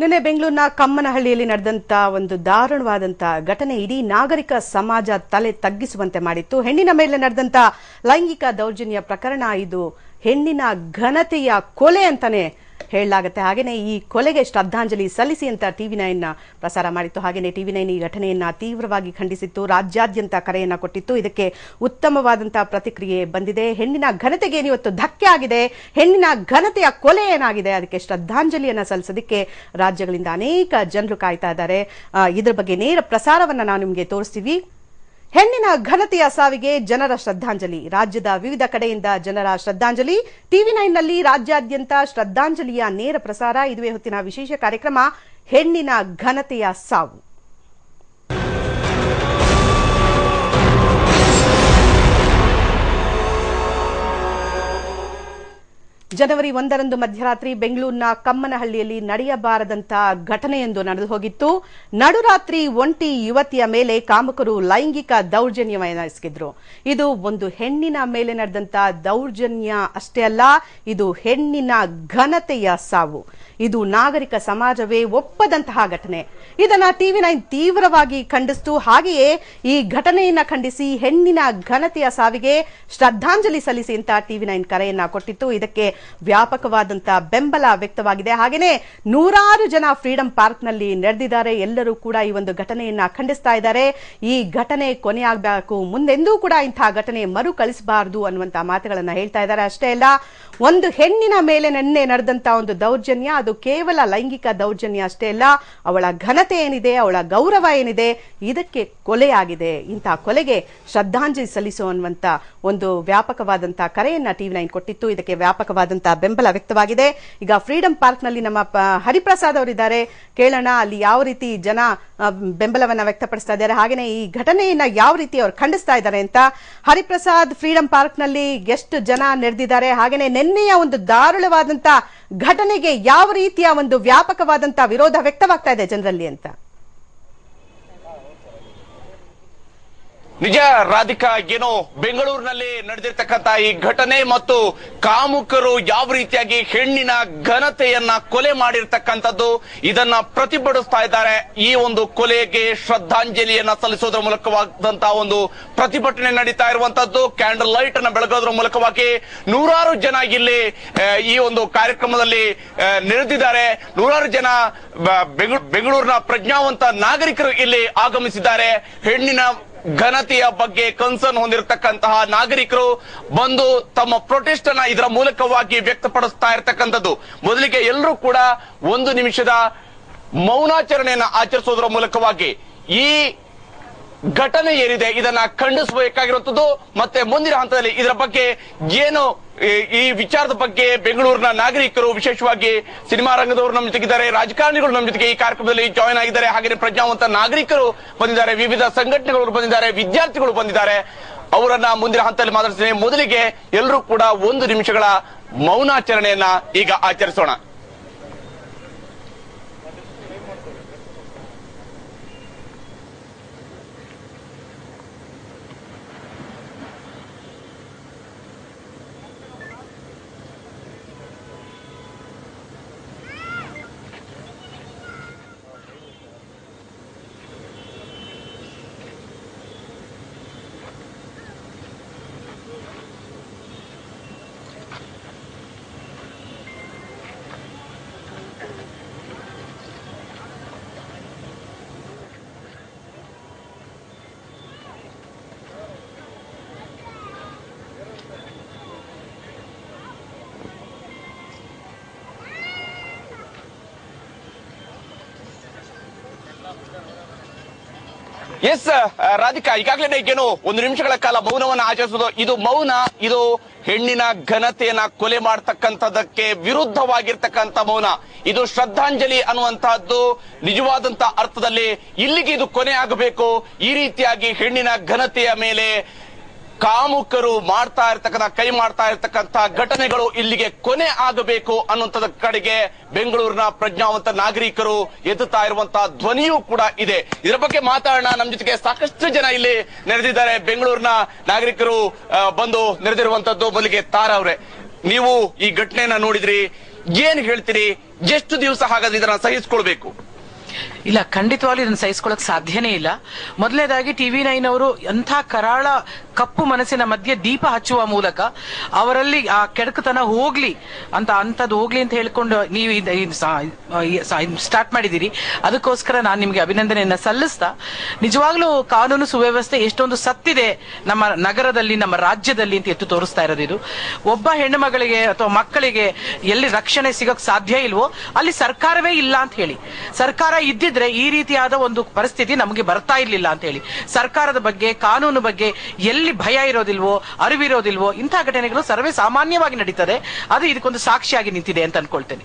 ನಿನ್ನೆ ಬೆಂಗಳೂರಿನ ಕಮ್ಮನಹಳ್ಳಿಯಲ್ಲಿ ನಡೆದಂತ ಒಂದು ದಾರುಣವಾದಂತ ಘಟನೆ ಇಡೀ ನಾಗರಿಕ ಸಮಾಜ ತಲೆ ತಗ್ಗಿಸುವಂತೆ ಮಾಡಿತ್ತು. ಹೆಣ್ಣಿನ ಮೇಲೆ ನಡೆದಂತ ಲೈಂಗಿಕ ದೌರ್ಜನ್ಯ ಪ್ರಕರಣ ಇದು ಹೆಣ್ಣಿನ ಘನತೆಯ ಕೊಲೆ ಅಂತಾನೆ ಹೇಳಲಾಗುತ್ತೆ. ಹಾಗೇನೆ ಈ ಕೊಲೆಗೆ ಶ್ರದ್ಧಾಂಜಲಿ ಸಲ್ಲಿಸಿ ಅಂತ TV9 ಪ್ರಸಾರ ಮಾಡಿತ್ತು. ಹಾಗೇನೆ TV9 ಈ ಘಟನೆಯನ್ನ ತೀವ್ರವಾಗಿ ಖಂಡಿಸಿತ್ತು, ರಾಜ್ಯಾದ್ಯಂತ ಕರೆಯನ್ನ ಕೊಟ್ಟಿತ್ತು. ಇದಕ್ಕೆ ಉತ್ತಮವಾದಂತಹ ಪ್ರತಿಕ್ರಿಯೆ ಬಂದಿದೆ. ಹೆಣ್ಣಿನ ಘನತೆಗೆ ಇವತ್ತು ಧಕ್ಕೆ ಆಗಿದೆ, ಹೆಣ್ಣಿನ ಘನತೆಯ ಕೊಲೆ ಏನಾಗಿದೆ ಅದಕ್ಕೆ ಶ್ರದ್ಧಾಂಜಲಿಯನ್ನ ಸಲ್ಲಿಸೋದಕ್ಕೆ ರಾಜ್ಯಗಳಿಂದ ಅನೇಕ ಜನರು ಕಾಯ್ತಾ ಇದ್ದಾರೆ. ಇದರ ಬಗ್ಗೆ ನೇರ ಪ್ರಸಾರವನ್ನ ನಾವು ನಿಮಗೆ ತೋರಿಸ್ತೀವಿ. ಹೆಣ್ಣಿನ ಘನತೆಯ ಸಾವಿಗೆ ಜನರ ಶ್ರದ್ಧಾಂಜಲಿ, ರಾಜ್ಯದ ವಿವಿಧ ಕಡೆಯಿಂದ ಜನರ ಶ್ರದ್ಧಾಂಜಲಿ. TV9 ನಲ್ಲಿ ರಾಜ್ಯಾದ್ಯಂತ ಶ್ರದ್ಧಾಂಜಲಿಯ ನೇರ ಪ್ರಸಾರ. ಇದುವೇ ಹೊತ್ತಿನ ವಿಶೇಷ ಕಾರ್ಯಕ್ರಮ ಹೆಣ್ಣಿನ ಘನತೆಯ ಸಾವು. ಜನವರಿ 1ರಂದು ಮಧ್ಯರಾತ್ರಿ ಬೆಂಗಳೂರಿನ ಕಮ್ಮನಹಳ್ಳಿಯಲ್ಲಿ ನಡೆಯಬಾರದಂತಹ ಘಟನೆಯೊಂದು ನಡೆದು ಹೋಗಿತ್ತು. ನಡುರಾತ್ರಿ ಒಂಟಿ ಯುವತಿಯ ಮೇಲೆ ಕಾಮಕರು ಲೈಂಗಿಕ ದೌರ್ಜನ್ಯವನ್ನು ಎಸಗಿದ್ರು. ಇದು ಒಂದು ಹೆಣ್ಣಿನ ಮೇಲೆ ನಡೆದಂತಹ ದೌರ್ಜನ್ಯ ಅಷ್ಟೇ ಅಲ್ಲ, ಇದು ಹೆಣ್ಣಿನ ಘನತೆಯ ಸಾವು. ಇದು ನಾಗರಿಕ ಸಮಾಜವೇ ಒಪ್ಪದಂತಹ ಘಟನೆ. ಇದನ್ನ TV9 ತೀವ್ರವಾಗಿ ಖಂಡಿಸಿತು. ಹಾಗೆಯೇ ಈ ಘಟನೆಯನ್ನ ಖಂಡಿಸಿ ಹೆಣ್ಣಿನ ಘನತೆಯ ಸಾವಿಗೆ ಶ್ರದ್ಧಾಂಜಲಿ ಸಲ್ಲಿಸಿ ಅಂತ TV9 ಕರೆಯನ್ನ ಕೊಟ್ಟಿತ್ತು. ಇದಕ್ಕೆ ವ್ಯಾಪಕವಾದಂತಹ ಬೆಂಬಲ ವ್ಯಕ್ತವಾಗಿದೆ. ಹಾಗೇನೆ ನೂರಾರು ಜನ ಫ್ರೀಡಂ ಪಾರ್ಕ್ ನಲ್ಲಿ ನೆರೆದಿದ್ದಾರೆ. ಎಲ್ಲರೂ ಕೂಡ ಈ ಒಂದು ಘಟನೆಯನ್ನ ಖಂಡಿಸ್ತಾ ಇದ್ದಾರೆ. ಈ ಘಟನೆ ಕೊನೆಯಾಗಬೇಕು, ಮುಂದೆಂದೂ ಕೂಡ ಇಂತಹ ಘಟನೆ ಮರುಕಳಿಸಬಾರದು ಅನ್ನುವಂತಹ ಮಾತುಗಳನ್ನ ಹೇಳ್ತಾ ಇದ್ದಾರೆ. ಅಷ್ಟೇ ಅಲ್ಲ, ಒಂದು ಹೆಣ್ಣಿನ ಮೇಲೆ ನಿನ್ನೆ ನಡೆದಂತಹ ಒಂದು ದೌರ್ಜನ್ಯ ಅದು ಕೇವಲ ಲೈಂಗಿಕ ದೌರ್ಜನ್ಯ ಅಷ್ಟೇ ಅಲ್ಲ, ಅವಳ ಘನತೆ ಏನಿದೆ, ಅವಳ ಗೌರವ ಏನಿದೆ, ಇದಕ್ಕೆ ಕೊಲೆಯಾಗಿದೆ. ಇಂತಹ ಕೊಲೆಗೆ ಶ್ರದ್ಧಾಂಜಲಿ ಸಲ್ಲಿಸೋ ಅನ್ನುವಂತ ಒಂದು ವ್ಯಾಪಕವಾದಂತಹ ಕರೆಯನ್ನ TV9 ಕೊಟ್ಟಿತ್ತು. ಇದಕ್ಕೆ ವ್ಯಾಪಕವಾದಂತಹ ಬೆಂಬಲ ವ್ಯಕ್ತವಾಗಿದೆ. ಈಗ ಫ್ರೀಡಂ ಪಾರ್ಕ್ ನಲ್ಲಿ ನಮ್ಮ ಹರಿಪ್ರಸಾದ್ ಅವರಿದ್ದಾರೆ, ಕೇಳೋಣ ಅಲ್ಲಿ ಯಾವ ರೀತಿ ಜನ ಬೆಂಬಲವನ್ನ ವ್ಯಕ್ತಪಡಿಸ್ತಾ ಇದ್ದಾರೆ, ಹಾಗೇನೆ ಈ ಘಟನೆಯನ್ನ ಯಾವ ರೀತಿ ಅವರು ಖಂಡಿಸ್ತಾ ಇದ್ದಾರೆ ಅಂತ. ಹರಿಪ್ರಸಾದ್, ಫ್ರೀಡಂ ಪಾರ್ಕ್ ನಲ್ಲಿ ಎಷ್ಟು ಜನ ನೆರೆದಿದ್ದಾರೆ, ಹಾಗೇನೆ ನಿನ್ನೆಯ ಒಂದು ದಾರುಣವಾದಂತ ಘಟನೆಗೆ ಯಾವ ರೀತಿಯ ಒಂದು ವ್ಯಾಪಕವಾದಂತಹ ವಿರೋಧ ವ್ಯಕ್ತವಾಗ್ತಾ ಇದೆ ಜನರಲ್ಲಿ ಅಂತ? ನಿಜ ರಾಧಿಕಾ, ಏನೋ ಬೆಂಗಳೂರಿನಲ್ಲಿ ನಡೆದಿರ್ತಕ್ಕಂಥ ಈ ಘಟನೆ ಮತ್ತು ಕಾಮುಕರು ಯಾವ ರೀತಿಯಾಗಿ ಹೆಣ್ಣಿನ ಘನತೆಯನ್ನ ಕೊಲೆ ಮಾಡಿರ್ತಕ್ಕಂಥದ್ದು, ಇದನ್ನ ಪ್ರತಿಭಟಿಸ್ತಾ ಇದ್ದಾರೆ. ಈ ಒಂದು ಕೊಲೆಗೆ ಶ್ರದ್ಧಾಂಜಲಿಯನ್ನ ಸಲ್ಲಿಸೋದ್ರ ಮೂಲಕವಾದಂತಹ ಒಂದು ಪ್ರತಿಭಟನೆ ನಡೀತಾ ಇರುವಂತದ್ದು. ಕ್ಯಾಂಡಲ್ ಲೈಟ್ ಅನ್ನ ಬೆಳಗೋದ್ರ ಮೂಲಕವಾಗಿ ನೂರಾರು ಜನ ಇಲ್ಲಿ ಈ ಒಂದು ಕಾರ್ಯಕ್ರಮದಲ್ಲಿ ನೆರೆದಿದ್ದಾರೆ. ನೂರಾರು ಜನ ಬೆಂಗಳೂರಿನ ಪ್ರಜ್ಞಾವಂತ ನಾಗರಿಕರು ಇಲ್ಲಿ ಆಗಮಿಸಿದ್ದಾರೆ. ಹೆಣ್ಣಿನ ಘನತೆಯ ಬಗ್ಗೆ ಕನ್ಸರ್ನ್ ಹೊಂದಿರತಕ್ಕಂತಹ ನಾಗರಿಕರು ಬಂದು ತಮ್ಮ ಪ್ರೊಟೆಸ್ಟ್ ಅನ್ನ ಇದರ ಮೂಲಕವಾಗಿ ವ್ಯಕ್ತಪಡಿಸ್ತಾ ಇರತಕ್ಕಂಥದ್ದು. ಮೊದಲಿಗೆ ಎಲ್ಲರೂ ಕೂಡ 1 ನಿಮಿಷದ ಮೌನಾಚರಣೆಯನ್ನ ಆಚರಿಸೋದ್ರ ಮೂಲಕವಾಗಿ ಈ ಘಟನೆ ಏನಿದೆ ಇದನ್ನ ಖಂಡಿಸಬೇಕಾಗಿರುವಂತದ್ದು. ಮತ್ತೆ ಮುಂದಿನ ಹಂತದಲ್ಲಿ ಇದರ ಬಗ್ಗೆ ಏನು ಈ ವಿಚಾರದ ಬಗ್ಗೆ ಬೆಂಗಳೂರಿನ ನಾಗರಿಕರು, ವಿಶೇಷವಾಗಿ ಸಿನಿಮಾ ರಂಗದವರು ನಮ್ಮ ಜೊತೆಗಿದ್ದಾರೆ, ರಾಜಕಾರಣಿಗಳು ನಮ್ಮ ಜೊತೆಗೆ ಈ ಕಾರ್ಯಕ್ರಮದಲ್ಲಿ ಜಾಯಿನ್ ಆಗಿದ್ದಾರೆ. ಹಾಗೆ ಪ್ರಜ್ಞಾವಂತ ನಾಗರಿಕರು ಬಂದಿದ್ದಾರೆ, ವಿವಿಧ ಸಂಘಟನೆಗಳು ಬಂದಿದ್ದಾರೆ, ವಿದ್ಯಾರ್ಥಿಗಳು ಬಂದಿದ್ದಾರೆ. ಅವರನ್ನ ಮುಂದಿನ ಹಂತದಲ್ಲಿ ಮಾತಾಡ್ತೀನಿ. ಮೊದಲಿಗೆ ಎಲ್ಲರೂ ಕೂಡ 1 ನಿಮಿಷಗಳ ಮೌನಾಚರಣೆಯನ್ನ ಈಗ ಆಚರಿಸೋಣ. ಎಸ್ ರಾಧಿಕಾ, ಈಗಾಗಲೇ ಏನು 1 ನಿಮಿಷಗಳ ಕಾಲ ಮೌನವನ್ನ ಆಚರಿಸೋದು, ಇದು ಮೌನ, ಇದು ಹೆಣ್ಣಿನ ಘನತೆಯನ್ನ ಕೊಲೆ ಮಾಡತಕ್ಕಂಥದಕ್ಕೆ ವಿರುದ್ಧವಾಗಿರ್ತಕ್ಕಂಥ ಮೌನ. ಇದು ಶ್ರದ್ಧಾಂಜಲಿ ಅನ್ನುವಂತಹದ್ದು ನಿಜವಾದಂತ ಅರ್ಥದಲ್ಲಿ ಇಲ್ಲಿಗೆ ಇದು ಕೊನೆ ಆಗಬೇಕು. ಈ ರೀತಿಯಾಗಿ ಹೆಣ್ಣಿನ ಘನತೆಯ ಮೇಲೆ ಕಾಮುಕರು ಮಾಡ್ತಾ ಇರ್ತಕ್ಕಂಥ, ಕೈ ಮಾಡ್ತಾ ಇರ್ತಕ್ಕಂಥ ಘಟನೆಗಳು ಇಲ್ಲಿಗೆ ಕೊನೆ ಆಗಬೇಕು ಅನ್ನುವಂಥದ ಕಡೆಗೆ ಬೆಂಗಳೂರಿನ ಪ್ರಜ್ಞಾವಂತ ನಾಗರಿಕರು ಎತ್ತುತ್ತಾ ಇರುವಂತಹ ಧ್ವನಿಯೂ ಕೂಡ ಇದೆ. ಇದರ ಬಗ್ಗೆ ಮಾತಾಡೋಣ. ನಮ್ಮ ಜೊತೆಗೆ ಸಾಕಷ್ಟು ಜನ ಇಲ್ಲಿ ನೆರೆದಿದ್ದಾರೆ, ಬೆಂಗಳೂರಿನ ನಾಗರಿಕರು ಬಂದು ನೆರೆದಿರುವಂತದ್ದು. ಮೊದಲಿಗೆ ತಾರಾ ಅವರೇ, ನೀವು ಈ ಘಟನೆಯನ್ನ ನೋಡಿದ್ರಿ, ಏನ್ ಹೇಳ್ತೀರಿ? ಎಷ್ಟು ದಿವಸ ಹಾಗಾದ್ರೆ ಇದನ್ನ ಸಹಿಸ್ಕೊಳ್ಬೇಕು? ಇಲ್ಲ, ಖಂಡಿತವಾಗ್ಲೂ ಇದನ್ನು ಸಹಿಸ್ಕೊಳ್ಳಕ್ ಸಾಧ್ಯನೇ ಇಲ್ಲ. ಮೊದಲನೇದಾಗಿ TV9 ಅವರು ಎಂಥ ಕರಾಳ ಕಪ್ಪು ಮನಸ್ಸಿನ ಮಧ್ಯೆ ದೀಪ ಹಚ್ಚುವ ಮೂಲಕ ಅವರಲ್ಲಿ ಆ ಕೆಡಕತನ ಹೋಗ್ಲಿ ಅಂತದ್ದು ಹೋಗ್ಲಿ ಅಂತ ಹೇಳ್ಕೊಂಡು ನೀವು ಸ್ಟಾರ್ಟ್ ಮಾಡಿದ್ದೀರಿ. ಅದಕ್ಕೋಸ್ಕರ ನಾನು ನಿಮ್ಗೆ ಅಭಿನಂದನೆಯನ್ನ ಸಲ್ಲಿಸ್ತಾ, ನಿಜವಾಗ್ಲೂ ಕಾನೂನು ಸುವ್ಯವಸ್ಥೆ ಎಷ್ಟೊಂದು ಸತ್ತಿದೆ ನಮ್ಮ ನಗರದಲ್ಲಿ, ನಮ್ಮ ರಾಜ್ಯದಲ್ಲಿ ಅಂತ ಎತ್ತು ತೋರಿಸ್ತಾ ಇರೋದು ಇದು. ಒಬ್ಬ ಹೆಣ್ಣು ಮಗಳಿಗೆ ಅಥವಾ ಮಕ್ಕಳಿಗೆ ಎಲ್ಲಿ ರಕ್ಷಣೆ ಸಿಗಕ್ ಸಾಧ್ಯ ಇಲ್ವೋ ಅಲ್ಲಿ ಸರ್ಕಾರವೇ ಇಲ್ಲ ಅಂತ ಹೇಳಿ, ಸರ್ಕಾರ ಇದ್ದಿದ್ರೆ ಈ ರೀತಿಯಾದ ಒಂದು ಪರಿಸ್ಥಿತಿ ನಮಗೆ ಬರ್ತಾ ಇರ್ಲಿಲ್ಲ ಅಂತ ಹೇಳಿ, ಸರ್ಕಾರದ ಬಗ್ಗೆ ಕಾನೂನು ಬಗ್ಗೆ ಎಲ್ಲಿ ಭಯ ಇರೋದಿಲ್ವೋ, ಅರಿವಿರೋದಿಲ್ವೋ, ಇಂತಹ ಘಟನೆಗಳು ಸರ್ವೇ ಸಾಮಾನ್ಯವಾಗಿ ನಡೀತದೆ. ಅದು ಇದಕ್ಕೊಂದು ಸಾಕ್ಷಿಯಾಗಿ ನಿಂತಿದೆ ಅಂತ ಅನ್ಕೊಳ್ತೇನೆ.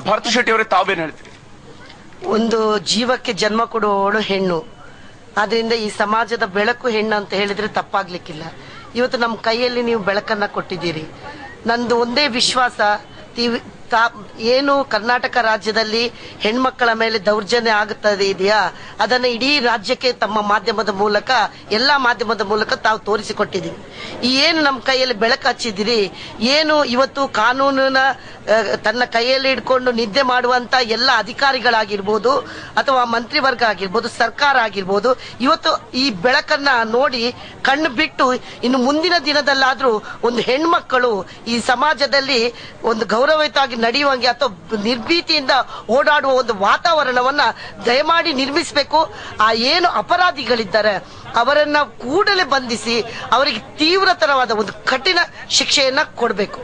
ಭಾರತಿ ಶೆಟ್ಟಿ ಅವರೇ, ತಾವೇನ್ ಹೇಳ್ತೀರಿ? ಒಂದು ಜೀವಕ್ಕೆ ಜನ್ಮ ಕೊಡುವವಳು ಹೆಣ್ಣು, ಆದ್ರಿಂದ ಈ ಸಮಾಜದ ಬೆಳಕು ಹೆಣ್ಣು ಅಂತ ಹೇಳಿದ್ರೆ ತಪ್ಪಾಗ್ಲಿಕ್ಕಿಲ್ಲ. ಇವತ್ತು ನಮ್ಮ ಕೈಯಲ್ಲಿ ನೀವು ಬೆಳಕನ್ನ ಕೊಟ್ಟಿದ್ದೀರಿ. ನಂದು ಒಂದೇ ವಿಶ್ವಾಸ, ಏನು ಕರ್ನಾಟಕ ರಾಜ್ಯದಲ್ಲಿ ಹೆಣ್ಮಕ್ಕಳ ಮೇಲೆ ದೌರ್ಜನ್ಯ ಆಗುತ್ತದೆ ಇದೆಯಾ, ಅದನ್ನ ಇಡೀ ರಾಜ್ಯಕ್ಕೆ ತಮ್ಮ ಮಾಧ್ಯಮದ ಮೂಲಕ, ಎಲ್ಲಾ ಮಾಧ್ಯಮದ ಮೂಲಕ ತಾವು ತೋರಿಸಿಕೊಟ್ಟಿದ್ದೀವಿ. ಈ ಏನು ನಮ್ಮ ಕೈಯಲ್ಲಿ ಬೆಳಕು ಹಚ್ಚಿದಿರಿ, ಏನು ಇವತ್ತು ಕಾನೂನಿನ ತನ್ನ ಕೈಯಲ್ಲಿ ಇಟ್ಕೊಂಡು ನಿದ್ದೆ ಮಾಡುವಂತ ಎಲ್ಲ ಅಧಿಕಾರಿಗಳಾಗಿರ್ಬೋದು ಅಥವಾ ಮಂತ್ರಿವರ್ಗ ಆಗಿರ್ಬೋದು, ಸರ್ಕಾರ ಆಗಿರ್ಬೋದು, ಇವತ್ತು ಈ ಬೆಳಕನ್ನ ನೋಡಿ ಕಣ್ಣು ಬಿಟ್ಟು ಇನ್ನು ಮುಂದಿನ ದಿನದಲ್ಲಾದ್ರೂ ಒಂದು ಹೆಣ್ಮಕ್ಕಳು ಈ ಸಮಾಜದಲ್ಲಿ ಒಂದು ಗೌರವಯುತವಾಗಿ ನಡೆಯುವಂಗೆ ಅಥವಾ ನಿರ್ಭೀತಿಯಿಂದ ಓಡಾಡುವ ಒಂದು ವಾತಾವರಣವನ್ನ ದಯಮಾಡಿ ನಿರ್ಮಿಸಬೇಕು. ಆ ಏನು ಅಪರಾಧಿಗಳಿದ್ದಾರೆ ಅವರನ್ನ ಕೂಡಲೇ ಬಂಧಿಸಿ ಅವರಿಗೆ ತೀವ್ರತರವಾದ ಒಂದು ಕಠಿಣ ಶಿಕ್ಷೆಯನ್ನ ಕೊಡಬೇಕು.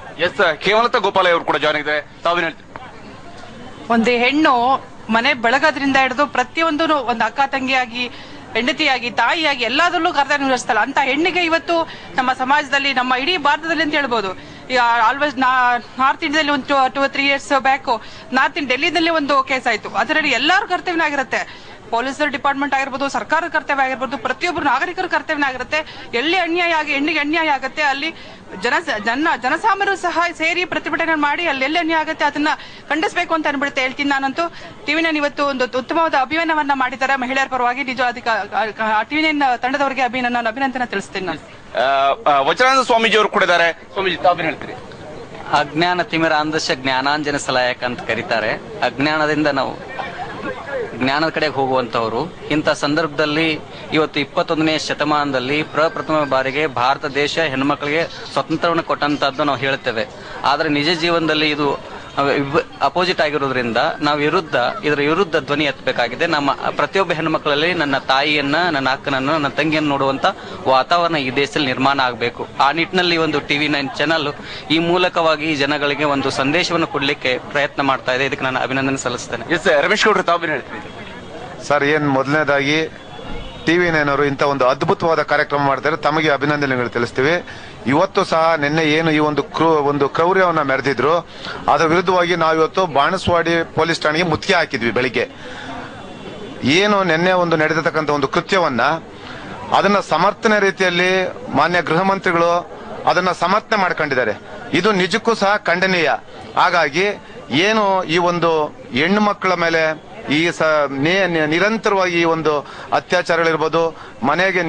ಕೇವಲತಾ ಗೋಪಾಲ ಅವರು ಕೂಡ ಜಾಯ್ನ್ ಆಗಿದ್ದಾರೆ, ತಾವೇನ್ ಹೇಳ್ತೀರಿ? ಒಂದು ಹೆಣ್ಣು ಮನೆ ಬೆಳಗೋದ್ರಿಂದ ಹಿಡಿದು ಪ್ರತಿಯೊಂದು ಒಂದು ಅಕ್ಕ ತಂಗಿಯಾಗಿ, ಹೆಂಡತಿಯಾಗಿ, ತಾಯಿಯಾಗಿ ಎಲ್ಲದರಲ್ಲೂ ಕರ್ತವ್ಯ ನಿರ್ವಹಿಸ್ತಾಳೆ. ಅಂತ ಹೆಣ್ಣಿಗೆ ಇವತ್ತು ನಮ್ಮ ಸಮಾಜದಲ್ಲಿ, ನಮ್ಮ ಇಡೀ ಭಾರತದಲ್ಲಿ ಅಂತ ಹೇಳ್ಬೋದು, ಆಲ್ವೇಸ್ ನಾರ್ತ್ ಇಂಡಿಯಾದಲ್ಲಿ ಒಂದು 2-3 years ಬ್ಯಾಕ್ ಡೆಲ್ಲಿನಲ್ಲಿ ಒಂದು ಕೇಸ್ ಆಯ್ತು. ಅದರಲ್ಲಿ ಎಲ್ಲರೂ ಕರ್ತವ್ಯನಾಗಿರುತ್ತೆ. ಪೊಲೀಸರ ಡಿಪಾರ್ಟ್ಮೆಂಟ್ ಆಗಿರ್ಬೋದು, ಸರ್ಕಾರದ ಕರ್ತವ್ಯ ಆಗಿರ್ಬೋದು, ಪ್ರತಿಯೊಬ್ಬರು ನಾಗರಿಕರ ಕರ್ತವ್ಯ ಆಗಿರುತ್ತೆ. ಎಲ್ಲಿ ಅನ್ಯಾಯ ಆಗಿ ಹೆಣ್ಣಿಗೆ ಅನ್ಯಾಯ ಆಗುತ್ತೆ ಅಲ್ಲಿ ಜನಸಾಮಾನ್ಯರು ಸಹ ಸೇರಿ ಪ್ರತಿಭಟನೆ ಮಾಡಿ ಅಲ್ಲೆಲ್ಲಿ ಅನ್ಯಾಯ ಆಗುತ್ತೆ ಅದನ್ನ ಖಂಡಿಸಬೇಕು ಅಂತ ಅನ್ಬಿಡುತ್ತೆ. ಹೇಳ್ತೀನಿ ನಾನಂತೂ. TV9 ಇವತ್ತು ಒಂದು ಉತ್ತಮವಾದ ಅಭಿಯಾನವನ್ನ ಮಾಡಿದ್ದಾರೆ ಮಹಿಳೆಯರ ಪರವಾಗಿ. ನಿಜ TV9 ತಂಡದವರಿಗೆ ನಾನು ಅಭಿನಂದನೆ ತಿಳಿಸ್ತೇನೆ. ನಾನು ವಚನಾನಂದ ಸ್ವಾಮೀಜಿ ಅವರು ಕೂಡ ಇದ್ದಾರೆ. ಸ್ವಾಮೀಜಿ, ತಾವೇನ್ ಹೇಳ್ತೀರಿ? ಅಜ್ಞಾನ ತಿಮಿರ ಅಂದಶ ಜ್ಞಾನಾಂಜನ ಸಲಯಕ ಅಂತ ಕರೀತಾರೆ. ಅಜ್ಞಾನದಿಂದ ನಾವು ಜ್ಞಾನದ ಕಡೆಗೆ ಹೋಗುವಂತವರು. ಇಂಥ ಸಂದರ್ಭದಲ್ಲಿ ಇವತ್ತು 21ನೇ ಶತಮಾನದಲ್ಲಿ ಪ್ರಪ್ರಥಮ ಬಾರಿಗೆ ಭಾರತ ದೇಶ ಹೆಣ್ಮಕ್ಳಿಗೆ ಸ್ವತಂತ್ರವನ್ನು ಕೊಟ್ಟಂತದ್ದು ನಾವು ಹೇಳ್ತೇವೆ. ಆದ್ರೆ ನಿಜ ಜೀವನದಲ್ಲಿ ಇದು ಅಪೋಸಿಟ್ ಆಗಿರೋದ್ರಿಂದ ನಾವು ಇದರ ವಿರುದ್ಧ ಧ್ವನಿ ಎತ್ತಬೇಕಾಗಿದೆ. ನಮ್ಮ ಪ್ರತಿಯೊಬ್ಬ ಹೆಣ್ಮಕ್ಳಲ್ಲಿ ನನ್ನ ತಾಯಿಯನ್ನ, ನನ್ನ ಅಕ್ಕನನ್ನು, ನನ್ನ ತಂಗಿಯನ್ನು ನೋಡುವಂತ ವಾತಾವರಣ ಈ ದೇಶದಲ್ಲಿ ನಿರ್ಮಾಣ ಆಗಬೇಕು. ಆ ನಿಟ್ಟಿನಲ್ಲಿ ಒಂದು TV9 ಚಾನಲ್ ಈ ಮೂಲಕವಾಗಿ ಜನಗಳಿಗೆ ಒಂದು ಸಂದೇಶವನ್ನು ಕೊಡ್ಲಿಕ್ಕೆ ಪ್ರಯತ್ನ ಮಾಡ್ತಾ ಇದೆ. ಇದಕ್ಕೆ ನಾನು ಅಭಿನಂದನೆ ಸಲ್ಲಿಸ್ತೇನೆ. ರಮೇಶ್ ಗೌಡ್ರು, ತಾವೇನ್ ಹೇಳ್ತೀರಿ? ಸರ್, ಮೊದಲನೇದಾಗಿ TV9 ಅವರು ಇಂಥ ಒಂದು ಅದ್ಭುತವಾದ ಕಾರ್ಯಕ್ರಮ ಮಾಡ್ತಾರೆ, ತಮಗೆ ಅಭಿನಂದನೆಗಳು ತಿಳಿಸ್ತೀವಿ. ಇವತ್ತು ಸಹ ನಿನ್ನೆ ಏನು ಈ ಒಂದು ಕ್ರೌರ್ಯವನ್ನ ಮೆರೆದಿದ್ರು ಅದರ ವಿರುದ್ಧವಾಗಿ ನಾವಿವತ್ತು ಬಾಣಸ್ವಾಡಿ ಪೊಲೀಸ್ ಠಾಣೆಗೆ ಮುತ್ತಿಗೆ ಹಾಕಿದ್ವಿ. ಬೆಳಿಗ್ಗೆ ಏನು ನಿನ್ನೆ ಒಂದು ನಡೆದಿರ್ತಕ್ಕಂಥ ಒಂದು ಕೃತ್ಯವನ್ನ ಅದನ್ನ ಸಮರ್ಥನೆ ರೀತಿಯಲ್ಲಿ ಮಾನ್ಯ ಗೃಹ ಮಂತ್ರಿಗಳು ಅದನ್ನ ಸಮರ್ಥನೆ ಮಾಡ್ಕೊಂಡಿದ್ದಾರೆ. ಇದು ನಿಜಕ್ಕೂ ಸಹ ಖಂಡನೀಯ. ಹಾಗಾಗಿ ಏನು ಈ ಒಂದು ಹೆಣ್ಣು ಮಕ್ಕಳ ಮೇಲೆ ಈ ನಿರಂತರವಾಗಿ ಈ ಒಂದು ಅತ್ಯಾಚಾರಗಳಿರ್ಬೋದು, ಮನೆಗೆ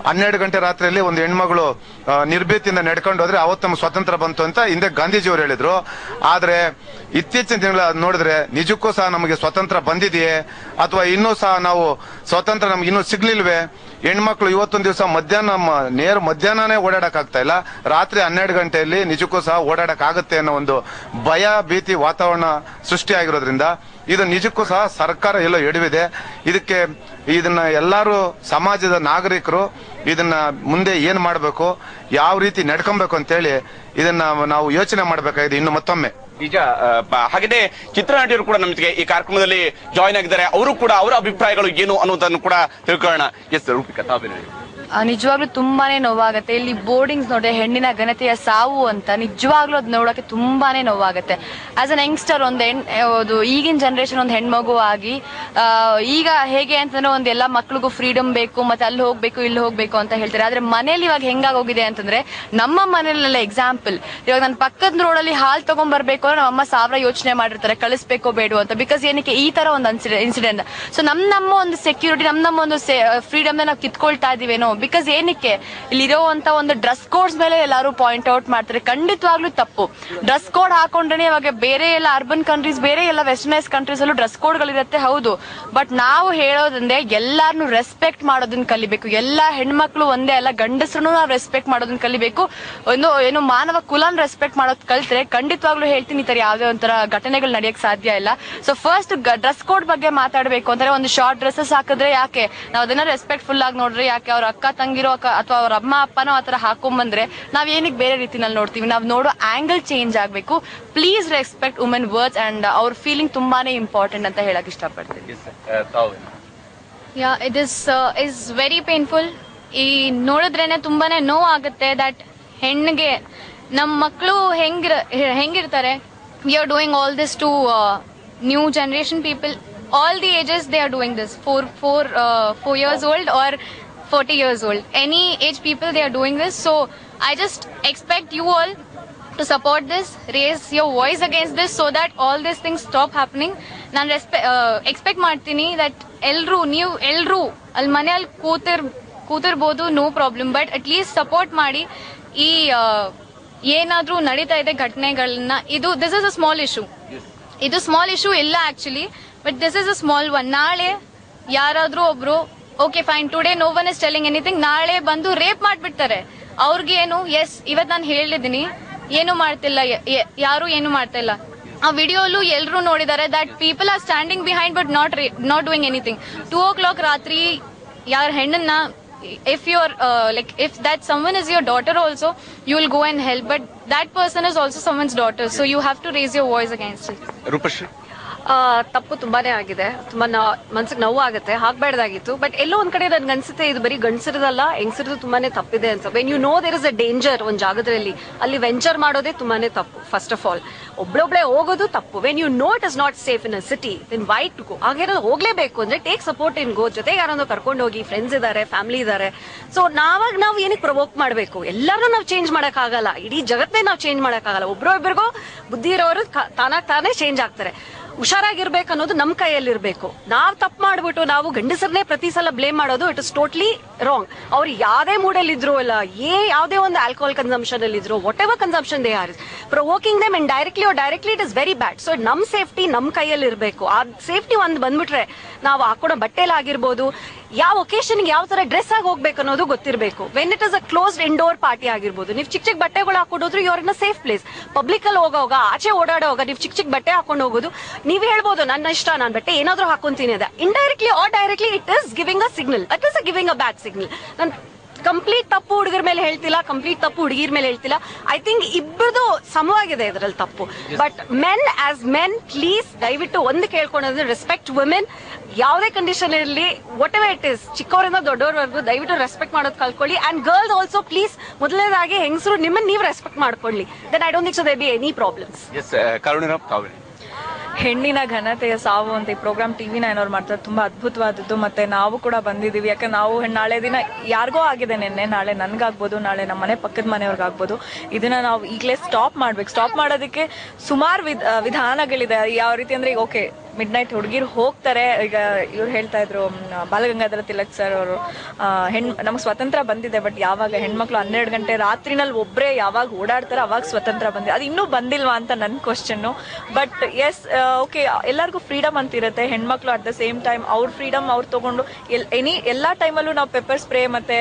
12 ಗಂಟೆ ರಾತ್ರಿಯಲ್ಲಿ ಒಂದು ಹೆಣ್ಮಗಳು ನಿರ್ಭೀತಿಯಿಂದ ನಡ್ಕೊಂಡು ಹೋದ್ರೆ ಅವತ್ತು ನಮ್ಗೆ ಸ್ವತಂತ್ರ ಬಂತು ಅಂತ ಹಿಂದೆ ಗಾಂಧೀಜಿಯವರು ಹೇಳಿದ್ರು. ಆದ್ರೆ ಇತ್ತೀಚಿನ ದಿನಗಳ ನೋಡಿದ್ರೆ ನಿಜಕ್ಕೂ ಸಹ ನಮಗೆ ಸ್ವತಂತ್ರ ಬಂದಿದೆಯೇ ಅಥವಾ ಇನ್ನೂ ಸಹ ನಾವು ಸ್ವತಂತ್ರ ನಮ್ಗೆ ಇನ್ನೂ ಸಿಗ್ಲಿಲ್ವೇ? ಹೆಣ್ಮಕ್ಳು ಇವತ್ತೊಂದು ದಿವಸ ಮಧ್ಯಾಹ್ನನೇ ಓಡಾಡಕ್ ಆಗ್ತಾ ಇಲ್ಲ, ರಾತ್ರಿ 12 ಗಂಟೆಯಲ್ಲಿ ನಿಜಕ್ಕೂ ಸಹ ಓಡಾಡಕ್ ಆಗುತ್ತೆ ಅನ್ನೋ ಒಂದು ಭಯ ಭೀತಿ ವಾತಾವರಣ ಸೃಷ್ಟಿಯಾಗಿರೋದ್ರಿಂದ ಇದು ನಿಜಕ್ಕೂ ಸಹ ಸರ್ಕಾರ ಎಲ್ಲೋ ಎಡವಿದೆ. ಇದನ್ನ ಎಲ್ಲರೂ ಸಮಾಜದ ನಾಗರಿಕರು ಇದನ್ನ ಮುಂದೆ ಏನ್ ಮಾಡಬೇಕು, ಯಾವ ರೀತಿ ನಡ್ಕೊಬೇಕು ಅಂತೇಳಿ ಇದನ್ನ ನಾವು ಯೋಚನೆ ಮಾಡಬೇಕಾಗಿದೆ ಇನ್ನು ಮತ್ತೊಮ್ಮೆ. ನಿಜ. ಹಾಗೆಯೇ ಚಿತ್ರನಟಿಯರು ಕೂಡ ನಮಗೆ ಈ ಕಾರ್ಯಕ್ರಮದಲ್ಲಿ ಜಾಯ್ನ್ ಆಗಿದ್ದಾರೆ. ಅವರು ಕೂಡ ಅವರ ಅಭಿಪ್ರಾಯಗಳು ಏನು ಅನ್ನೋದನ್ನು ಕೂಡ ತಿಳ್ಕೊಳ್ಳೋಣ. ಎಸ್ ರೂಪಿಕಾ, ತಾವೇನು? ನಿಜವಾಗ್ಲೂ ತುಂಬಾನೇ ನೋವಾಗುತ್ತೆ. ಇಲ್ಲಿ ಬೋರ್ಡಿಂಗ್ಸ್ ನೋಡಿ ಹೆಣ್ಣಿನ ಘನತೆಯ ಸಾವು ಅಂತ ನಿಜವಾಗ್ಲೂ ಅದು ನೋಡೋಕೆ ತುಂಬಾನೇ ನೋವಾಗುತ್ತೆ. ಆಸ್ ಅನ್ ಯಂಗ್ಸ್ಟರ್ ಒಂದು ಈಗಿನ ಜನರೇಷನ್ ಒಂದು ಹೆಣ್ಮಗು ಆಗಿ ಈಗ ಹೇಗೆ ಅಂತಂದ್ರೆ ಒಂದು ಎಲ್ಲ ಮಕ್ಳಿಗೂ ಫ್ರೀಡಮ್ ಬೇಕು, ಮತ್ತೆ ಅಲ್ಲಿ ಹೋಗ್ಬೇಕು ಇಲ್ಲಿ ಹೋಗ್ಬೇಕು ಅಂತ ಹೇಳ್ತಾರೆ. ಆದ್ರೆ ಮನೇಲಿ ಇವಾಗ ಹೆಂಗಾಗೋಗಿದೆ ಅಂತಂದ್ರೆ, ನಮ್ಮ ಮನೇಲೆಲ್ಲ ಎಕ್ಸಾಂಪಲ್, ಇವಾಗ ನನ್ನ ಪಕ್ಕದ ರೋಡಲ್ಲಿ ಹಾಲ್ ತಗೊಂಡ್ಬರ್ಬೇಕು ಅಂದ್ರೆ ನಮ್ಮಮ್ಮ 1000 ಯೋಚನೆ ಮಾಡಿರ್ತಾರೆ ಕಳಿಸ್ಬೇಕೋ ಬೇಡ ಅಂತ. ಬಿಕಾಸ್ ಏನಕ್ಕೆ ಈ ತರ ಒಂದು ಇನ್ಸಿಡೆಂಟ್. ಸೊ ನಮ್ಮ ಒಂದು ಸೆಕ್ಯೂರಿಟಿ, ನಮ್ಮ ಒಂದು ಫ್ರೀಡಮ್ ನಾವು ಕಿತ್ಕೊಳ್ತಾ ಇದೀವೇನೋ. ಬಿಕಾಸ್ ಏನಕ್ಕೆ ಇಲ್ಲಿರೋಂತ ಒಂದು ಡ್ರೆಸ್ ಕೋಡ್ಸ್ ಮೇಲೆ ಎಲ್ಲರೂ ಪಾಯಿಂಟ್ ಔಟ್ ಮಾಡ್ತಾರೆ. ಖಂಡಿತವಾಗ್ಲೂ ತಪ್ಪು. ಡ್ರೆಸ್ ಕೋಡ್ ಹಾಕೊಂಡ್ರೆ ಇವಾಗ ಬೇರೆ ಎಲ್ಲ ಅರ್ಬನ್ ಕಂಟ್ರೀಸ್, ಬೇರೆ ಎಲ್ಲ ವೆಸ್ಟರ್ನೈಸ್ ಕಂಟ್ರೀಸ್ ಅಲ್ಲೂ ಡ್ರೆಸ್ ಕೋಡ್ಗಳಿರುತ್ತೆ, ಹೌದು. ಬಟ್ ನಾವು ಹೇಳೋದಂದ್ರೆ ಎಲ್ಲಾರನ್ನು ರೆಸ್ಪೆಕ್ಟ್ ಮಾಡೋದನ್ನ ಕಲಿಬೇಕು. ಎಲ್ಲಾ ಹೆಣ್ಮಕ್ಳು ಒಂದೇ ಅಲ್ಲ, ಗಂಡಸ್ರು ನಾವು ರೆಸ್ಪೆಕ್ಟ್ ಮಾಡೋದನ್ನ ಕಲಿಬೇಕು. ಏನು ಮಾನವ ಕುಲನ್ ರೆಸ್ಪೆಕ್ಟ್ ಮಾಡೋದ್ ಕಲ್ತ್ರೆ ಖಂಡಿತವಾಗ್ಲೂ ಹೇಳ್ತೀನಿ ಈ ತರ ಯಾವ್ದೇ ಒಂಥರ ಘಟನೆಗಳು ನಡೆಯಕ್ ಸಾಧ್ಯ ಇಲ್ಲ. ಸೊ ಫಸ್ಟ್ ಡ್ರೆಸ್ ಕೋಡ್ ಬಗ್ಗೆ ಮಾತಾಡ್ಬೇಕು ಅಂದ್ರೆ ಒಂದು ಶಾರ್ಟ್ ಡ್ರೆಸ್ಸಸ್ ಹಾಕಿದ್ರೆ ಯಾಕೆ ನಾವ್ ಅದನ್ನ ರೆಸ್ಪೆಕ್ಟ್ಫುಲ್ ಆಗಿ ನೋಡ್ರಿ, ಯಾಕೆ ಅವ್ರ ಅಕ್ಕ ತಂಗಿರೋ ಅಥವಾ ಅವ್ರ ಅಮ್ಮ ಅಪ್ಪನೋ ಆತರ ಹಾಕೊಂಡ್ಬಂದ್ರೆ ನಾವ್ ಏನಕ್ಕೆ ಬೇರೆ ರೀತಿನಲ್ಲಿ ನೋಡ್ತೀವಿ. ನಾವ್ ನೋಡೋ ಆಂಗಲ್ ಚೇಂಜ್ ಆಗ್ಬೇಕು. Please respect women words and ಅವ್ರ ಫೀಲಿಂಗ್ ತುಂಬಾನೇ ಇಂಪಾರ್ಟೆಂಟ್ ಅಂತ ಹೇಳಕ್ ಇಷ್ಟಪಡ್ತೀನಿ. It is very painful. ಈ ನೋಡಿದ್ರೇನೆ ತುಂಬಾನೇ ನೋವು ಆಗುತ್ತೆ ದಟ್ ಹೆಣ್ಣಿಗೆ ನಮ್ಮ ಮಕ್ಕಳು ಹೆಂಗಿರ್ತಾರೆ. We are doing all this to new generation people, all the ages they are doing this. 4 years old or 40 years old, any age people they are doing this. So I just expect you all to support this, raise your voice against this so that all these things stop happening. Nan expect ಮಾಡ್ತೀನಿ that ಎಲ್ಲರೂ ಅಲ್ಲಿ ಮನೆಯಲ್ಲಿ ಕೂತಿರ್ಬೋದು, no problem, but at least support ಮಾಡಿ. ಈ ಏನಾದ್ರೂ ನಡೀತಾ ಇದೆ ಘಟನೆಗಳನ್ನ, this is a small issue. ಇದು ಸ್ಮಾಲ್ ಇಶ್ಯೂ ಇಲ್ಲ actually, but this is a small one. ನಾಳೆ ಯಾರಾದ್ರೂ ಒಬ್ರು okay fine, today no one is telling anything, ನಾಳೆ ಬಂದು ರೇಪ್ ಮಾಡ್ಬಿಡ್ತಾರೆ. ಅವ್ರಿಗೆ ಏನು, ಎಸ್ ಇವತ್ ನಾನು ಹೇಳಿದೀನಿ, ಏನು ಮಾಡ್ತಿಲ್ಲ, ಯಾರು ಏನು ಮಾಡ್ತಾ ಇಲ್ಲ. ಆ ವಿಡಿಯೋಲು ಎಲ್ಲರೂ ನೋಡಿದ್ದಾರೆ that people are standing behind but not doing anything. 2 o'clock ರಾತ್ರಿ ಯಾರ ಹೆಣ್ಣನ್ನ, if you're if that someone is your daughter also, you will go and help, but that person is also someone's daughter, so you have to raise your voice against it. Roopashree, ತಪ್ಪು ತುಂಬಾನೇ ಆಗಿದೆ, ತುಂಬಾ ಮನ್ಸಿಗೆ ನೋವು ಆಗುತ್ತೆ, ಆಗ್ಬೇಡ್ದಾಗಿತ್ತು. But ಎಲ್ಲೋ ಒಂದ್ ಕಡೆ ನನ್ಗೆ ಅನ್ಸುತ್ತೆ ಇದು ಬರೀ ಗಂಡಸರದಲ್ಲ, ಹೆಂಗಸರದು ತುಂಬಾನೇ ತಪ್ಪಿದೆ ಅಂತ. When you know there is a danger ಒಂದ್ ಜಾಗದಲ್ಲಿ, ಅಲ್ಲಿ ವೆಂಚರ್ ಮಾಡೋದೇ ತುಂಬಾನೇ ತಪ್ಪು. ಫಸ್ಟ್ ಆಫ್ ಆಲ್ ಒಬ್ಳೊಬ್ಳೆ ಹೋಗೋದು ತಪ್ಪು. When you know it is not safe in a city, then why to go? ಹಾಗೇನೋ ಹೋಗ್ಲೇಬೇಕು ಅಂದ್ರೆ ಟೇಕ್ ಸಪೋರ್ಟ್ ಇನ್ ಗೋ. ಜೊತೆಗೆ ಯಾರೊಂದು ಕರ್ಕೊಂಡು ಹೋಗಿ, ಫ್ರೆಂಡ್ಸ್ ಇದಾರೆ, ಫ್ಯಾಮಿಲಿ ಇದಾರೆ. ಸೊ ನಾವು ಏನಕ್ಕೆ ಪ್ರವೋಕ್ ಮಾಡ್ಬೇಕು? ಎಲ್ಲರೂ ನಾವು ಚೇಂಜ್ ಮಾಡಕ್ ಆಗಲ್ಲ, ಇಡೀ ಜಗತ್ತೇ ನಾವು ಚೇಂಜ್ ಮಾಡಕ್ ಆಗಲ್ಲ. ಒಬ್ರೊಬ್ರಿಗೂ ಬುದ್ಧಿ ಇರೋರು ತಾನೇ ಚೇಂಜ್ ಆಗ್ತಾರೆ. ಹುಷಾರಾಗಿರ್ಬೇಕು ಅನ್ನೋದು ನಮ್ ಕೈಯಲ್ಲಿರ್ಬೇಕು. ನಾವ್ ತಪ್ಪು ಮಾಡ್ಬಿಟ್ಟು ನಾವು ಗಂಡಸರನ್ನೇ ಪ್ರತಿ ಸಲ ಬ್ಲೇಮ್ ಮಾಡೋದು, ಇಟ್ ಇಸ್ ಟೋಟ್ಲಿ ರಾಂಗ್. ಅವ್ರು ಯಾವ್ದೇ ಮೂಡಲ್ಲಿ ಇದ್ರು ಇಲ್ಲ, ಯಾವ್ದೇ ಒಂದು ಆಲ್ಕೋಹಾಲ್ ಕನ್ಸಂಪ್ಷನ್ ಅಲ್ಲಿ ಇದ್ರು, what ever consumption they are, provoking them indirectly R directly, it is very bad. So ನಮ್ ಸೇಫ್ಟಿ ನಮ್ ಕೈಯಲ್ಲಿ ಇರ್ಬೇಕು. ಆ ಸೇಫ್ಟಿ ಒಂದ್ ಬಂದ್ಬಿಟ್ರೆ ನಾವು ಹಾಕೊಡೋ ಬಟ್ಟೆಲಾಗಿರ್ಬೋದು, ಯಾವ ಒಕೇಶನ್ಗೆ ಯಾವ ತರ ಡ್ರೆಸ್ ಆಗಿ ಹೋಗ್ಬೇಕು ಅನ್ನೋದು ಗೊತ್ತಿರಬೇಕು. When it is a closed indoor party ಆಗಿರ್ಬೋದು, ನೀವು ಚಿಕ್ಕ ಬಟ್ಟೆಗಳು ಹಾಕೊಂಡೋದ್ರು you are in a safe place. Public ಅಲ್ಲಿ ಹೋಗೋವಾಗ, ಆಚೆ ಓಡಾಡೋವಾಗ ನೀವು ಚಿಕ್ಕ ಬಟ್ಟೆ ಹಾಕೊಂಡು ಹೋಗೋದು, ನೀವ್ ಹೇಳ್ಬೋದು ನನ್ನ ಇಷ್ಟ, ನಾನ್ ಬಟ್ಟೆ ಏನಾದ್ರೂ ಹಾಕೊಂತೀನಿ ಅದ. Indirectly R directly it is giving a signal, that is giving a bad signal. ನಾನು ಕಂಪ್ಲೀಟ್ ತಪ್ಪು ಹುಡುಗರ ಮೇಲೆ ಹೇಳ್ತಿಲ್ಲ, ಕಂಪ್ಲೀಟ್ ತಪ್ಪು ಹುಡುಗಿರ ಮೇಲೆ ಹೇಳ್ತಿಲ್ಲ. ಐ ಥಿಂಕ್ ಇಬ್ಬರದು ಸಮವಾಗಿದೆ ಇದರಲ್ಲಿ ತಪ್ಪು. But men as men please ದಯವಿಟ್ಟು ಒಂದು ಕೇಳ್ಕೊಳ್ಳೋದು, ರೆಸ್ಪೆಕ್ಟ್ ವುಮೆನ್. ಯಾವುದೇ ಕಂಡೀಷನ್ ಇರಲಿ, ವಾಟ್ ಎವರ್ ಇಟ್ ಇಸ್, ಚಿಕ್ಕವರಿಂದ ದೊಡ್ಡವರವರೆಗೂ ದಯವಿಟ್ಟು ರೆಸ್ಪೆಕ್ಟ್ ಮಾಡೋದು ಕಲ್ಕೊಳ್ಳಿ. ಅಂಡ್ ಗರ್ಲ್ಸ್ ಆಲ್ಸೋ ಪ್ಲೀಸ್, ಮೊದಲನೇದಾಗಿ ಹೆಂಗಸರು ನಿಮ್ಮನ್ನ ನೀವು ರೆಸ್ಪೆಕ್ಟ್ ಮಾಡ್ಕೊಳ್ಳಿ. Then I don't think so there be any problems. ಹೆಣ್ಣಿನ ಘನತೆಯ ಸಾವು ಅಂತ ಈ ಪ್ರೋಗ್ರಾಮ್ TV9 ಅವ್ರು ಮಾಡ್ತಾರೆ. ತುಂಬಾ ಅದ್ಭುತವಾದದ್ದು. ಮತ್ತೆ ನಾವು ಕೂಡ ಬಂದಿದೀವಿ, ಯಾಕಂದ್ರೆ ನಾವು ನಾಳೆ ದಿನ ಯಾರಿಗೋ ಆಗಿದೆ ನಿನ್ನೆ, ನಾಳೆ ನನ್ಗಾಗ್ಬೋದು, ನಾಳೆ ನಮ್ಮ ಮನೆ ಪಕ್ಕದ ಮನೆಯವ್ರಿಗಾಗ್ಬೋದು. ಇದನ್ನ ನಾವು ಈಗಲೇ ಸ್ಟಾಪ್ ಮಾಡ್ಬೇಕು. ಸ್ಟಾಪ್ ಮಾಡೋದಕ್ಕೆ ಸುಮಾರು ವಿಧಾನಗಳಿದೆ. ಯಾವ ರೀತಿ ಅಂದ್ರೆ, ಓಕೆ ಮಿಡ್ ನೈಟ್ ಹುಡುಗಿರು ಹೋಗ್ತಾರೆ. ಈಗ ಇವ್ರು ಹೇಳ್ತಾ ಇದ್ರು ಬಾಲಗಂಗಾಧರ ತಿಲಕ್ ಸರ್ ಅವರು, ನಮ್ಗೆ ಸ್ವತಂತ್ರ ಬಂದಿದೆ, ಬಟ್ ಯಾವಾಗ ಹೆಣ್ಮಕ್ಳು 12 ಗಂಟೆ ರಾತ್ರಿನಲ್ಲಿ ಒಬ್ರೇ ಯಾವಾಗ ಓಡಾಡ್ತಾರೆ ಅವಾಗ ಸ್ವತಂತ್ರ ಬಂದಿದೆ. ಅದು ಇನ್ನೂ ಬಂದಿಲ್ವಾ ಅಂತ ನನ್ನ ಕ್ವಶನ್. ಬಟ್ ಎಸ್, ಓಕೆ, ಎಲ್ಲರಿಗೂ ಫ್ರೀಡಮ್ ಅಂತ ಇರುತ್ತೆ. ಹೆಣ್ಮಕ್ಳು ಅಟ್ ದ ಸೇಮ್ ಟೈಮ್ ಅವ್ರ ಫ್ರೀಡಮ್ ಅವ್ರು ತಗೊಂಡು ಎಲ್ಲಾ ಟೈಮಲ್ಲೂ ನಾವು ಪೆಪ್ಪರ್ ಸ್ಪ್ರೇ ಮತ್ತೆ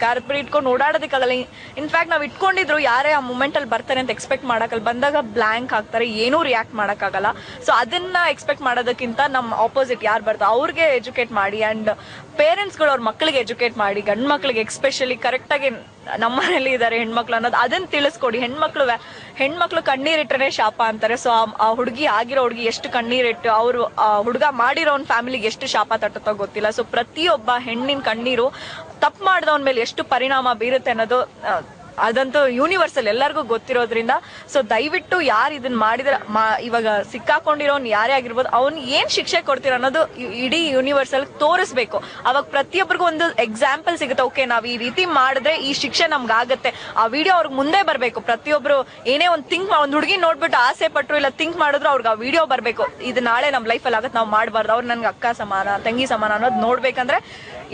ಖಾರದ ಪುಡಿ ಇಟ್ಕೊಂಡು ಓಡಾಡೋದಕ್ಕಾಗಲ್ಲ. ಇನ್ಫ್ಯಾಕ್ಟ್ ನಾವು ಇಟ್ಕೊಂಡಿದ್ರು ಯಾರೇ ಆ ಮೂಮೆಂಟ್ ಅಲ್ಲಿ ಬರ್ತಾರೆ ಅಂತ ಎಕ್ಸ್ಪೆಕ್ಟ್ ಮಾಡಕ್ಕಲ್ಲ, ಬಂದಾಗ ಬ್ಲಾಂಕ್ ಆಗ್ತಾರೆ, ಏನೂ ರಿಯಾಕ್ಟ್ ಮಾಡಕ್ಕಾಗಲ್ಲ. ಸೊ ಅದನ್ನ ಎಕ್ಸ್ಪೆಕ್ಟ್ ಮಾಡೋದಕ್ಕಿಂತ ನಮ್ಮ ಆಪೋಸಿಟ್ ಯಾರು ಬರ್ತಾರೆ ಅವ್ರಿಗೆ ಎಜುಕೇಟ್ ಮಾಡಿ. ಅಂಡ್ ಪೇರೆಂಟ್ಸ್ಗಳು ಅವ್ರ ಮಕ್ಕಳಿಗೆ ಎಜುಕೇಟ್ ಮಾಡಿ, ಗಂಡ್ ಮಕ್ಳಿಗೆ ಎಕ್ಸ್ಪೆಷಲಿ ಕರೆಕ್ಟ್ ಆಗಿ ನಮ್ಮನೇಲಿ ಇದಾರೆ ಹೆಣ್ಮಕ್ಳು ಅನ್ನೋದು ಅದನ್ನ ತಿಳಿಸ್ಕೊಡಿ. ಹೆಣ್ಮಕ್ಳು ಕಣ್ಣೀರಿಟ್ರೆ ಶಾಪ ಅಂತಾರೆ. ಸೊ ಆ ಹುಡುಗಿ ಆಗಿರೋ ಹುಡುಗಿ ಎಷ್ಟು ಕಣ್ಣೀರಿಟ್ಟು ಅವ್ರು ಹುಡುಗ ಮಾಡಿರೋ ಒಂದು ಫ್ಯಾಮಿಲಿಗೆ ಎಷ್ಟು ಶಾಪ ತಟ್ಟುತ್ತೋ ಗೊತ್ತಿಲ್ಲ. ಸೊ ಪ್ರತಿಯೊಬ್ಬ ಹೆಣ್ಣಿನ ಕಣ್ಣೀರು ತಪ್ಪು ಮಾಡಿದವನ ಮೇಲೆ ಎಷ್ಟು ಪರಿಣಾಮ ಬೀರುತ್ತೆ ಅನ್ನೋದು ಅದಂತೂ ಯೂನಿವರ್ಸಲ್ ಎಲ್ಲರಿಗೂ ಗೊತ್ತಿರೋದ್ರಿಂದ. ಸೊ ದಯವಿಟ್ಟು ಯಾರು ಇದನ್ನ ಮಾಡಿದ್ರೆ, ಇವಾಗ ಸಿಕ್ಕಾಕೊಂಡಿರೋನ್ ಯಾರೇ ಆಗಿರ್ಬೋದು, ಅವ್ನ್ ಏನ್ ಶಿಕ್ಷೆ ಕೊಡ್ತೀರ ಅನ್ನೋದು ಇಡೀ ಯೂನಿವರ್ಸಲ್ ತೋರಿಸ್ಬೇಕು. ಅವಾಗ ಪ್ರತಿಯೊಬ್ಬರಿಗೂ ಒಂದು ಎಕ್ಸಾಂಪಲ್ ಸಿಗುತ್ತೆ. ಓಕೆ, ನಾವ್ ಈ ರೀತಿ ಮಾಡಿದ್ರೆ ಈ ಶಿಕ್ಷೆ ನಮ್ಗಾಗತ್ತೆ. ಆ ವಿಡಿಯೋ ಅವ್ರಿಗೆ ಮುಂದೆ ಬರ್ಬೇಕು. ಪ್ರತಿಯೊಬ್ರು ಏನೇ ಒಂದ್ ಹುಡುಗಿ ನೋಡ್ಬಿಟ್ಟು ಆಸೆ ಪಟ್ರು ಇಲ್ಲ ಥಿಂಕ್ ಮಾಡಿದ್ರು ಅವ್ರಿಗೆ ಆ ವಿಡಿಯೋ ಬರ್ಬೇಕು. ಇದು ನಾಳೆ ನಮ್ ಲೈಫಲ್ಲಿ ಆಗತ್ತೆ, ನಾವು ಮಾಡಬಾರ್ದು. ಅವ್ರು ನನ್ಗೆ ಅಕ್ಕ ಸಮಾನ, ತಂಗಿ ಸಮಾನ ಅನ್ನೋದು ನೋಡ್ಬೇಕಂದ್ರೆ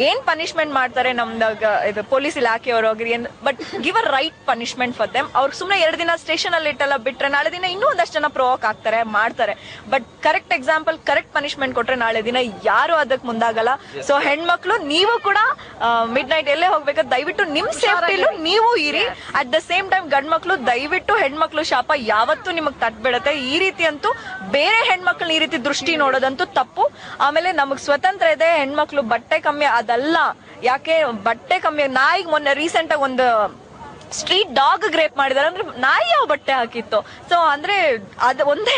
ಏನ್ ಪನಿಷ್ಮೆಂಟ್ ಮಾಡ್ತಾರೆ ನಮ್ದಾಗ ಇದು ಪೊಲೀಸ್ ಇಲಾಖೆಯವರು ಹೋಗಿರಿ, but give a right punishment for them. ಅವ್ರಿಗೆ ಸುಮ್ನೆ 2 ದಿನ ಸ್ಟೇಷನ್ ಅಲ್ಲಿ ಇಟ್ಟೆಲ್ಲ ಬಿಟ್ರೆ ನಾಳೆ ದಿನ ಇನ್ನೂ ಒಂದಷ್ಟು ಜನ ಪ್ರೊವೋಕ್ ಆಗ್ತಾರೆ, ಮಾಡ್ತಾರೆ. But correct example, correct punishment ಕೊಟ್ರೆ ನಾಳೆ ದಿನ ಯಾರು ಅದಕ್ಕೆ ಮುಂದಾಗಲ್ಲ. ಸೊ ಹೆಣ್ಮಕ್ಳು ನೀವು ಕೂಡ ಮಿಡ್ ನೈಟ್ ಎಲ್ಲೇ ಹೋಗ್ಬೇಕಾದ್ರೆ ದಯವಿಟ್ಟು ನಿಮ್ ಸೇಫ್ಟಿಲೂ ನೀವು ಇರಿ. ಅಟ್ ದ ಸೇಮ್ ಟೈಮ್ ಗಂಡ್ ಮಕ್ಳು ದಯವಿಟ್ಟು ಹೆಣ್ಮಕ್ಳು ಶಾಪ ಯಾವತ್ತೂ ನಿಮಗ್ ತಟ್ಬಿಡತ್ತೆ. ಈ ರೀತಿ ಅಂತೂ ಬೇರೆ ಹೆಣ್ಮಕ್ಳನ್ನ ಈ ರೀತಿ ದೃಷ್ಟಿ ನೋಡೋದಂತೂ ತಪ್ಪು. ಆಮೇಲೆ ನಮಗ್ ಸ್ವತಂತ್ರ ಇದೆ, ಹೆಣ್ಮಕ್ಳು ಬಟ್ಟೆ ಕಮ್ಮಿ ಅದಲ್ಲ. ಯಾಕೆ ಬಟ್ಟೆ ಕಮ್ಮಿ? ನಾಯಿಗೆ ಮೊನ್ನೆ ರೀಸೆಂಟ್ ಆಗಿ ಒಂದು ಸ್ಟ್ರೀಟ್ ಡಾಗ್ ರೇಪ್ ಮಾಡಿದಾರೆ ಅಂದ್ರೆ ನಾಯಿ ಯಾವ ಬಟ್ಟೆ ಹಾಕಿತ್ತು? ಸೊ ಅಂದ್ರೆ ಅದ್ ಒಂದೇ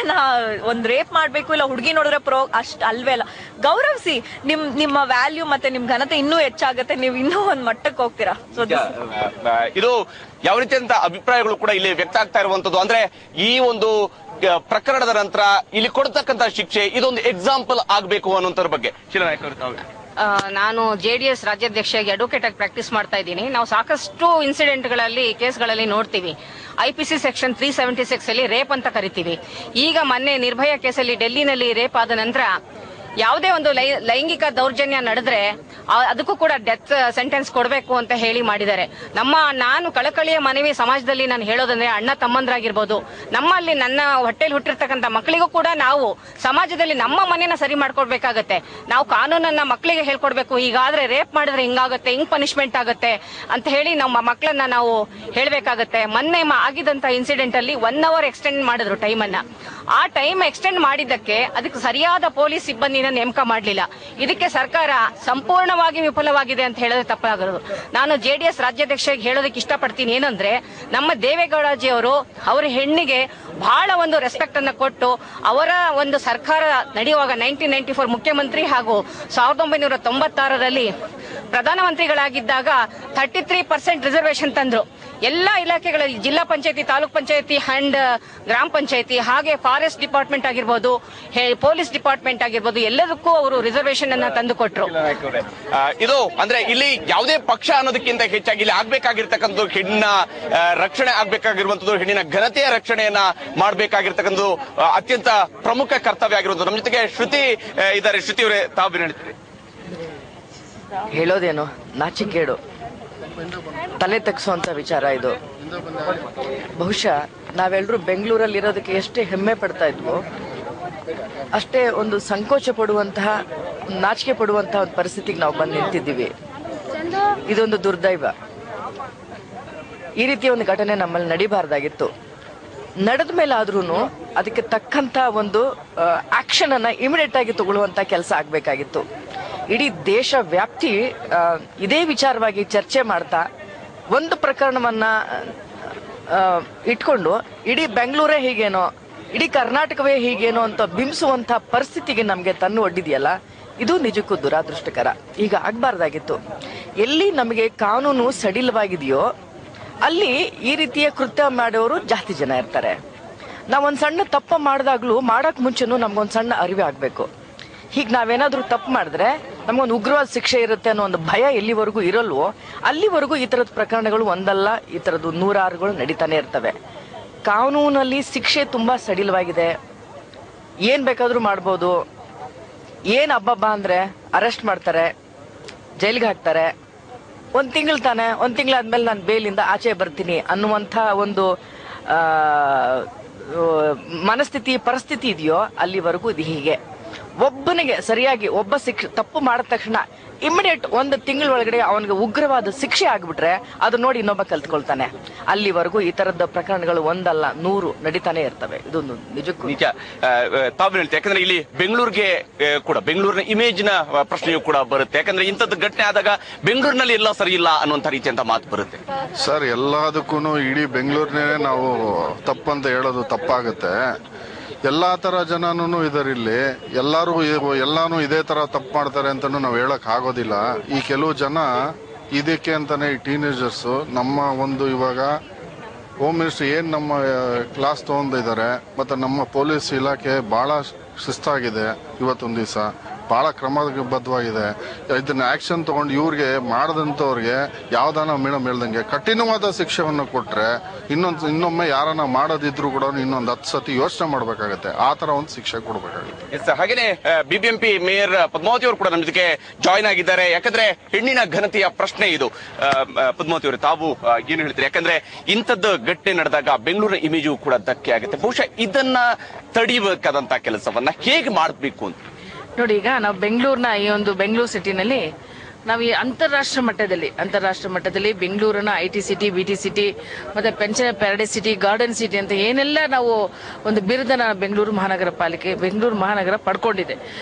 ಒಂದ್ ರೇಪ್ ಮಾಡ್ಬೇಕು ಇಲ್ಲ ಹುಡುಗಿ ನೋಡಿದ್ರೆ ಅಷ್ಟ್ ಅಲ್ವೇ ಅಲ್ಲ. ಗೌರವಿಸಿ, ನಿಮ್ಮ ವ್ಯಾಲ್ಯೂ ಮತ್ತೆ ನಿಮ್ ಘನತೆ ಇನ್ನೂ ಹೆಚ್ಚಾಗತ್ತೆ, ನೀವು ಇನ್ನೂ ಒಂದ್ ಮಟ್ಟಕ್ಕೆ ಹೋಗ್ತೀರಾ. ಸೊ ಇದು ಯಾವ ರೀತಿಯಂತ ಅಭಿಪ್ರಾಯಗಳು ಕೂಡ ಇಲ್ಲಿ ವ್ಯಕ್ತ ಆಗ್ತಾ ಇರುವಂತದ್ದು. ಅಂದ್ರೆ ಈ ಒಂದು ಪ್ರಕರಣದ ನಂತರ ಇಲ್ಲಿ ಕೊಡ್ತಕ್ಕಂತ ಶಿಕ್ಷೆ ಇದೊಂದು ಎಕ್ಸಾಂಪಲ್ ಆಗ್ಬೇಕು ಅನ್ನೋಂತರ ಬಗ್ಗೆ ಶಿಲಾನಾಯ್ಕ ಅವರು. ನಾನು JDS ರಾಜ್ಯಾಧ್ಯಕ್ಷೆಯಾಗಿ ಅಡ್ವೊಕೇಟ್ ಆಗಿ ಪ್ರಾಕ್ಟೀಸ್ ಮಾಡ್ತಾ ಇದ್ದೀನಿ. ನಾವು ಸಾಕಷ್ಟು ಇನ್ಸಿಡೆಂಟ್ಗಳಲ್ಲಿ ಕೇಸ್ಗಳಲ್ಲಿ ನೋಡ್ತೀವಿ. IPC ಸೆಕ್ಷನ್ 376 ಅಲ್ಲಿ ರೇಪ್ ಅಂತ ಕರಿತೀವಿ. ಈಗ ಮೊನ್ನೆ ನಿರ್ಭಯ ಕೇಸಲ್ಲಿ ಡೆಲ್ಲಿನಲ್ಲಿ ರೇಪ್ ಆದ ನಂತರ ಯಾವುದೇ ಒಂದು ಲೈಂಗಿಕ ದೌರ್ಜನ್ಯ ನಡೆದ್ರೆ ಅದಕ್ಕೂ ಕೂಡ ಡೆತ್ ಸೆಂಟೆನ್ಸ್ ಕೊಡಬೇಕು ಅಂತ ಹೇಳಿ ಮಾಡಿದ್ದಾರೆ. ನಾನು ಕಳಕಳಿಯ ಮನವಿ ಸಮಾಜದಲ್ಲಿ ನಾನು ಹೇಳೋದಂದ್ರೆ ಅಣ್ಣ ತಮ್ಮಂದ್ರಾಗಿರ್ಬೋದು, ನಮ್ಮಲ್ಲಿ ನನ್ನ ಹೊಟ್ಟೆಲಿ ಹುಟ್ಟಿರ್ತಕ್ಕಂಥ ಮಕ್ಕಳಿಗೂ ಕೂಡ ನಾವು ಸಮಾಜದಲ್ಲಿ ನಮ್ಮ ಮನೆಯನ್ನ ಸರಿ ಮಾಡ್ಕೊಡ್ಬೇಕಾಗತ್ತೆ. ನಾವು ಕಾನೂನನ್ನ ಮಕ್ಕಳಿಗೆ ಹೇಳ್ಕೊಡ್ಬೇಕು. ಹೀಗಾದ್ರೆ ರೇಪ್ ಮಾಡಿದ್ರೆ ಹಿಂಗಾಗತ್ತೆ, ಹಿಂಗ್ ಪನಿಷ್ಮೆಂಟ್ ಆಗುತ್ತೆ ಅಂತ ಹೇಳಿ ನಮ್ಮ ಮಕ್ಕಳನ್ನ ನಾವು ಹೇಳ್ಬೇಕಾಗತ್ತೆ. ಮೊನ್ನೆ ಆಗಿದಂತ ಇನ್ಸಿಡೆಂಟ್ ಅಲ್ಲಿ 1 hour ಎಕ್ಸ್ಟೆಂಡ್ ಮಾಡಿದ್ರು ಟೈಮ್ ಅನ್ನ. ಆ ಟೈಮ್ ಎಕ್ಸ್ಟೆಂಡ್ ಮಾಡಿದ್ದಕ್ಕೆ ಅದಕ್ಕೆ ಸರಿಯಾದ ಪೊಲೀಸ್ ಸಿಬ್ಬಂದಿನ ನೇಮಕ ಮಾಡಲಿಲ್ಲ. ಇದಕ್ಕೆ ಸರ್ಕಾರ ಸಂಪೂರ್ಣವಾಗಿ ವಿಫಲವಾಗಿದೆ ಅಂತ ಹೇಳಿದ್ರೆ ತಪ್ಪಾಗಿರೋದು. ನಾನು JDS ರಾಜ್ಯಾಧ್ಯಕ್ಷರಿಗೆ ಹೇಳೋದಕ್ಕೆ ಇಷ್ಟಪಡ್ತೀನಿ ಏನಂದ್ರೆ, ನಮ್ಮ ದೇವೇಗೌಡಜಿ ಅವರು ಅವರ ಹೆಣ್ಣಿಗೆ ಬಹಳ ಒಂದು ರೆಸ್ಪೆಕ್ಟ್ ಅನ್ನ ಕೊಟ್ಟು ಅವರ ಒಂದು ಸರ್ಕಾರ ನಡೆಯುವಾಗ 1994 ಮುಖ್ಯಮಂತ್ರಿ ಹಾಗೂ 1996ರಲ್ಲಿ ಪ್ರಧಾನಮಂತ್ರಿಗಳಾಗಿದ್ದಾಗ 33% ರಿಸರ್ವೇಶನ್ ತಂದ್ರು. ಎಲ್ಲಾ ಇಲಾಖೆಗಳಲ್ಲಿ ಜಿಲ್ಲಾ ಪಂಚಾಯತಿ, ತಾಲೂಕ್ ಪಂಚಾಯತಿ ಅಂಡ್ ಗ್ರಾಮ ಪಂಚಾಯತಿ, ಹಾಗೆ ಫಾರೆಸ್ಟ್ ಡಿಪಾರ್ಟ್ಮೆಂಟ್ ಆಗಿರ್ಬೋದು, ಪೊಲೀಸ್ ಡಿಪಾರ್ಟ್ಮೆಂಟ್ ಆಗಿರ್ಬೋದು, ಎಲ್ಲದಕ್ಕೂ ಅವರು ರಿಸರ್ವೇಶನ್ ಅನ್ನ ತಂದು ಕೊಟ್ರು. ಇದು ಅಂದ್ರೆ ಇಲ್ಲಿ ಯಾವುದೇ ಪಕ್ಷ ಅನ್ನೋದಕ್ಕಿಂತ ಹೆಚ್ಚಾಗಿ ಇಲ್ಲಿ ಆಗ್ಬೇಕಾಗಿರ್ತಕ್ಕಂಥ ಹೆಣ್ಣಿನ ರಕ್ಷಣೆ ಆಗ್ಬೇಕಾಗಿರುವಂತದ್ದು, ಹೆಣ್ಣಿನ ಘನತೆಯ ರಕ್ಷಣೆಯನ್ನ ಮಾಡಬೇಕಾಗಿರ್ತಕ್ಕಂಥದ್ದು ಅತ್ಯಂತ ಪ್ರಮುಖ ಕರ್ತವ್ಯ ಆಗಿರುವಂತದ್ದು. ನಮ್ಮ ಜೊತೆಗೆ ಶ್ರುತಿ ಇದ್ದಾರೆ. ಶ್ರುತಿ ಅವರೇ, ತಾವು ಹೇಳ್ತೀರಿ? ಹೇಳೋದೇನು ನಾಚಿಕೇಡು, ತಲೆ ತಗ್ಸುವಂತ ವಿಚಾರ ಇದು. ಬಹುಶಃ ನಾವೆಲ್ಲರೂ ಬೆಂಗಳೂರಲ್ಲಿ ಇರೋದಕ್ಕೆ ಎಷ್ಟೇ ಹೆಮ್ಮೆ ಪಡ್ತಾ ಇದ್ವೋ ಅಷ್ಟೇ ಒಂದು ಸಂಕೋಚ ಪಡುವಂತಹ, ನಾಚಿಕೆ ಪಡುವಂತಹ ಒಂದು ಪರಿಸ್ಥಿತಿಗೆ ನಾವು ಬಂದು ನಿಂತಿದ್ದೀವಿ. ಇದೊಂದು ದುರ್ದೈವ. ಈ ರೀತಿಯ ಒಂದು ಘಟನೆ ನಮ್ಮಲ್ಲಿ ನಡಿಬಾರ್ದಾಗಿತ್ತು. ನಡೆದ ಮೇಲೆ ಆದ್ರೂ ಅದಕ್ಕೆ ತಕ್ಕಂತ ಒಂದು ಆಕ್ಷನ್ ಅನ್ನ ಇಮಿಡಿಯೇಟ್ ಆಗಿ ತಗೊಳ್ಳುವಂತ ಕೆಲಸ ಆಗ್ಬೇಕಾಗಿತ್ತು. ಇಡೀ ದೇಶ ವ್ಯಾಪ್ತಿ ಇದೇ ವಿಚಾರವಾಗಿ ಚರ್ಚೆ ಮಾಡ್ತಾ ಒಂದು ಪ್ರಕರಣವನ್ನ ಇಟ್ಕೊಂಡು ಇಡೀ ಬೆಂಗಳೂರೇ ಹೀಗೇನೋ, ಇಡೀ ಕರ್ನಾಟಕವೇ ಹೀಗೇನೋ ಅಂತ ಬಿಂಬಿಸುವಂತ ಪರಿಸ್ಥಿತಿಗೆ ನಮ್ಗೆ ತನ್ನು ಒಡ್ಡಿದೆಯಲ್ಲ, ಇದು ನಿಜಕ್ಕೂ ದುರಾದೃಷ್ಟಕರ. ಈಗ ಆಗ್ಬಾರ್ದಾಗಿತ್ತು. ಎಲ್ಲಿ ನಮಗೆ ಕಾನೂನು ಸಡಿಲವಾಗಿದೆಯೋ ಅಲ್ಲಿ ಈ ರೀತಿಯ ಕೃತ್ಯ ಮಾಡೋರು ಜಾಸ್ತಿ ಜನ ಇರ್ತಾರೆ. ನಾವೊಂದ್ ಸಣ್ಣ ತಪ್ಪ ಮಾಡಿದಾಗ್ಲೂ ಮಾಡಕ್ ಮುಂಚೆನೂ ನಮ್ಗೊಂದ್ ಸಣ್ಣ ಅರಿವೆ ಆಗ್ಬೇಕು. ಹೀಗೆ ನಾವೇನಾದ್ರೂ ತಪ್ಪು ಮಾಡಿದ್ರೆ ನಮ್ಗೊಂದು ಉಗ್ರವಾದ ಶಿಕ್ಷೆ ಇರುತ್ತೆ ಅನ್ನೋ ಒಂದು ಭಯ ಎಲ್ಲಿವರೆಗೂ ಇರಲ್ವೋ ಅಲ್ಲಿವರೆಗೂ ಈ ತರದ ಪ್ರಕರಣಗಳು ಒಂದಲ್ಲ, ಈ ತರದ್ದು 106ಗಳು ನಡೀತಾನೆ ಇರ್ತವೆ. ಕಾನೂನಲ್ಲಿ ಶಿಕ್ಷೆ ತುಂಬಾ ಸಡಿಲವಾಗಿದೆ. ಏನ್ ಬೇಕಾದ್ರೂ ಮಾಡ್ಬೋದು. ಏನ್ ಹಬ್ಬ ಅಂದ್ರೆ ಅರೆಸ್ಟ್ ಮಾಡ್ತಾರೆ, ಜೈಲಿಗೆ ಹಾಕ್ತಾರೆ. 1 ತಿಂಗಳು ತಾನೆ, 1 ತಿಂಗಳಾದ್ಮೇಲೆ ನಾನು ಬೇಲಿಂದ ಆಚೆ ಬರ್ತೀನಿ ಅನ್ನುವಂಥ ಒಂದು ಮನಸ್ಥಿತಿ, ಪರಿಸ್ಥಿತಿ ಇದೆಯೋ ಅಲ್ಲಿವರೆಗೂ ಇದು ಹೀಗೆ. ಒಬ್ಬನಿಗೆ ಸರಿಯಾಗಿ ಒಬ್ಬ ತಪ್ಪು ಮಾಡಿದ ತಕ್ಷಣ ಇಮಿಡಿಯೇಟ್ 1 ತಿಂಗಳ ಒಳಗಡೆ ಅವನಿಗೆ ಉಗ್ರವಾದ ಶಿಕ್ಷೆ ಆಗ್ಬಿಟ್ರೆ ಅದು ನೋಡಿ ಇನ್ನೊಬ್ಬ ಕಲ್ತ್ಕೊಳ್ತಾನೆ. ಅಲ್ಲಿವರೆಗೂ ಈ ತರದ ಪ್ರಕರಣಗಳು 1 ಅಲ್ಲ 100 ನಡೀತಾನೆ ಇರ್ತವೆ. ಇದೊಂದು ನಿಜಕ್ಕೂ ನಿಜ. ತಾವು ಹೇಳ್ತೀವಿ, ಯಾಕಂದ್ರೆ ಇಲ್ಲಿ ಬೆಂಗಳೂರಿಗೆ ಕೂಡ ಬೆಂಗಳೂರಿನ ಇಮೇಜ್ ನ ಪ್ರಶ್ನೆಯೂ ಕೂಡ ಬರುತ್ತೆ. ಯಾಕಂದ್ರೆ ಇಂಥದ್ದು ಘಟನೆ ಆದಾಗ ಬೆಂಗಳೂರಿನಲ್ಲಿ ಎಲ್ಲ ಸರಿ ಇಲ್ಲ ಅನ್ನುವಂತ ರೀತಿಯಂತ ಮಾತು ಬರುತ್ತೆ. ಸರ್, ಎಲ್ಲದಕ್ಕೂ ಇಡೀ ಬೆಂಗಳೂರಿನೇ ನಾವು ತಪ್ಪಂತ ಹೇಳೋದು ತಪ್ಪಾಗುತ್ತೆ. ಎಲ್ಲಾ ತರ ಜನನೂ ಇದರಲ್ಲಿ ಎಲ್ಲಾನು ಇದೇ ತರ ತಪ್ಪು ಮಾಡ್ತಾರೆ ಅಂತಾನು ನಾವು ಹೇಳಕ್ ಆಗೋದಿಲ್ಲ. ಈ ಕೆಲವು ಜನ ಇದಕ್ಕೆ ಅಂತಾನೆ ಈ ಟೀನೇಜರ್ಸ್ ನಮ್ಮ ಒಂದು ಇವಾಗ ಹೋಮ್ ಮಿನಿಸ್ಟರ್ ಏನ್ ನಮ್ಮ ಕ್ಲಾಸ್ ತಗೊಂಡಿದ್ದಾರೆ, ಮತ್ತೆ ನಮ್ಮ ಪೊಲೀಸ್ ಇಲಾಖೆ ಬಹಳ ಶಿಸ್ತಾಗಿದೆ. ಇವತ್ತೊಂದ್ ದಿವಸ ಬಹಳ ಕ್ರಮಬದ್ಧವಾಗಿದೆ. ಇದನ್ನ ಆಕ್ಷನ್ ತಗೊಂಡು ಇವ್ರಿಗೆ ಮಾಡದಂತವ್ರಿಗೆ ಯಾವ್ದಾನ ಮೇಡಮ್ ಹೇಳ್ದಂಗೆ ಕಠಿಣವಾದ ಶಿಕ್ಷೆಯನ್ನು ಕೊಟ್ರೆ ಇನ್ನೊಮ್ಮೆ ಯಾರನ್ನ ಮಾಡೋದಿದ್ರು ಕೂಡ ಇನ್ನೊಂದು 10 ಸತಿ ಯೋಚನೆ ಮಾಡ್ಬೇಕಾಗತ್ತೆ. ಆ ತರ ಒಂದು ಶಿಕ್ಷೆ ಕೊಡ್ಬೇಕಾಗುತ್ತೆ. ಹಾಗೇನೆ ಬಿಬಿಎಂಪಿ ಮೇಯರ್ ಪದ್ಮಾವತಿ ಅವರು ಕೂಡ ನಮ್ಮ ಜೊತೆಗೆ ಜಾಯ್ನ್ ಆಗಿದ್ದಾರೆ. ಯಾಕಂದ್ರೆ ಹೆಣ್ಣಿನ ಘನತೆಯ ಪ್ರಶ್ನೆ ಇದು. ಪದ್ಮಾವತಿ ಅವರು, ತಾವು ಏನು ಹೇಳ್ತೀರಿ? ಯಾಕಂದ್ರೆ ಇಂಥದ್ದು ಘಟನೆ ನಡೆದಾಗ ಬೆಂಗಳೂರಿನ ಇಮೇಜು ಕೂಡ ಧಕ್ಕೆ ಆಗುತ್ತೆ. ಬಹುಶಃ ಇದನ್ನ ತಡಿಬೇಕಾದಂತ ಕೆಲಸವನ್ನ ಹೇಗೆ ಮಾಡಬೇಕು ಅಂತ ನೋಡಿ. ಈಗ ನಾವು ಬೆಂಗಳೂರಿನ ಈ ಒಂದು ಬೆಂಗಳೂರು ಸಿಟಿನಲ್ಲಿ ನಾವು ಈ ಅಂತಾರಾಷ್ಟ್ರ ಮಟ್ಟದಲ್ಲಿ ಬೆಂಗಳೂರನ್ನ IT ಸಿಟಿ, BT ಸಿಟಿ, ಮತ್ತೆ pension paradise city, garden city ಅಂತ ಏನೆಲ್ಲ ನಾವು ಒಂದು ಬಿರುದನ ಬೆಂಗಳೂರು ಮಹಾನಗರ ಪಡ್ಕೊಂಡಿದೆ.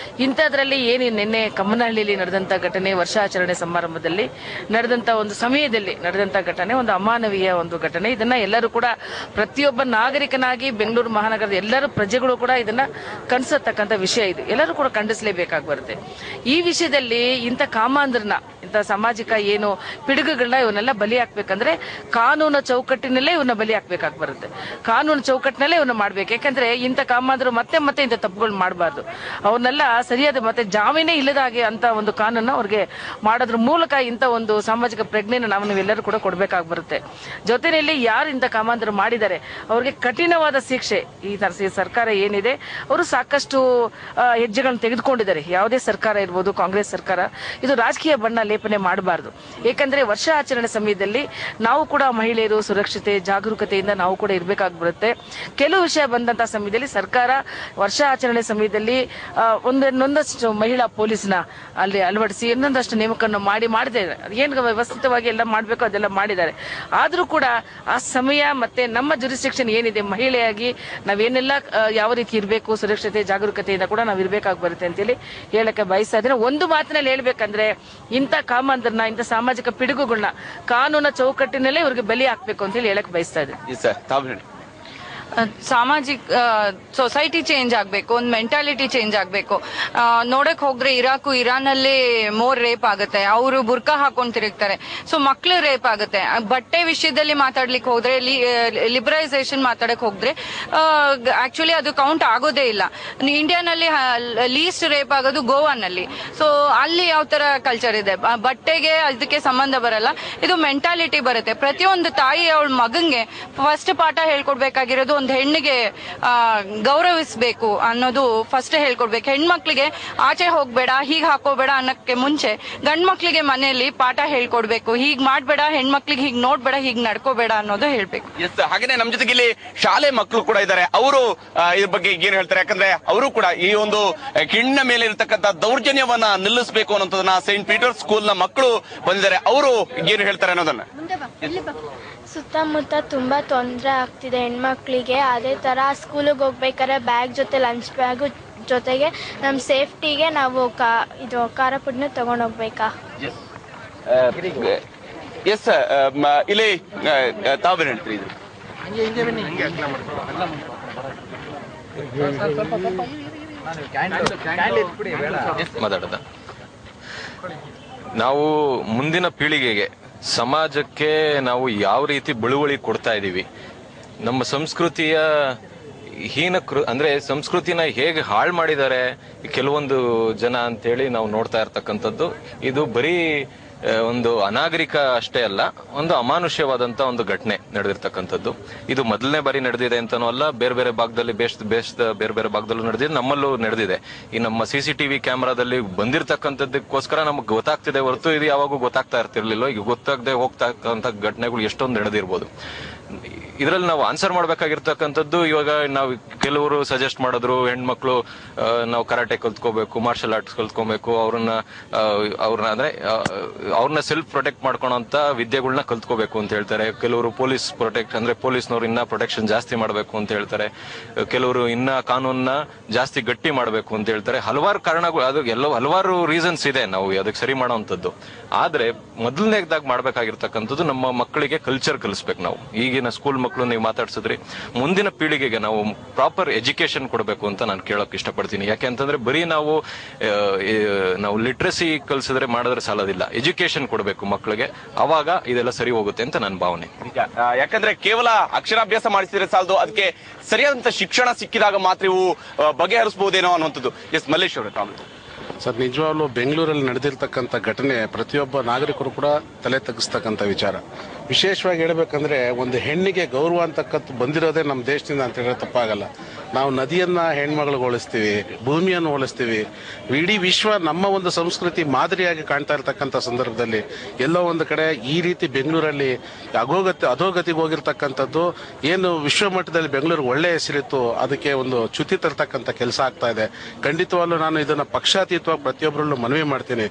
ಇಂಥದ್ರಲ್ಲಿ ಏನು ನಿನ್ನೆ ಕಮ್ಮನಹಳ್ಳಿಯಲ್ಲಿ ನಡೆದಂತ ಘಟನೆ, ವರ್ಷಾಚರಣೆ ಸಮಾರಂಭದಲ್ಲಿ ನಡೆದಂತ ಒಂದು ಸಮಯದಲ್ಲಿ ನಡೆದಂತ ಘಟನೆ ಒಂದು ಅಮಾನವೀಯ ಒಂದು ಘಟನೆ. ಇದನ್ನ ಎಲ್ಲರೂ ಕೂಡ ಪ್ರತಿಯೊಬ್ಬ ನಾಗರಿಕನಾಗಿ ಬೆಂಗಳೂರು ಮಹಾನಗರದ ಎಲ್ಲರೂ ಪ್ರಜೆಗಳು ಕೂಡ ಇದನ್ನ ಖಂಡಿಸತಕ್ಕಂಥ ವಿಷಯ. ಇದು ಎಲ್ಲರೂ ಕೂಡ ಖಂಡಿಸಲೇಬೇಕಾಗಿ ಬರುತ್ತೆ. ಈ ವಿಷಯದಲ್ಲಿ ಇಂಥ ಕಾಮಾಂಧ್ರನ, ಇಂಥ ಸಾಮಾಜಿಕ ಏನು ಪಿಡುಗುಗಳನ್ನ ಇವನ್ನೆಲ್ಲ ಬಲಿ ಹಾಕ್ಬೇಕಂದ್ರೆ ಕಾನೂನು ಚೌಕಟ್ಟಿನಲ್ಲೇ ಇವನ್ನ ಬಲಿ ಹಾಕ್ಬೇಕಾಗಿ ಬರುತ್ತೆ. ಕಾನೂನು ಚೌಕಟ್ಟಿನಲ್ಲೇ ಇವನ್ನ ಮಾಡ್ಬೇಕು. ಯಾಕಂದ್ರೆ ಇಂಥ ಕಾಮಾಂಧ್ರ ಮತ್ತೆ ಇಂಥ ತಪ್ಪುಗಳು ಮಾಡಬಾರ್ದು. ಅವನ್ನೆಲ್ಲ ಸರಿಯಾದ ಮತ್ತೆ ಜಾಮೀನೇ ಇಲ್ಲದ ಹಾಗೆ ಅಂತ ಒಂದು ಕಾನೂನು ಅವ್ರಿಗೆ ಮಾಡೋದ್ರ ಮೂಲಕ ಇಂಥ ಒಂದು ಸಾಮಾಜಿಕ ಪ್ರಜ್ಞೆನ ನಾವೆಲ್ಲರೂ ಕೂಡ ಕೊಡ್ಬೇಕಾಗಿ ಬರುತ್ತೆ. ಜೊತೆಯಲ್ಲಿ ಯಾರು ಇಂಥ ಕಾಮಾಂಧ್ರ ಮಾಡಿದ್ದಾರೆ ಅವ್ರಿಗೆ ಕಠಿಣವಾದ ಶಿಕ್ಷೆ. ಈ ಸರ್ಕಾರ ಏನಿದೆ ಅವರು ಸಾಕಷ್ಟು ಹೆಜ್ಜೆಗಳನ್ನು ತೆಗೆದುಕೊಂಡಿದ್ದಾರೆ. ಯಾವುದೇ ಸರ್ಕಾರ ಇರ್ಬೋದು, ಕಾಂಗ್ರೆಸ್ ಸರ್ಕಾರ, ಇದು ರಾಜಕೀಯ ಬಣ್ಣ ಲೇಪನೆ ಮಾಡಬಾರ್ದು. ಏಕೆಂದ್ರೆ ವರ್ಷ ಆಚರಣೆ ಸಮಯದಲ್ಲಿ ನಾವು ಕೂಡ ಮಹಿಳೆಯರು ಸುರಕ್ಷತೆ ಜಾಗರೂಕತೆಯಿಂದ ನಾವು ಕೂಡ ಇರಬೇಕಾಗಿ ಬರುತ್ತೆ. ಕೆಲವು ವಿಷಯ ಬಂದಂತ ಸಮಯದಲ್ಲಿ ಸರ್ಕಾರ ವರ್ಷ ಆಚರಣೆ ಸಮಯದಲ್ಲಿ ಒಂದೊಂದಷ್ಟು ಮಹಿಳಾ ಪೊಲೀಸ್ನ ಅಲ್ಲಿ ಅಳವಡಿಸಿ ಇನ್ನೊಂದಷ್ಟು ನೇಮಕವನ್ನು ಮಾಡಿದ್ದಾರೆ. ಏನು ವ್ಯವಸ್ಥಿತವಾಗಿ ಎಲ್ಲ ಮಾಡಬೇಕು ಅದೆಲ್ಲ ಮಾಡಿದ್ದಾರೆ. ಆದ್ರೂ ಕೂಡ ಆ ಸಮಯ ಮತ್ತೆ ನಮ್ಮ ಜುರಿಸ್ಡಿಕ್ಷನ್ ಏನಿದೆ, ಮಹಿಳೆಯಾಗಿ ನಾವೇನೆಲ್ಲ ಯಾವ ರೀತಿ ಇರಬೇಕು, ಸುರಕ್ಷತೆ ಜಾಗರೂಕತೆಯಿಂದ ಕೂಡ ನಾವು ಇರಬೇಕಾಗಿ ಬರುತ್ತೆ ಅಂತೇಳಿ ಹೇಳಕ್ಕೆ ಬಯಸ್ತಾ ಇದ್ದೀನಿ. ಒಂದು ಮಾತಿನಲ್ಲಿ ಹೇಳ್ಬೇಕಂದ್ರೆ ಇಂಥ ಕಾಮಾಂಧರನ್ನ, ಇಂಥ ಸಾಮಾಜಿಕ ಪಿಡುಗುಗಳನ್ನ ಕಾನೂನ ಚೌಕಟ್ಟಿನಲ್ಲೇ ಇವ್ರಿಗೆ ಬಲಿ ಹಾಕ್ಬೇಕು ಅಂತ ಹೇಳಿ ಹೇಳಕ್ ಬಯಸ್ತಾ ಇದ್ದೀನಿ. ಸಾಮಾಜಿಕ ಸೊಸೈಟಿ ಚೇಂಜ್ ಆಗ್ಬೇಕು, ಒಂದು ಮೆಂಟಾಲಿಟಿ ಚೇಂಜ್ ಆಗ್ಬೇಕು. ನೋಡಕ್ ಹೋದ್ರೆ ಇರಾನ್ ಅಲ್ಲಿ ಮೋರ್ ರೇಪ್ ಆಗುತ್ತೆ, ಅವರು ಬುರ್ಕಾ ಹಾಕೊಂಡ್ ತಿರುಗ್ತಾರೆ. ಸೊ ಮಕ್ಳು ರೇಪ್ ಆಗುತ್ತೆ. ಬಟ್ಟೆ ವಿಷಯದಲ್ಲಿ ಮಾತಾಡ್ಲಿಕ್ಕೆ ಹೋದ್ರೆ, ಲಿಬರೈಸೇಷನ್ ಮಾತಾಡಕ್ ಹೋದ್ರೆ ಆಕ್ಚುಲಿ ಅದು ಕೌಂಟ್ ಆಗೋದೇ ಇಲ್ಲ. ಇಂಡಿಯಾನಲ್ಲಿ ಲೀಸ್ಟ್ ರೇಪ್ ಆಗೋದು ಗೋವಾನಲ್ಲಿ. ಸೊ ಅಲ್ಲಿ ಯಾವ ತರ ಕಲ್ಚರ್ ಇದೆ, ಬಟ್ಟೆಗೆ ಅದಕ್ಕೆ ಸಂಬಂಧ ಬರಲ್ಲ. ಇದು ಮೆಂಟಾಲಿಟಿ ಬರುತ್ತೆ. ಪ್ರತಿಯೊಂದು ತಾಯಿ ಅವಳ ಮಗಂಗೆ ಫಸ್ಟ್ ಪಾಠ ಹೇಳ್ಕೊಡ್ಬೇಕಾಗಿರೋದು ಒಂದು ಹೆಣ್ಣಿಗೆ ಗೌರವಿಸಬೇಕು ಅನ್ನೋದು ಫಸ್ಟ್ ಹೇಳ್ಕೊಡ್ಬೇಕು. ಹೆಣ್ಮಕ್ಳಿಗೆ ಆಚೆ ಹೋಗ್ಬೇಡ, ಹೀಗ್ ಹಾಕೋಬೇಡ ಅನ್ನಕ್ಕೆ ಮುಂಚೆ ಗಂಡ್ ಮಕ್ಳಿಗೆ ಮನೆಯಲ್ಲಿ ಪಾಠ ಹೇಳ್ಕೊಡ್ಬೇಕು. ಹೀಗ್ ಮಾಡ್ಬೇಡ, ಹೆಣ್ಮಕ್ಳಿಗೆ ಹೀಗ್ ನೋಡ್ಬೇಡ, ಹೀಗ್ ನಡ್ಕೋಬೇಡ ಅನ್ನೋದು ಹೇಳ್ಬೇಕು. ಹಾಗೇನೆ ನಮ್ ಜೊತೆಗೆ ಇಲ್ಲಿ ಶಾಲೆ ಮಕ್ಕಳು ಕೂಡ ಇದ್ದಾರೆ. ಅವರು ಇದ್ರ ಬಗ್ಗೆ ಏನ್ ಹೇಳ್ತಾರೆ? ಯಾಕಂದ್ರೆ ಅವರು ಕೂಡ ಈ ಒಂದು ಹೆಣ್ಣ ಮೇಲೆ ಇರತಕ್ಕಂತ ದೌರ್ಜನ್ಯವನ್ನ ನಿಲ್ಲಿಸಬೇಕು ಅನ್ನೋದನ್ನ ಸೈಂಟ್ ಪೀಟರ್ಸ್ ಸ್ಕೂಲ್ ನ ಮಕ್ಕಳು ಬಂದಿದ್ದಾರೆ. ಅವರು ಏನು ಹೇಳ್ತಾರೆ ಅನ್ನೋದನ್ನ. ಸುತ್ತಮುತ್ತ ತುಂಬಾ ತೊಂದರೆ ಆಗ್ತಿದೆ ಹೆಣ್ಮಕ್ಳಿಗೆ. ಅದೇ ತರ ಸ್ಕೂಲಿಗೆ ಹೋಗ್ಬೇಕಾದ್ರೆ ಬ್ಯಾಗ್ ಜೊತೆ ಲಂಚ್ ಬ್ಯಾಗು ಜೊತೆಗೆ ನಮ್ಮ ಸೇಫ್ಟಿಗೆ ನಾವು ಇದು ಖಾರ ಪುಡಿನ ತಗೊಂಡೋಗ್ಬೇಕಾ? ಎಸ್, ಇಲ್ಲಿ ತಾವೇನು ಹೇಳ್ತೀರಿ? ಮಾತಾಡೋದ ನಾವು ಮುಂದಿನ ಪೀಳಿಗೆಗೆ, ಸಮಾಜಕ್ಕೆ ನಾವು ಯಾವ ರೀತಿ ಬಳುವಳಿ ಕೊಡ್ತಾ ಇದೀವಿ, ನಮ್ಮ ಸಂಸ್ಕೃತಿಯ ಅಂದ್ರೆ ಸಂಸ್ಕೃತಿನ ಹೇಗೆ ಹಾಳು ಮಾಡಿದ್ದಾರೆ ಕೆಲವೊಂದು ಜನ ಅಂತೇಳಿ ನಾವು ನೋಡ್ತಾ ಇರ್ತಕ್ಕಂಥದ್ದು. ಇದು ಬರೀ ಒಂದು ಅನಾಗರಿಕ ಅಷ್ಟೇ ಅಲ್ಲ, ಒಂದು ಅಮಾನುಷ್ಯವಾದಂತ ಒಂದು ಘಟನೆ ನಡೆದಿರ್ತಕ್ಕಂಥದ್ದು. ಇದು ಮೊದಲನೇ ಬಾರಿ ನಡೆದಿದೆ ಅಂತಾನೂ ಅಲ್ಲ, ಬೇರೆ ಬೇರೆ ಭಾಗದಲ್ಲಿ ಬೇರೆ ಬೇರೆ ಭಾಗದಲ್ಲೂ ನಡೆದಿದೆ, ನಮ್ಮಲ್ಲೂ ನಡೆದಿದೆ. ಈ ನಮ್ಮ CCTV ಕ್ಯಾಮೆರಾದಲ್ಲಿ ಬಂದಿರತಕ್ಕಂಥದ್ದಕ್ಕೋಸ್ಕರ ನಮ್ಗೆ ಗೊತ್ತಾಗ್ತಿದೆ ಹೊರತು ಇದು ಯಾವಾಗೂ ಗೊತ್ತಾಗ್ತಾ ಇರ್ತಿರ್ಲಿಲ್ಲ. ಈಗ ಗೊತ್ತಾಗದೆ ಹೋಗ್ತಾ ಇರ್ತಕ್ಕಂಥ ಘಟನೆಗಳು ಎಷ್ಟೊಂದು ನಡೆದಿರ್ಬೋದು. ಇದರಲ್ಲಿ ನಾವು ಆನ್ಸರ್ ಮಾಡ್ಬೇಕಾಗಿರ್ತಕ್ಕಂಥದ್ದು, ಇವಾಗ ನಾವು ಕೆಲವರು ಸಜೆಸ್ಟ್ ಮಾಡಿದ್ರು ಹೆಣ್ಮಕ್ಳು ನಾವು ಕರಾಟೆ ಕಲ್ತ್ಕೋಬೇಕು, ಮಾರ್ಷಲ್ ಆರ್ಟ್ಸ್ ಕಲ್ತ್ಕೋಬೇಕು, ಅವ್ರನ್ನ ಸೆಲ್ಫ್ ಪ್ರೊಟೆಕ್ಟ್ ಮಾಡ್ಕೊಳೋಂತ ವಿದ್ಯೆಗಳನ್ನ ಕಲ್ತ್ಕೋಬೇಕು ಅಂತ ಹೇಳ್ತಾರೆ. ಕೆಲವರು ಪೊಲೀಸ್ನವ್ರು ಇನ್ನ ಪ್ರೊಟೆಕ್ಷನ್ ಜಾಸ್ತಿ ಮಾಡಬೇಕು ಅಂತ ಹೇಳ್ತಾರೆ. ಕೆಲವರು ಇನ್ನ ಕಾನೂನ್ನ ಜಾಸ್ತಿ ಗಟ್ಟಿ ಮಾಡಬೇಕು ಅಂತ ಹೇಳ್ತಾರೆ. ಹಲವಾರು ಕಾರಣಗಳು, ಅದು ಹಲವಾರು ರೀಸನ್ಸ್ ಇದೆ ನಾವು ಅದಕ್ಕೆ ಸರಿ ಮಾಡೋವಂಥದ್ದು. ಆದ್ರೆ ಮೊದಲನೇದಾಗಿ ಮಾಡ್ಬೇಕಾಗಿರ್ತಕ್ಕಂಥದ್ದು ನಮ್ಮ ಮಕ್ಕಳಿಗೆ ಕಲ್ಚರ್ ಕಲಿಸ್ಬೇಕು. ನಾವು ಈಗಿನ ಸ್ಕೂಲ್ ಮಕ್ಕಳು ನೀವು ಮಾತಾಡ್ಸಿದ್ರಿ, ಮುಂದಿನ ಪೀಳಿಗೆಗೆ ನಾವು ಪ್ರಾಪರ್ ಎಜುಕೇಶನ್ ಕೊಡಬೇಕು ಅಂತ ನಾನು ಕೇಳೋಕೆ ಇಷ್ಟಪಡ್ತೀನಿ. ಯಾಕೆ ಅಂತಂದ್ರೆ ಬರೀ ನಾವು ಲಿಟ್ರಸಿ ಕಲಿಸಿದ್ರೆ ಮಾಡಿದ್ರೆ ಸಾಲದಿಲ್ಲ, ಎಜುಕೇಶನ್ ಕೊಡಬೇಕು ಮಕ್ಕಳಿಗೆ, ಅವಾಗ ಇದೆಲ್ಲ ಸರಿ ಹೋಗುತ್ತೆ ಅಂತ ನನ್ನ ಭಾವನೆ. ಯಾಕಂದ್ರೆ ಕೇವಲ ಅಕ್ಷರಾಭ್ಯಾಸ ಮಾಡಿಸಿದ್ರೆ ಸಾಲದು, ಅದಕ್ಕೆ ಸರಿಯಾದಂತ ಶಿಕ್ಷಣ ಸಿಕ್ಕಿದಾಗ ಮಾತ್ರ ಇವು ಬಗೆಹರಿಸಬಹುದೇನೋ ಅನ್ನುವಂಥದ್ದು. ಎಸ್, ಮಲ್ಲೇಶ್ ಅವರೇ, ಸರ್, ನಿಜವಾಗ್ಲೂ ಬೆಂಗಳೂರಲ್ಲಿ ನಡೆದಿರ್ತಕ್ಕಂಥ ಘಟನೆ ಪ್ರತಿಯೊಬ್ಬ ನಾಗರಿಕರು ಕೂಡ ತಲೆ ತಗ್ಗಿಸ್ತಕ್ಕಂಥ ವಿಚಾರ. ವಿಶೇಷವಾಗಿ ಹೇಳ್ಬೇಕಂದ್ರೆ ಒಂದು ಹೆಣ್ಣಿಗೆ ಗೌರವ ಅಂತಕ್ಕಂಥ ಬಂದಿರೋದೇ ನಮ್ಮ ದೇಶದಿಂದ ಅಂತ ಹೇಳಿದ್ರೆ ತಪ್ಪಾಗಲ್ಲ. ನಾವು ನದಿಯನ್ನ ಹೆಣ್ಮಗಳಿಗೆ ಹೋಲಿಸ್ತೀವಿ, ಭೂಮಿಯನ್ನು ಹೋಲಿಸ್ತೀವಿ. ಇಡೀ ವಿಶ್ವ ನಮ್ಮ ಒಂದು ಸಂಸ್ಕೃತಿ ಮಾದರಿಯಾಗಿ ಕಾಣ್ತಾ ಇರ್ತಕ್ಕಂಥ ಸಂದರ್ಭದಲ್ಲಿ ಎಲ್ಲೋ ಒಂದು ಕಡೆ ಈ ರೀತಿ ಬೆಂಗಳೂರಲ್ಲಿ ಅಧೋಗತಿಗೆ ಹೋಗಿರ್ತಕ್ಕಂಥದ್ದು ಏನು ವಿಶ್ವ ಮಟ್ಟದಲ್ಲಿ ಬೆಂಗಳೂರಿಗೆ ಒಳ್ಳೆ ಹೆಸರಿತ್ತು, ಅದಕ್ಕೆ ಒಂದು ಚ್ಯುತಿ ತರ್ತಕ್ಕಂಥ ಕೆಲಸ ಆಗ್ತಾ ಇದೆ. ಖಂಡಿತವಾಗ್ಲೂ ನಾನು ಇದನ್ನ ಪಕ್ಷಾತೀತವಾಗಿ ಪ್ರತಿಯೊಬ್ಬರಲ್ಲೂ ಮನವಿ ಮಾಡ್ತೀನಿ.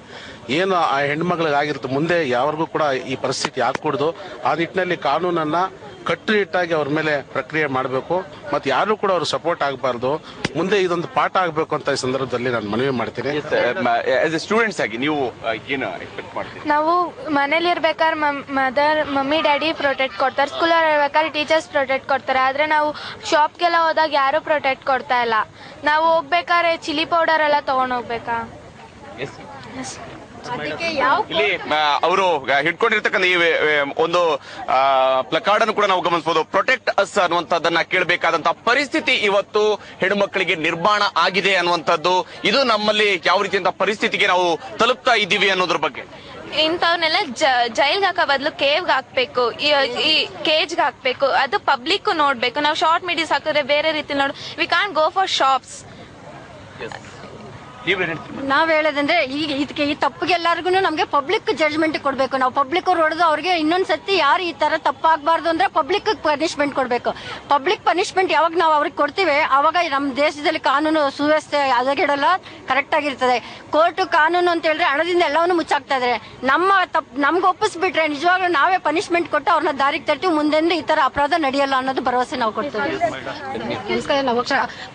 ಏನು ಆ ಹೆಣ್ಮಗಳಿಗಾಗಿರುತ್ತೆ ಮುಂದೆ ಯಾರಿಗೂ ಕೂಡ ಈ ಪರಿಸ್ಥಿತಿ ಆಗ್ಕೂಡ್ದು. ಆ ನಿಟ್ಟಿನಲ್ಲಿ ಕಾನೂನನ್ನ ಕಟ್ಟುನಿಟ್ಟಾಗಿ ಅವ್ರ ಮೇಲೆ ಪ್ರಕ್ರಿಯೆ ಮಾಡಬೇಕು. ಮತ್ತೆ ಯಾರು ಕೂಡ ಅವ್ರು ಸಪೋರ್ಟ್ ಆಗಬಾರ್ದು. ಮುಂದೆ ಇದೊಂದು ಪಾಠ ಆಗಬೇಕು ಅಂತ ಈ ಸಂದರ್ಭದಲ್ಲಿ ನಾನು ಮನವಿ ಮಾಡ್ತೀನಿ. ಸ್ಟೂಡೆಂಟ್ಸ್ ಆಗಿ ನೀವು ಏನು ಎಕ್ಸ್ಪೆಕ್ಟ್ ಮಾಡ್ತೀವಿ? ನಾವು ಮನೇಲಿ ಇರ್ಬೇಕಾದ್ರೆ ಮಮ್ಮಿ ಡ್ಯಾಡಿ ಪ್ರೊಟೆಕ್ಟ್ ಕೊಡ್ತಾರೆ, ಸ್ಕೂಲಲ್ಲಿ ಇರ್ಬೇಕಾದ್ರೆ ಟೀಚರ್ಸ್ ಪ್ರೊಟೆಕ್ಟ್ ಕೊಡ್ತಾರೆ. ಆದ್ರೆ ನಾವು ಶಾಪ್ಗೆಲ್ಲ ಹೋದಾಗ ಯಾರು ಪ್ರೊಟೆಕ್ಟ್ ಕೊಡ್ತಾ ಇಲ್ಲ. ನಾವು ಹೋಗ್ಬೇಕಾದ್ರೆ ಚಿಲ್ಲಿ ಪೌಡರ್ ಎಲ್ಲ ತಗೊಂಡ್ ಹೋಗ್ಬೇಕಾ? ಇಲ್ಲಿ ಅವರು ಹಿಡ್ಕೊಂಡಿರ್ತಕ್ಕಂಥ ಈ ಒಂದು ಪ್ಲಕಾರ್ಡ್ ಅನ್ನು ಕೂಡ ನಾವು ಗಮನಿಸಬಹುದು. ಪ್ರೊಟೆಕ್ಟ್ ಅಸ್ ಅನ್ನುವಂಥದ್ದನ್ನ ಕೇಳಬೇಕಾದಂತಹ ಪರಿಸ್ಥಿತಿ ಇವತ್ತು ಹೆಣ್ಣುಮಕ್ಕಳಿಗೆ ನಿರ್ಮಾಣ ಆಗಿದೆ ಅನ್ನುವಂಥದ್ದು. ಇದು ನಮ್ಮಲ್ಲಿ ಯಾವ ರೀತಿಯಂತ ಪರಿಸ್ಥಿತಿಗೆ ನಾವು ತಲುಪ್ತಾ ಇದ್ದೀವಿ ಅನ್ನೋದ್ರ ಬಗ್ಗೆ. ಇಂಥವ್ನೆಲ್ಲ ಜೈಲ್ಗೆ ಹಾಕೋ ಬದಲು ಕೇವ್ಗೆ ಹಾಕ್ಬೇಕು, ಈ ಕೇಜ್ಗೆ ಹಾಕ್ಬೇಕು. ಅದು ಪಬ್ಲಿಕ್ ನೋಡ್ಬೇಕು. ನಾವು ಶಾರ್ಟ್ ಮೀಡಿಯಾಸ್ ಹಾಕಿದ್ರೆ ಬೇರೆ ರೀತಿ ನೋಡ್ we can't go for shops. ನಾವ್ ಹೇಳೋದಂದ್ರೆ ಈಗ ಇದಕ್ಕೆ ಈ ತಪ್ಪಿಗೆ ಎಲ್ಲರಿಗೂ ನಮ್ಗೆ ಪಬ್ಲಿಕ್ ಜಡ್ಜ್ಮೆಂಟ್ ಕೊಡ್ಬೇಕು. ನಾವು ಪಬ್ಲಿಕ್ ಹೊಡೆದು ಅವ್ರಿಗೆ ಇನ್ನೊಂದ್ ಸತಿ ಯಾರು ಈ ತರ ತಪ್ಪಾಗಬಾರ್ದು ಅಂದ್ರೆ ಪಬ್ಲಿಕ್ ಪನಿಷ್ಮೆಂಟ್ ಕೊಡ್ಬೇಕು. ಪಬ್ಲಿಕ್ ಪನಿಷ್ಮೆಂಟ್ ಯಾವಾಗ ನಾವು ಅವ್ರಿಗೆ ಕೊಡ್ತೀವಿ ಅವಾಗ ನಮ್ಮ ದೇಶದಲ್ಲಿ ಕಾನೂನು ಸುವ್ಯವಸ್ಥೆ ಅದಗೆಲ್ಲ ಕರೆಕ್ಟ್ ಆಗಿರ್ತದೆ. ಕೋರ್ಟ್ ಕಾನೂನು ಅಂತ ಹೇಳಿದ್ರೆ ಹಣದಿಂದ ಎಲ್ಲವನ್ನೂ ಮುಚ್ಚಾಕ್ತಾ ಇದಾರೆ. ನಮ್ಗೆ ಒಪ್ಪಿಸ್ಬಿಟ್ರೆ ನಿಜವಾಗ್ಲೂ ನಾವೇ ಪನಿಷ್ಮೆಂಟ್ ಕೊಟ್ಟು ಅವ್ರನ್ನ ದಾರಿಗೆ ತರ್ತೀವಿ. ಮುಂದೆಂದು ಈ ತರ ಅಪರಾಧ ನಡೆಯಲ್ಲ ಅನ್ನೋದು ಭರವಸೆ ನಾವು ಕೊಡ್ತೀವಿ. ನಮಸ್ಕಾರ. ನಾವು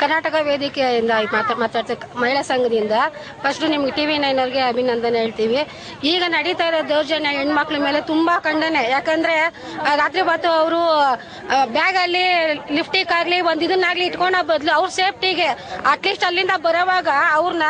ಕರ್ನಾಟಕ ವೇದಿಕೆಯಿಂದ ಮಾತಾಡ್ತೀವಿ, ಮಹಿಳಾ ಸಂಘದಿಂದ. ಫಸ್ಟ್ ನಿಮ್ಗೆ TV9 ಅವ್ರಿಗೆ ಅಭಿನಂದನೆ ಹೇಳ್ತೀವಿ. ಈಗ ನಡೀತಾ ಇರೋ ದೌರ್ಜನ್ಯ ಹೆಣ್ಮಕ್ಳ ಮೇಲೆ ತುಂಬಾ ಖಂಡನೆ. ಯಾಕಂದ್ರೆ ರಾತ್ರಿ ಹೊತ್ತು ಅವರು ಬ್ಯಾಗ್ ಅಲ್ಲಿ ಲಿಫ್ಟಿಕ್ ಆಗ್ಲಿ ಒಂದ್ ಇದನ್ನಾಗ್ಲಿ ಇಟ್ಕೊಂಡ ಬದ್ಲು ಅವ್ರ ಸೇಫ್ಟಿಗೆ ಅಟ್ಲೀಸ್ಟ್ ಅಲ್ಲಿಂದ ಬರೋವಾಗ ಅವ್ರನ್ನ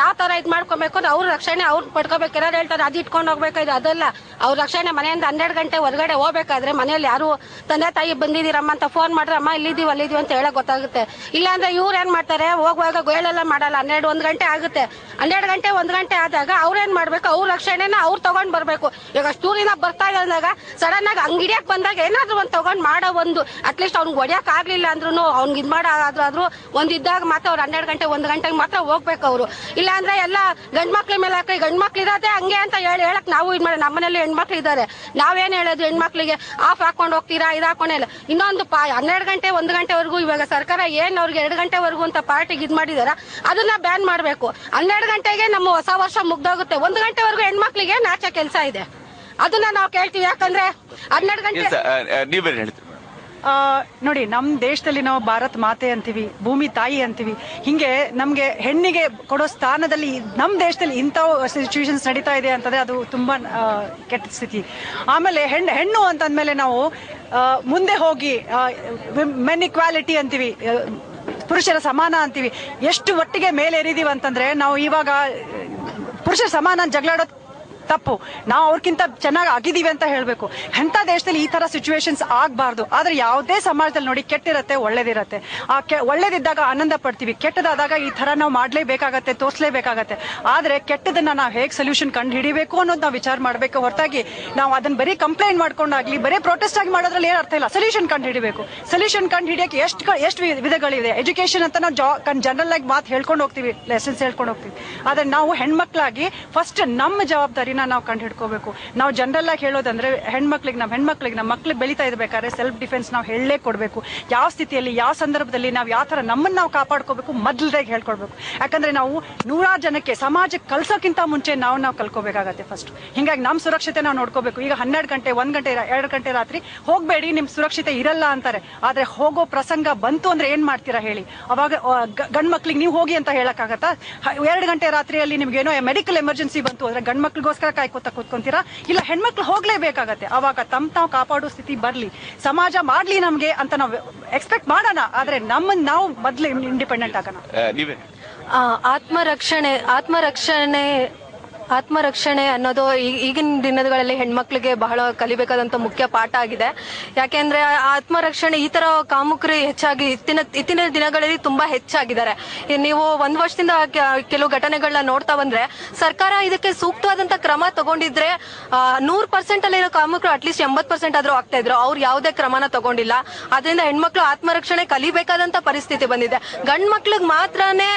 ಯಾವ ತರ ಇದ್ ಮಾಡ್ಕೊಬೇಕು ಅಂದ್ರೆ ಅವ್ರ ರಕ್ಷಣೆ ಅವ್ರು ಪಡ್ಕೋಬೇಕು. ಯಾರು ಹೇಳ್ತಾರೆ ಅದು ಇಟ್ಕೊಂಡು ಹೋಗ್ಬೇಕಾಯ್ತು, ಅದಲ್ಲ. ಅವ್ರ ರಕ್ಷಣೆ ಮನೆಯಿಂದ 12 ಗಂಟೆ ಹೊರಗಡೆ ಹೋಗ್ಬೇಕಾದ್ರೆ ಮನೆಯಲ್ಲಿ ಯಾರು ತಂದೆ ತಾಯಿ ಬಂದಿದ್ದೀರಮ್ಮ ಅಂತ ಫೋನ್ ಮಾಡ್ರೆ ಅಮ್ಮ ಇಲ್ಲಿದೀವಿ ಅಲ್ಲಿದೀವಿ ಅಂತ ಹೇಳಕ್ ಗೊತ್ತಾಗುತ್ತೆ. ಇಲ್ಲಾಂದ್ರೆ ಇವ್ರು ಏನ್ ಮಾಡ್ತಾರೆ, ಹೋಗುವಾಗ ಗೋಳೆಲ್ಲ ಮಾಡಲ್ಲ. 12-1 ಗಂಟೆ ಆಗುತ್ತೆ. 12 ಗಂಟೆ 1 ಗಂಟೆ ಆದಾಗ ಅವ್ರೇನ್ ಮಾಡ್ಬೇಕು, ಅವ್ರ ರಕ್ಷಣೆನ ಅವ್ರು ತಗೊಂಡ್ ಬರ್ಬೇಕು. ಈಗ ಸ್ಟೂರಿನ ಬರ್ತಾ ಇದ್ದಾಗ ಸಡನ್ ಆಗಿ ಅಂಗಡಿಯಾಗ ಬಂದಾಗ ಏನಾದ್ರು ಒಂದ್ ತಗೊಂಡ್ ಮಾಡೋ ಒಂದು ಅಟ್ಲೀಸ್ಟ್ ಅವ್ನಿಗೆ ಹೊಡಿಯಕ್ ಆಗ್ಲಿಲ್ಲ ಅಂದ್ರೂ ಅವ್ನಿಗೆ ಇದ್ ಮಾಡಾದ್ರೂ ಒಂದ್ ಇದ್ದಾಗ ಮಾತ್ರ ಅವ್ರು 12 ಗಂಟೆ 1 ಗಂಟೆಗೆ ಮಾತ್ರ ಹೋಗ್ಬೇಕು ಅವರು. ಇಲ್ಲ ಅಂದ್ರೆ ಎಲ್ಲ ಗಂಡ್ಮಕ್ಳ ಮೇಲೆ ಹಾಕಿ ಗಂಡ್ಮಕ್ಳು ಇರೋದೇ ಹಂಗೆ ಅಂತ ಹೇಳಕ್ ನಾವು ಇದ್ ಮಾಡಿ. ನಮ್ಮನೇಲಿ ಹೆಣ್ಮಕ್ಳು ಇದಾರೆ, ನಾವೇನ್ ಹೇಳೋದು ಹೆಣ್ಮಕ್ಳಿಗೆ ಆಫ್ ಹಾಕೊಂಡ್ ಹೋಗ್ತೀರಾ ಇದು ಹಾಕೊಂಡಿಲ್ಲ. ಇನ್ನೊಂದು 12 ಗಂಟೆ 1 ಗಂಟೆವರೆಗೂ ಇವಾಗ ಸರ್ಕಾರ ಏನ್ ಅವ್ರಿಗೆ 2 ಗಂಟೆವರೆಗೂ ಅಂತ ಪಾರ್ಟಿಗೆ ಇದ್ ಮಾಡಿದಾರ ಅದನ್ನ ಬ್ಯಾನ್ ಮಾಡ್ಬೇಕು. 12 ಗಂಟೆಗೆ ನಮ್ಮ ಹೊಸ ವರ್ಷ ಮುಗ್ದೋಗುತ್ತೆ. 1 ಗಂಟೆವರೆಗೂ ಹೆಣ್ಮಕ್ಳಿಗೆ ನಾಚ ಕೆಲಸ ಇದೆ, ಅದನ್ನ ನಾವು ಕೇಳ್ತೀವಿ. ಯಾಕಂದ್ರೆ 12 ಗಂಟೆ ನೀವೇನ್ ಹೇಳ್ತೀವಿ? ನೋಡಿ, ನಮ್ ದೇಶದಲ್ಲಿ ನಾವು ಭಾರತ್ ಮಾತೆ ಅಂತೀವಿ, ಭೂಮಿ ತಾಯಿ ಅಂತೀವಿ. ಹಿಂಗೆ ನಮ್ಗೆ ಹೆಣ್ಣಿಗೆ ಕೊಡೋ ಸ್ಥಾನದಲ್ಲಿ ನಮ್ ದೇಶದಲ್ಲಿ ಇಂಥ ಸಿಚುವೇಶನ್ಸ್ ನಡೀತಾ ಇದೆ ಅಂತಂದ್ರೆ ಅದು ತುಂಬಾ ಕೆಟ್ಟ ಸ್ಥಿತಿ. ಆಮೇಲೆ ಹೆಣ್ಣು ಅಂತಂದ್ಮೇಲೆ ನಾವು ಮುಂದೆ ಹೋಗಿ ಮೆನ್ ಇಕ್ವಾಲಿಟಿ ಅಂತೀವಿ, ಪುರುಷರ ಸಮಾನ ಅಂತೀವಿ. ಎಷ್ಟು ಒಟ್ಟಿಗೆ ಮೇಲೇರಿದೀವಿ ಅಂತಂದ್ರೆ ನಾವು ಇವಾಗ ಪುರುಷರ ಸಮಾನ ಜಗಳಾಡೋದು ತಪ್ಪು. ನಾವು ಅವ್ರಕ್ಕಿಂತ ಚೆನ್ನಾಗಿ ಆಗಿದೀವಿ ಅಂತ ಹೇಳ್ಬೇಕು. ಎಂತ ದೇಶದಲ್ಲಿ ಈ ತರ ಸಿಚುವೇಶನ್ಸ್ ಆಗ್ಬಾರ್ದು. ಆದ್ರೆ ಯಾವುದೇ ಸಮಾಜದಲ್ಲಿ ನೋಡಿ ಕೆಟ್ಟಿರತ್ತೆ, ಒಳ್ಳೇದಿರತ್ತೆ. ಒಳ್ಳೇದಿದ್ದಾಗ ಆನಂದ ಪಡ್ತೀವಿ, ಕೆಟ್ಟದಾದಾಗ ಈ ತರ ನಾವು ಮಾಡ್ಲೇಬೇಕಾಗತ್ತೆ, ತೋರ್ಸ್ಲೇಬೇಕಾಗತ್ತೆ. ಆದ್ರೆ ಕೆಟ್ಟದನ್ನ ನಾವು ಹೇಗ್ ಸೊಲ್ಯೂಷನ್ ಕಂಡು ಹಿಡಿಬೇಕು ಅನ್ನೋದು ನಾವು ವಿಚಾರ ಮಾಡ್ಬೇಕು. ಹೊರತಾಗಿ ನಾವು ಅದನ್ನ ಬರೀ ಕಂಪ್ಲೇಂಟ್ ಮಾಡ್ಕೊಂಡಾಗ್ಲಿ ಬರೀ ಪ್ರೊಟೆಸ್ಟ್ ಆಗಿ ಮಾಡೋದ್ರಲ್ಲಿ ಏನ್ ಅರ್ಥ ಇಲ್ಲ. ಸೊಲ್ಯೂಷನ್ ಕಂಡು ಹಿಡಿಬೇಕು. ಸೊಲ್ಯೂಷನ್ ಕಂಡು ಹಿಡಿಯಕ್ಕೆ ಎಷ್ಟು ವಿಧಗಳಿವೆ. ಎಜುಕೇಶನ್ ಅಂತ ನಾವು ಜನರಲ್ ಆಗಿ ಮಾತು ಹೇಳ್ಕೊಂಡು ಹೋಗ್ತೀವಿ, ಲೆಸನ್ಸ್ ಹೇಳ್ಕೊಂಡು ಹೋಗ್ತೀವಿ. ಆದ್ರೆ ನಾವು ಹೆಣ್ಮಕ್ಳಾಗಿ ಫಸ್ಟ್ ನಮ್ಮ ಜವಾಬ್ದಾರಿ ನಾವು ಕಂಡು ಹಿಡ್ಕೋಬೇಕು. ನಾವು ಜನರಲ್ ಆಗಿ ಹೇಳೋದಂದ್ರೆ ಹೆಣ್ಮಕ್ಳಿಗೆ ನಮ್ಮ ಮಕ್ಳಿಗೆ ಬೆಳೀತಾ ಇರ್ಬೇಕಾದ್ರೆ ಸೆಲ್ಫ್ ಡಿಫೆನ್ಸ್ ನಾವು ಹೇಳಲೇ ಕೊಡ್ಬೇಕು. ಯಾವ ಸ್ಥಿತಿಯಲ್ಲಿ ಯಾವ ಸಂದರ್ಭದಲ್ಲಿ ನಾವು ಯಾವ ತರ ನಮ್ಮನ್ನ ನಾವು ಕಾಪಾಡ್ಕೋಬೇಕು ಮೊದಲದಾಗಿ ಹೇಳ್ಕೊಡ್ಬೇಕು. ಯಾಕಂದ್ರೆ ನಾವು 100 ಜನಕ್ಕೆ ಸಮಾಜಕ್ಕೆ ಕಲ್ಸೋಕ್ಕಿಂತ ಮುಂಚೆ ನಾವು ಕಲ್ಕೋಬೇಕಾಗತ್ತೆ ಫಸ್ಟ್. ಹಿಂಗಾಗಿ ನಮ್ಮ ಸುರಕ್ಷತೆ ನಾವು ನೋಡ್ಕೋಬೇಕು. ಈಗ 12 ಗಂಟೆ 1 ಗಂಟೆ 2 ಗಂಟೆ ರಾತ್ರಿ ಹೋಗ್ಬೇಡಿ, ನಿಮ್ ಸುರಕ್ಷತೆ ಇರಲ್ಲ ಅಂತಾರೆ. ಆದ್ರೆ ಹೋಗೋ ಪ್ರಸಂಗ ಬಂತು ಅಂದ್ರೆ ಏನ್ ಮಾಡ್ತೀರಾ ಹೇಳಿ? ಅವಾಗ ಗಂಡ್ ಮಕ್ಳಿಗೆ ನೀವು ಹೋಗಿ ಅಂತ ಹೇಳಕ್ಕಾಗತ್ತಾ? 2 ಗಂಟೆ ರಾತ್ರಿಯಲ್ಲಿ ನಿಮ್ಗೆ ಏನೋ ಮೆಡಿಕಲ್ ಎಮರ್ಜೆನ್ಸಿ ಬಂತು ಅಂದ್ರೆ ಗಂಡ್ ಮಕ್ಳಿಗೋಸ್ಕರ ಕಾಯ್ಕೋತಾ ಕೂತ್ಕೊಂತೀರಾ? ಇಲ್ಲ, ಹೆಣ್ಮಕ್ಳು ಹೋಗ್ಲೇಬೇಕಾಗತ್ತೆ. ಅವಾಗ ತಾವು ಕಾಪಾಡೋ ಸ್ಥಿತಿ ಬರ್ಲಿ, ಸಮಾಜ ಮಾಡ್ಲಿ ನಮ್ಗೆ ಅಂತ ನಾವು ಎಕ್ಸ್ಪೆಕ್ಟ್ ಮಾಡೋಣ. ಆದ್ರೆ ನಾವು ಮೊದ್ಲು ಇಂಡಿಪೆಂಡೆಂಟ್ ಆಗೋಣ. ಆತ್ಮರಕ್ಷಣೆ ಆತ್ಮರಕ್ಷಣೆ ಅನ್ನೋದು ಈಗಿನ ದಿನಗಳಲ್ಲಿ ಹೆಣ್ಮಕ್ಳಿಗೆ ಬಹಳ ಕಲಿಬೇಕಾದಂತ ಮುಖ್ಯ ಪಾಠ ಆಗಿದೆ. ಯಾಕೆಂದ್ರೆ ಆತ್ಮರಕ್ಷಣೆ ಈ ತರ ಕಾಮುಕರು ಹೆಚ್ಚಾಗಿ ಇತ್ತಿನ ದಿನಗಳಲ್ಲಿ ತುಂಬಾ ಹೆಚ್ಚಾಗಿದ್ದಾರೆ. ನೀವು ಒಂದ್ ವರ್ಷದಿಂದ ಕೆಲವು ಘಟನೆಗಳನ್ನ ನೋಡ್ತಾ ಬಂದ್ರೆ ಸರ್ಕಾರ ಇದಕ್ಕೆ ಸೂಕ್ತವಾದಂತ ಕ್ರಮ ತಗೊಂಡಿದ್ರೆ 100% ಅಲ್ಲಿರೋ ಕಾಮುಕರು ಅಟ್ಲೀಸ್ಟ್ 80% ಆದ್ರೂ ಆಗ್ತಾ ಇದ್ರು. ಅವ್ರು ಯಾವುದೇ ಕ್ರಮನ ತಗೊಂಡಿಲ್ಲ. ಅದರಿಂದ ಹೆಣ್ಮಕ್ಳು ಆತ್ಮರಕ್ಷಣೆ ಕಲಿಬೇಕಾದಂತ ಪರಿಸ್ಥಿತಿ ಬಂದಿದೆ. ಗಂಡ್ ಮಕ್ಳಿಗೆ ಮಾತ್ರನೇ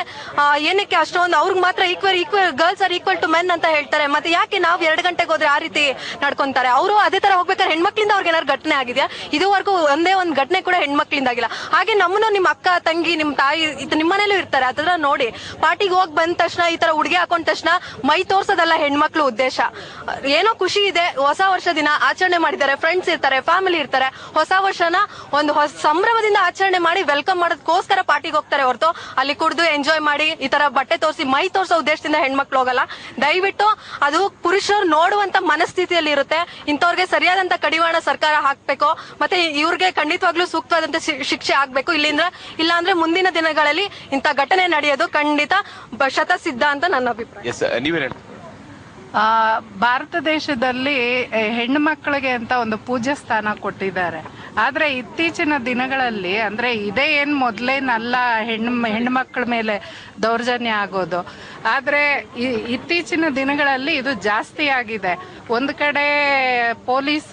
ಏನಕ್ಕೆ ಅಷ್ಟೊಂದು ಅವ್ರಿಗೆ ಮಾತ್ರ equal girls are equal to men ಅಂತ ಹೇಳ್ತಾರೆ. ಮತ್ತೆ ಯಾಕೆ ನಾವು 2 ಗಂಟೆಗೆ ಹೋದ್ರೆ ಆ ರೀತಿ ನಡ್ಕೊಂತಾರೆ? ಅವರು ಅದೇ ತರ ಹೋಗ್ಬೇಕಾದ್ರೆ ಹೆಣ್ಮಕ್ಳಿಂದ ಅವ್ರಿಗೆ ಏನಾದ್ರು ಘಟನೆ ಆಗಿದೆಯಾ? ಇದುವರೆಗೂ ಒಂದೇ ಒಂದು ಘಟನೆ ಕೂಡ ಹೆಣ್ಮಕ್ಳಿಂದ ಆಗಿಲ್ಲ. ಹಾಗೆ ನಮ್ಮನ್ನು ನಿಮ್ಮ ಅಕ್ಕ ತಂಗಿ ನಿಮ್ ತಾಯಿ ನಿಮ್ಮನೇಲೂ ಇರ್ತಾರೆ. ಅದನ್ನ ನೋಡಿ ಪಾರ್ಟಿಗೆ ಹೋಗಿ ಬಂದ ತಕ್ಷಣ ಈ ತರ ಉಡುಗೆ ಹಾಕೊಂಡ ತಕ್ಷಣ ಮೈ ತೋರ್ಸೋದಲ್ಲ ಹೆಣ್ಮಕ್ಳು ಉದ್ದೇಶ. ಏನೋ ಖುಷಿ ಇದೆ, ಹೊಸ ವರ್ಷ ದಿನ ಆಚರಣೆ ಮಾಡಿದ್ದಾರೆ, ಫ್ರೆಂಡ್ಸ್ ಇರ್ತಾರೆ, ಫ್ಯಾಮಿಲಿ ಇರ್ತಾರೆ. ಹೊಸ ವರ್ಷನ ಒಂದು ಸಂಭ್ರಮದಿಂದ ಆಚರಣೆ ಮಾಡಿ ವೆಲ್ಕಮ್ ಮಾಡೋದಕ್ಕೋಸ್ಕರ ಪಾರ್ಟಿಗೆ ಹೋಗ್ತಾರೆ ಹೊರತು ಅಲ್ಲಿ ಕುಡಿದು ಎಂಜಾಯ್ ಮಾಡಿ ಈ ತರ ಬಟ್ಟೆ ತೋರಿಸಿ ಮೈ ತೋರ್ಸೋ ಉದ್ದೇಶದಿಂದ ಹೆಣ್ಮಕ್ಳು ಹೋಗಲ್ಲ. ದಯವಿಟ್ಟು ಅದು ಪುರುಷರು ನೋಡುವಂತ ಮನಸ್ಥಿತಿಯಲ್ಲಿ ಇರುತ್ತೆ. ಇಂಥವ್ರಿಗೆ ಸರಿಯಾದಂತ ಕಡಿವಾಣ ಸರ್ಕಾರ ಹಾಕ್ಬೇಕು. ಮತ್ತೆ ಇವ್ರಿಗೆ ಖಂಡಿತವಾಗ್ಲೂ ಸೂಕ್ತವಾದಂತ ಶಿಕ್ಷೆ ಆಗ್ಬೇಕು. ಇಲ್ಲ ಅಂದ್ರೆ ಮುಂದಿನ ದಿನಗಳಲ್ಲಿ ಇಂಥ ಘಟನೆ ನಡೆಯೋದು ಖಂಡಿತ ಶತಸಿದ್ಧ ಅಂತ ನನ್ನ ಅಭಿಪ್ರಾಯ. ಭಾರತ ದೇಶದಲ್ಲಿ ಹೆಣ್ಣು ಮಕ್ಕಳಿಗೆ ಅಂತ ಒಂದು ಪೂಜ್ಯ ಸ್ಥಾನ ಕೊಟ್ಟಿದ್ದಾರೆ. ಆದ್ರೆ ಇತ್ತೀಚಿನ ದಿನಗಳಲ್ಲಿ ಅಂದ್ರೆ ಇದೇ ಏನ್ ಮೊದ್ಲೇನಲ್ಲ ಹೆಣ್ಣು ಮಕ್ಕಳ ಮೇಲೆ ದೌರ್ಜನ್ಯ ಆಗೋದು. ಆದ್ರೆ ಇತ್ತೀಚಿನ ದಿನಗಳಲ್ಲಿ ಇದು ಜಾಸ್ತಿ ಆಗಿದೆ. ಒಂದ್ ಕಡೆ ಪೊಲೀಸ್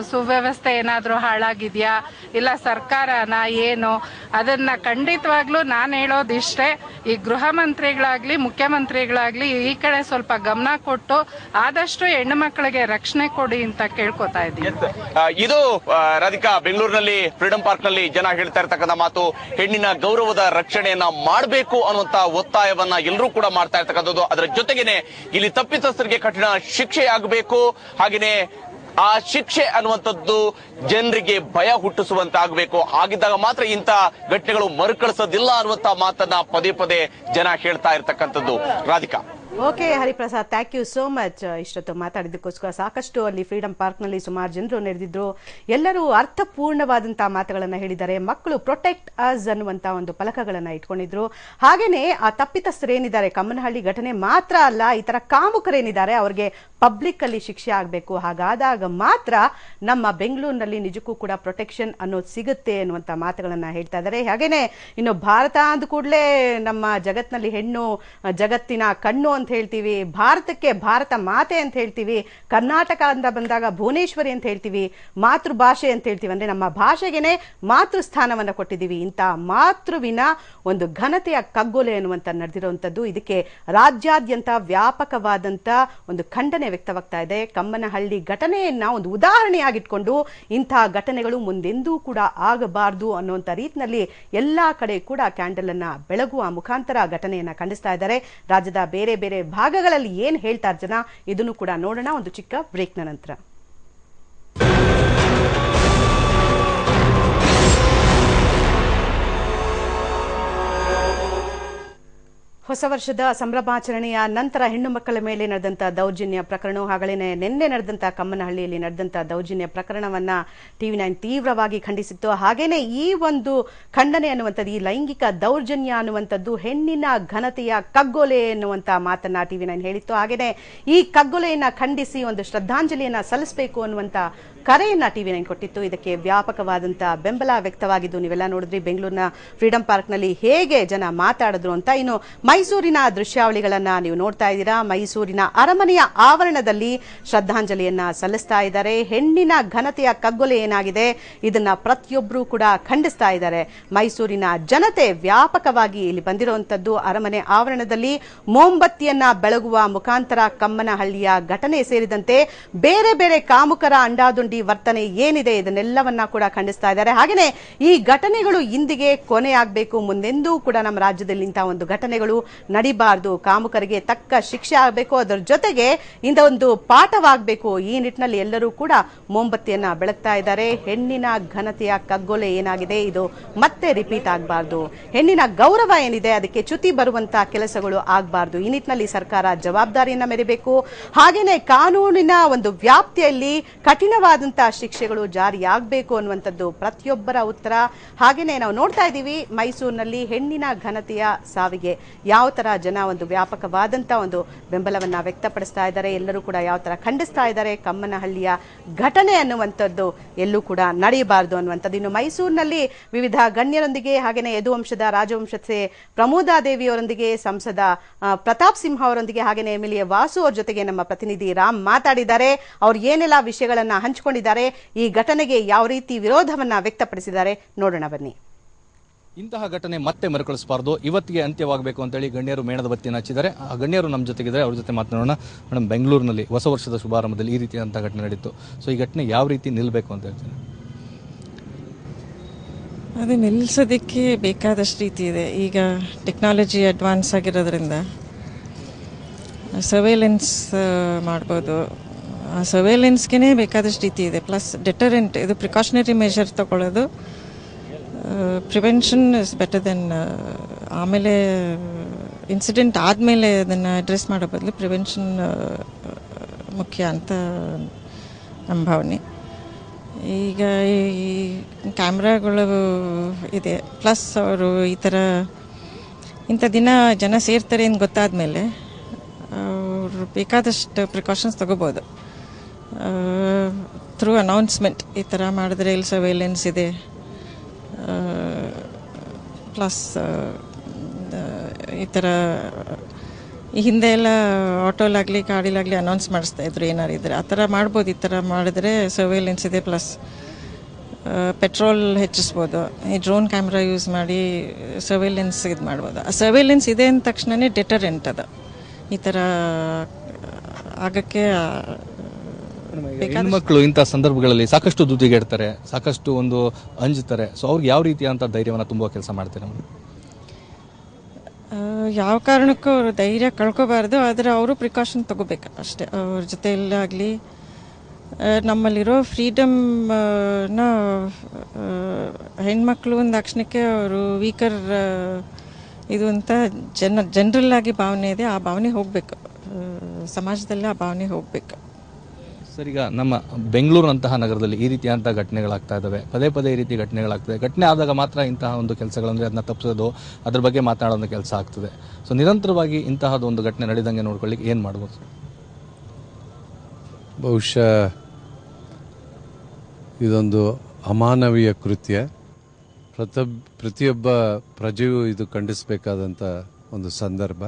ಸುವ್ಯವಸ್ಥೆ ಏನಾದ್ರೂ ಹಾಳಾಗಿದ್ಯಾ ಇಲ್ಲ ಸರ್ಕಾರನ ಏನು, ಅದನ್ನ ಖಂಡಿತವಾಗ್ಲೂ ನಾನ್ ಹೇಳೋದಿಷ್ಟೇ, ಈ ಗೃಹ ಮಂತ್ರಿಗಳಾಗ್ಲಿ ಮುಖ್ಯಮಂತ್ರಿಗಳಾಗ್ಲಿ ಈ ಕಡೆ ಸ್ವಲ್ಪ ಗಮನ ಕೊಟ್ಟು ಆದಷ್ಟು ಹೆಣ್ಣು ಮಕ್ಕಳಿಗೆ ರಕ್ಷಣೆ ಕೊಡಿ ಅಂತ ಕೇಳ್ಕೊತಾ ಇದ್ದೀನಿ. ಇದು ರಾಧಿಕಾ, ಬೆಂಗಳೂರಿನಲ್ಲಿ ಫ್ರೀಡಂ ಪಾರ್ಕ್ ನಲ್ಲಿ ಜನ ಹೇಳ್ತಾ ಇರ್ತಕ್ಕಂಥ ಮಾತು. ಹೆಣ್ಣಿನ ಗೌರವದ ರಕ್ಷಣೆಯನ್ನ ಮಾಡಬೇಕು ಅನ್ನುವಂತ ಒತ್ತಾಯವನ್ನ ಎಲ್ಲರೂ ಕೂಡ ಮಾಡ್ತಾ ಇರ್ತಕ್ಕಂಥದ್ದು. ಅದರ ಜೊತೆಗೇನೆ ಇಲ್ಲಿ ತಪ್ಪಿತಸ್ಥರಿಗೆ ಕಠಿಣ ಶಿಕ್ಷೆಯಾಗಬೇಕು. ಹಾಗೇನೆ ಆ ಶಿಕ್ಷೆ ಅನ್ನುವಂಥದ್ದು ಜನರಿಗೆ ಭಯ ಹುಟ್ಟಿಸುವಂತಾಗಬೇಕು. ಆಗಿದ್ದಾಗ ಮಾತ್ರ ಇಂಥ ಘಟನೆಗಳು ಮರುಕಳಿಸೋದಿಲ್ಲ ಅನ್ನುವಂತ ಮಾತನ್ನ ಪದೇ ಪದೇ ಜನ ಹೇಳ್ತಾ ಇರ್ತಕ್ಕಂಥದ್ದು. Radhika. Okay Hariprasad, thank you so much. ಇಷ್ಟೊತ್ತು ಮಾತಾಡಿದ್ದಕ್ಕೋಸ್ಕರ ಸಾಕಷ್ಟು ಅಲ್ಲಿ ಫ್ರೀಡಂ ಪಾರ್ಕ್ ನಲ್ಲಿ ಸುಮಾರು ಜನರು ನೆರೆದಿದ್ರು. ಎಲ್ಲರೂ ಅರ್ಥಪೂರ್ಣವಾದಂತಹ ಮಾತುಗಳನ್ನ ಹೇಳಿದ್ದಾರೆ. ಮಕ್ಕಳು ಪ್ರೊಟೆಕ್ಟ್ ಅಸ್ ಅನ್ನುವಂತ ಒಂದು ಫಲಕಗಳನ್ನ ಇಟ್ಕೊಂಡಿದ್ರು. ಹಾಗೇನೆ ಆ ತಪ್ಪಿತಸ್ಥರೇನಿದ್ದಾರೆ, ಕಮ್ಮನಹಳ್ಳಿ ಘಟನೆ ಮಾತ್ರ ಅಲ್ಲ, ಈ ತರ ಕಾಮುಕರೇನಿದ್ದಾರೆ ಅವ್ರಿಗೆ ಪಬ್ಲಿಕ್ ಅಲ್ಲಿ ಶಿಕ್ಷೆ ಆಗಬೇಕು. ಹಾಗಾದಾಗ ಮಾತ್ರ ನಮ್ಮ ಬೆಂಗಳೂರಿನಲ್ಲಿ ನಿಜಕ್ಕೂ ಕೂಡ ಪ್ರೊಟೆಕ್ಷನ್ ಅನ್ನೋದು ಸಿಗುತ್ತೆ ಅನ್ನುವಂತ ಮಾತುಗಳನ್ನ ಹೇಳ್ತಾ ಇದ್ದಾರೆ. ಹಾಗೇನೆ ಇನ್ನು ಭಾರತ ಅಂದ ಕೂಡಲೇ ನಮ್ಮ ಜಗತ್ನಲ್ಲಿ ಹೆಣ್ಣು ಜಗತ್ತಿನ ಕಣ್ಣು ಅಂತ ಹೇಳ್ತೀವಿ, ಭಾರತಕ್ಕೆ ಭಾರತ ಮಾತೆ ಅಂತ ಹೇಳ್ತೀವಿ, ಕರ್ನಾಟಕ ಅಂತ ಬಂದಾಗ ಭುವನೇಶ್ವರಿ ಅಂತ ಹೇಳ್ತೀವಿ, ಮಾತೃಭಾಷೆ ಅಂತ ಹೇಳ್ತೀವಿ. ಅಂದ್ರೆ ನಮ್ಮ ಭಾಷೆಗೆನೆ ಮಾತೃ ಸ್ಥಾನವನ್ನ ಕೊಟ್ಟಿದ್ದೀವಿ. ಇಂಥ ಮಾತೃವಿನ ಒಂದು ಘನತೆಯ ಕಗ್ಗೊಲೆ ಅನ್ನುವಂತ ನಡೆದಿರುವಂತದ್ದು. ಇದಕ್ಕೆ ರಾಜ್ಯಾದ್ಯಂತ ವ್ಯಾಪಕವಾದಂತ ಒಂದು ಖಂಡನೆ ವ್ಯಕ್ತವಾಗ್ತಾ ಇದೆ. ಕಮ್ಮನಹಳ್ಳಿ ಘಟನೆಯನ್ನ ಒಂದು ಉದಾಹರಣೆಯಾಗಿಟ್ಕೊಂಡು ಇಂಥ ಘಟನೆಗಳು ಮುಂದೆಂದೂ ಕೂಡ ಆಗಬಾರದು ಅನ್ನುವಂತ ರೀತಿಯಲ್ಲಿ ಎಲ್ಲಾ ಕಡೆ ಕೂಡ ಕ್ಯಾಂಡಲ್ ಅನ್ನ ಬೆಳಗುವ ಮುಖಾಂತರ ಘಟನೆಯನ್ನ ಖಂಡಿಸ್ತಾ ಇದ್ದಾರೆ. ರಾಜ್ಯದ ಬೇರೆ ಬೇರೆ ಭಾಗಗಳಲ್ಲಿ ಏನ್ ಹೇಳ್ತಾರೆ ಜನ, ಇದನ್ನು ಕೂಡ ನೋಡೋಣ ಒಂದು ಚಿಕ್ಕ ಬ್ರೇಕ್ನ ನಂತರ. ಹೊಸ ವರ್ಷದ ಸಂಭ್ರಮಾಚರಣೆಯ ನಂತರ ಹೆಣ್ಣು ಮಕ್ಕಳ ಮೇಲೆ ನಡೆದಂತ ದೌರ್ಜನ್ಯ ಪ್ರಕರಣ, ಹಾಗೇನೆ ನಿನ್ನೆ ನಡೆದಂತ ಕಮ್ಮನಹಳ್ಳಿಯಲ್ಲಿ ನಡೆದಂತ ದೌರ್ಜನ್ಯ ಪ್ರಕರಣವನ್ನ TV9 ತೀವ್ರವಾಗಿ ಖಂಡಿಸಿತ್ತು. ಹಾಗೇನೆ ಈ ಒಂದು ಖಂಡನೆ ಅನ್ನುವಂಥದ್ದು, ಈ ಲೈಂಗಿಕ ದೌರ್ಜನ್ಯ ಅನ್ನುವಂಥದ್ದು ಹೆಣ್ಣಿನ ಘನತೆಯ ಕಗ್ಗೊಲೆ ಎನ್ನುವಂತ ಮಾತನ್ನ TV9 ಹೇಳಿತ್ತು. ಹಾಗೇನೆ ಈ ಕಗ್ಗೊಲೆಯನ್ನ ಖಂಡಿಸಿ ಒಂದು ಶ್ರದ್ಧಾಂಜಲಿಯನ್ನ ಸಲ್ಲಿಸಬೇಕು ಅನ್ನುವಂತ ಕರೆಯನ್ನ TV9 ಕೊಟ್ಟಿತ್ತು. ಇದಕ್ಕೆ ವ್ಯಾಪಕವಾದಂತ ಬೆಂಬಲ ವ್ಯಕ್ತವಾಗಿದ್ದು ನೀವೆಲ್ಲ ನೋಡಿದ್ರಿ. ಬೆಂಗಳೂರಿನ ಫ್ರೀಡಂ ಪಾರ್ಕ್ ನಲ್ಲಿ ಹೇಗೆ ಜನ ಮಾತಾಡಿದ್ರು ಅಂತ. ಇನ್ನು ಮೈಸೂರಿನ ದೃಶ್ಯಾವಳಿಗಳನ್ನ ನೀವು ನೋಡ್ತಾ ಇದ್ದೀರಾ. ಮೈಸೂರಿನ ಅರಮನೆಯ ಆವರಣದಲ್ಲಿ ಶ್ರದ್ಧಾಂಜಲಿಯನ್ನ ಸಲ್ಲಿಸ್ತಾ ಇದ್ದಾರೆ. ಹೆಣ್ಣಿನ ಘನತೆಯ ಕಗ್ಗೊಲೆ ಏನಾಗಿದೆ ಇದನ್ನ ಪ್ರತಿಯೊಬ್ಬರು ಕೂಡ ಖಂಡಿಸ್ತಾ ಇದ್ದಾರೆ. ಮೈಸೂರಿನ ಜನತೆ ವ್ಯಾಪಕವಾಗಿ ಇಲ್ಲಿ ಬಂದಿರುವಂತದ್ದು. ಅರಮನೆ ಆವರಣದಲ್ಲಿ ಮೋಂಬತ್ತಿಯನ್ನ ಬೆಳಗುವ ಮುಖಾಂತರ ಕಮ್ಮನಹಳ್ಳಿಯ ಘಟನೆ ಸೇರಿದಂತೆ ಬೇರೆ ಬೇರೆ ಕಾಮುಕರ ಅಂಡಾದುಂಡಿ ವರ್ತನೆ ಏನಿದೆ ಇದನ್ನೆಲ್ಲವನ್ನ ಕೂಡ ಖಂಡಿಸ್ತಾ ಇದ್ದಾರೆ. ಹಾಗೇನೆ ಈ ಘಟನೆಗಳು ಇಂದಿಗೆ ಕೊನೆಯಾಗಬೇಕು. ಮುಂದೆಂದೂ ಕೂಡ ನಮ್ಮ ರಾಜ್ಯದಲ್ಲಿ ಇಂತಹ ಒಂದು ಘಟನೆಗಳು ನಡಿಬಾರದು. ಕಾಮುಕರಿಗೆ ತಕ್ಕ ಶಿಕ್ಷೆ ಆಗಬೇಕು. ಅದರ ಜೊತೆಗೆ ಇಂಥ ಒಂದು ಪಾಠವಾಗಬೇಕು. ಈ ನಿಟ್ಟಿನಲ್ಲಿ ಎಲ್ಲರೂ ಕೂಡ ಮೋಂಬತ್ತಿಯನ್ನ ಬೆಳಗ್ತಾ ಇದ್ದಾರೆ. ಹೆಣ್ಣಿನ ಘನತೆಯ ಕಗ್ಗೊಲೆ ಏನಾಗಿದೆ ಇದು ಮತ್ತೆ ರಿಪೀಟ್ ಆಗಬಾರ್ದು. ಹೆಣ್ಣಿನ ಗೌರವ ಏನಿದೆ ಅದಕ್ಕೆ ಚ್ಯುತಿ ಬರುವಂತ ಕೆಲಸಗಳು ಆಗಬಾರ್ದು. ಈ ನಿಟ್ಟಿನಲ್ಲಿ ಸರ್ಕಾರ ಜವಾಬ್ದಾರಿಯನ್ನ ಮೆರಿಬೇಕು. ಹಾಗೇನೆ ಕಾನೂನಿನ ಒಂದು ವ್ಯಾಪ್ತಿಯಲ್ಲಿ ಕಠಿಣವಾದ ಕಠಿಣವಾದಂತಹ ಶಿಕ್ಷೆಗಳು ಜಾರಿಯಾಗಬೇಕು ಅನ್ನುವಂಥದ್ದು ಪ್ರತಿಯೊಬ್ಬರ ಉತ್ತರ. ಹಾಗೇನೆ ನಾವು ನೋಡ್ತಾ ಇದ್ದೀವಿ ಮೈಸೂರಿನಲ್ಲಿ ಹೆಣ್ಣಿನ ಘನತೆಯ ಸಾವಿಗೆ ಯಾವ ತರ ಜನ ಒಂದು ವ್ಯಾಪಕವಾದಂತಹ ಒಂದು ಬೆಂಬಲವನ್ನ ವ್ಯಕ್ತಪಡಿಸ್ತಾ ಇದ್ದಾರೆ, ಎಲ್ಲರೂ ಕೂಡ ಯಾವ ತರ ಖಂಡಿಸ್ತಾ ಇದ್ದಾರೆ. ಕಮ್ಮನಹಳ್ಳಿಯ ಘಟನೆ ಅನ್ನುವಂಥದ್ದು ಎಲ್ಲೂ ಕೂಡ ನಡೆಯಬಾರದು ಅನ್ನುವಂಥದ್ದು. ಇನ್ನು ಮೈಸೂರಿನಲ್ಲಿ ವಿವಿಧ ಗಣ್ಯರೊಂದಿಗೆ ಹಾಗೇನೆ ಯದುವಂಶದ ರಾಜವಂಶಸ್ಥೆ ಪ್ರಮೋದಾದೇವಿಯವರೊಂದಿಗೆ, ಸಂಸದ ಪ್ರತಾಪ್ ಸಿಂಹ ಅವರೊಂದಿಗೆ ಹಾಗೇನೆ ಎಮ್ಎಲ್ಎ ವಾಸು ಅವ್ರ ಜೊತೆಗೆ ನಮ್ಮ ಪ್ರತಿನಿಧಿ ರಾಮ್ ಮಾತಾಡಿದ್ದಾರೆ. ಅವ್ರು ಏನೆಲ್ಲ ವಿಷಯಗಳನ್ನ ಹಂಚಿಕೊಂಡಿದ್ದಾರೆ, ಈ ಘಟನೆಗೆ ಯಾವ ರೀತಿ ವಿರೋಧವನ್ನ ವ್ಯಕ್ತಪಡಿಸಿದ್ದಾರೆ ನೋಡೋಣ ಬನ್ನಿ. ಇಂತಹ ಘಟನೆ ಮತ್ತೆ ಮರುಕಳಿಸಬಾರದು, ಇವತ್ತಿಗೆ ಅಂತ್ಯವಾಗಬೇಕು ಅಂತೇಳಿ ಗಣ್ಯರು ಮೇಣದ ಬತ್ತಿಯನ್ನು ಹಚ್ಚಿದ್ದಾರೆ. ಆ ಗಣ್ಯರು ನಮ್ಮ ಜೊತೆಗಿದ್ದಾರೆ, ಅವ್ರ ಜೊತೆ ಮಾತನಾಡೋಣ. ಮೇಡಮ್, ಬೆಂಗಳೂರಿನಲ್ಲಿ ಹೊಸ ವರ್ಷದ ಶುಭಾರಂಭದಲ್ಲಿ ಈ ರೀತಿಯಾದಂತಹ ಘಟನೆ ನಡೀತು. ಸೊ ಈ ಘಟನೆ ಯಾವ ರೀತಿ ನಿಲ್ಲಬೇಕು ಅಂತ ಹೇಳ್ತೀನಿ? ಅದು ನಿಲ್ಲಿಸೋದಕ್ಕೆ ಬೇಕಾದಷ್ಟು ರೀತಿ ಇದೆ. ಈಗ ಟೆಕ್ನಾಲಜಿ ಅಡ್ವಾನ್ಸ್ ಆಗಿರೋದ್ರಿಂದ ಸರ್ವೇಲೆನ್ಸ್ ಮಾಡ್ಬೋದು. ಆ ಸರ್ವೇಲೆನ್ಸ್ಗೆ ಬೇಕಾದಷ್ಟು ರೀತಿ ಇದೆ. ಪ್ಲಸ್ ಡೆಟರೆಂಟ್, ಇದು ಪ್ರಿಕಾಷನರಿ ಮೆಷರ್ ತಗೊಳ್ಳೋದು. ಪ್ರಿವೆನ್ಷನ್ ಇಸ್ ಬೆಟರ್ ದೆನ್ ಆಮೇಲೆ ಇನ್ಸಿಡೆಂಟ್ ಆದಮೇಲೆ ಅದನ್ನು ಅಡ್ರೆಸ್ ಮಾಡೋ ಬದಲು ಪ್ರಿವೆನ್ಷನ್ ಮುಖ್ಯ ಅಂತ ನಮ್ಮ ಭಾವನೆ. ಈಗ ಈ ಕ್ಯಾಮ್ರಾಗಳು ಇದೆ, ಪ್ಲಸ್ ಅವರು ಈ ಥರ ಇಂಥ ದಿನ ಜನ ಸೇರ್ತಾರೆ ಅಂತ ಗೊತ್ತಾದ ಮೇಲೆ ಅವರು ಬೇಕಾದಷ್ಟು ಪ್ರಿಕಾಷನ್ಸ್ ತಗೋಬೋದು. ಥ್ರೂ ಅನೌನ್ಸ್ಮೆಂಟ್ ಈ ಥರ ಮಾಡಿದ್ರೆ ಇಲ್ಲಿ ಸರ್ವೇಲೆನ್ಸ್ ಇದೆ. ಪ್ಲಸ್ ಈ ಥರ ಈ ಹಿಂದೆ ಎಲ್ಲ ಆಟೋಲಾಗಲಿ ಗಾಡಿಲಾಗಲಿ ಅನೌನ್ಸ್ ಮಾಡಿಸ್ತಾ ಇದ್ರು ಏನಾರು ಇದ್ರೆ, ಆ ಥರ ಮಾಡ್ಬೋದು. ಈ ಥರ ಮಾಡಿದ್ರೆ ಸರ್ವೇಲೆನ್ಸ್ ಇದೆ. ಪ್ಲಸ್ ಪೆಟ್ರೋಲ್ ಹೆಚ್ಚಿಸ್ಬೋದು. ಈ ಡ್ರೋನ್ ಕ್ಯಾಮ್ರಾ ಯೂಸ್ ಮಾಡಿ ಸರ್ವೇಲೆನ್ಸ್ ಇದು ಮಾಡ್ಬೋದು. ಆ ಸರ್ವೇಲೆನ್ಸ್ ಇದೆ ಅಂದ ತಕ್ಷಣವೇ ಡೆಟರೆಂಟ್ ಅದು ಈ ಥರ ಆಗಕ್ಕೆ. ಹೆಣ್ಮಕ್ಳು ಇಂಥ ಸಂದರ್ಭಗಳಲ್ಲಿ ಸಾಕಷ್ಟು ದುಡ್ಡಿಗೆಡ್ತಾರೆ, ಸಾಕಷ್ಟು ಒಂದು ಅಂಜುತ್ತಾರೆ. ಸೊ ಅವ್ರಿಗೆ ಯಾವ ರೀತಿಯಾದಂಥ ಧೈರ್ಯವನ್ನು ತುಂಬುವ ಕೆಲಸ ಮಾಡ್ತಾರೆ? ಯಾವ ಕಾರಣಕ್ಕೂ ಅವರು ಧೈರ್ಯ ಕಳ್ಕೋಬಾರ್ದು, ಆದರೆ ಅವರು ಪ್ರಿಕಾಷನ್ ತಗೋಬೇಕು ಅಷ್ಟೇ. ಅವ್ರ ಜೊತೆಯಲ್ಲಾಗಲಿ ನಮ್ಮಲ್ಲಿರೋ ಫ್ರೀಡಮ್ನ ಹೆಣ್ಮಕ್ಳು ಒಂದು ಕ್ಷಣಕ್ಕೆ ಅವರು ವೀಕರ್ ಇದು ಅಂತ ಜನರಲ್ ಆಗಿ ಭಾವನೆ ಇದೆ. ಆ ಭಾವನೆ ಹೋಗಬೇಕು, ಸಮಾಜದಲ್ಲಿ ಆ ಭಾವನೆ ಹೋಗಬೇಕು. ಸರ್, ಈಗ ನಮ್ಮ ಬೆಂಗಳೂರಿನಂತಹ ನಗರದಲ್ಲಿ ಈ ರೀತಿಯಾದಂತಹ ಘಟನೆಗಳಾಗ್ತಾ ಇದ್ದಾವೆ, ಪದೇ ಪದೇ ಈ ರೀತಿ ಘಟನೆಗಳಾಗ್ತದೆ. ಘಟನೆ ಆದಾಗ ಮಾತ್ರ ಇಂತಹ ಒಂದು ಕೆಲಸಗಳಂದ್ರೆ ಅದನ್ನ ತಪ್ಪಿಸೋದು, ಅದ್ರ ಬಗ್ಗೆ ಮಾತನಾಡೋ ಕೆಲಸ ಆಗ್ತದೆ. ಸೊ ನಿರಂತರವಾಗಿ ಇಂತಹದ್ದು ಒಂದು ಘಟನೆ ನಡೆದಂಗೆ ನೋಡ್ಕೊಳ್ಳಿಕ್ಕೆ ಏನು ಮಾಡ್ಬೋದು? ಬಹುಶಃ ಇದೊಂದು ಅಮಾನವೀಯ ಕೃತ್ಯ. ಪ್ರತಿಯೊಬ್ಬ ಪ್ರಜೆಯೂ ಇದು ಖಂಡಿಸಬೇಕಾದಂಥ ಒಂದು ಸಂದರ್ಭ.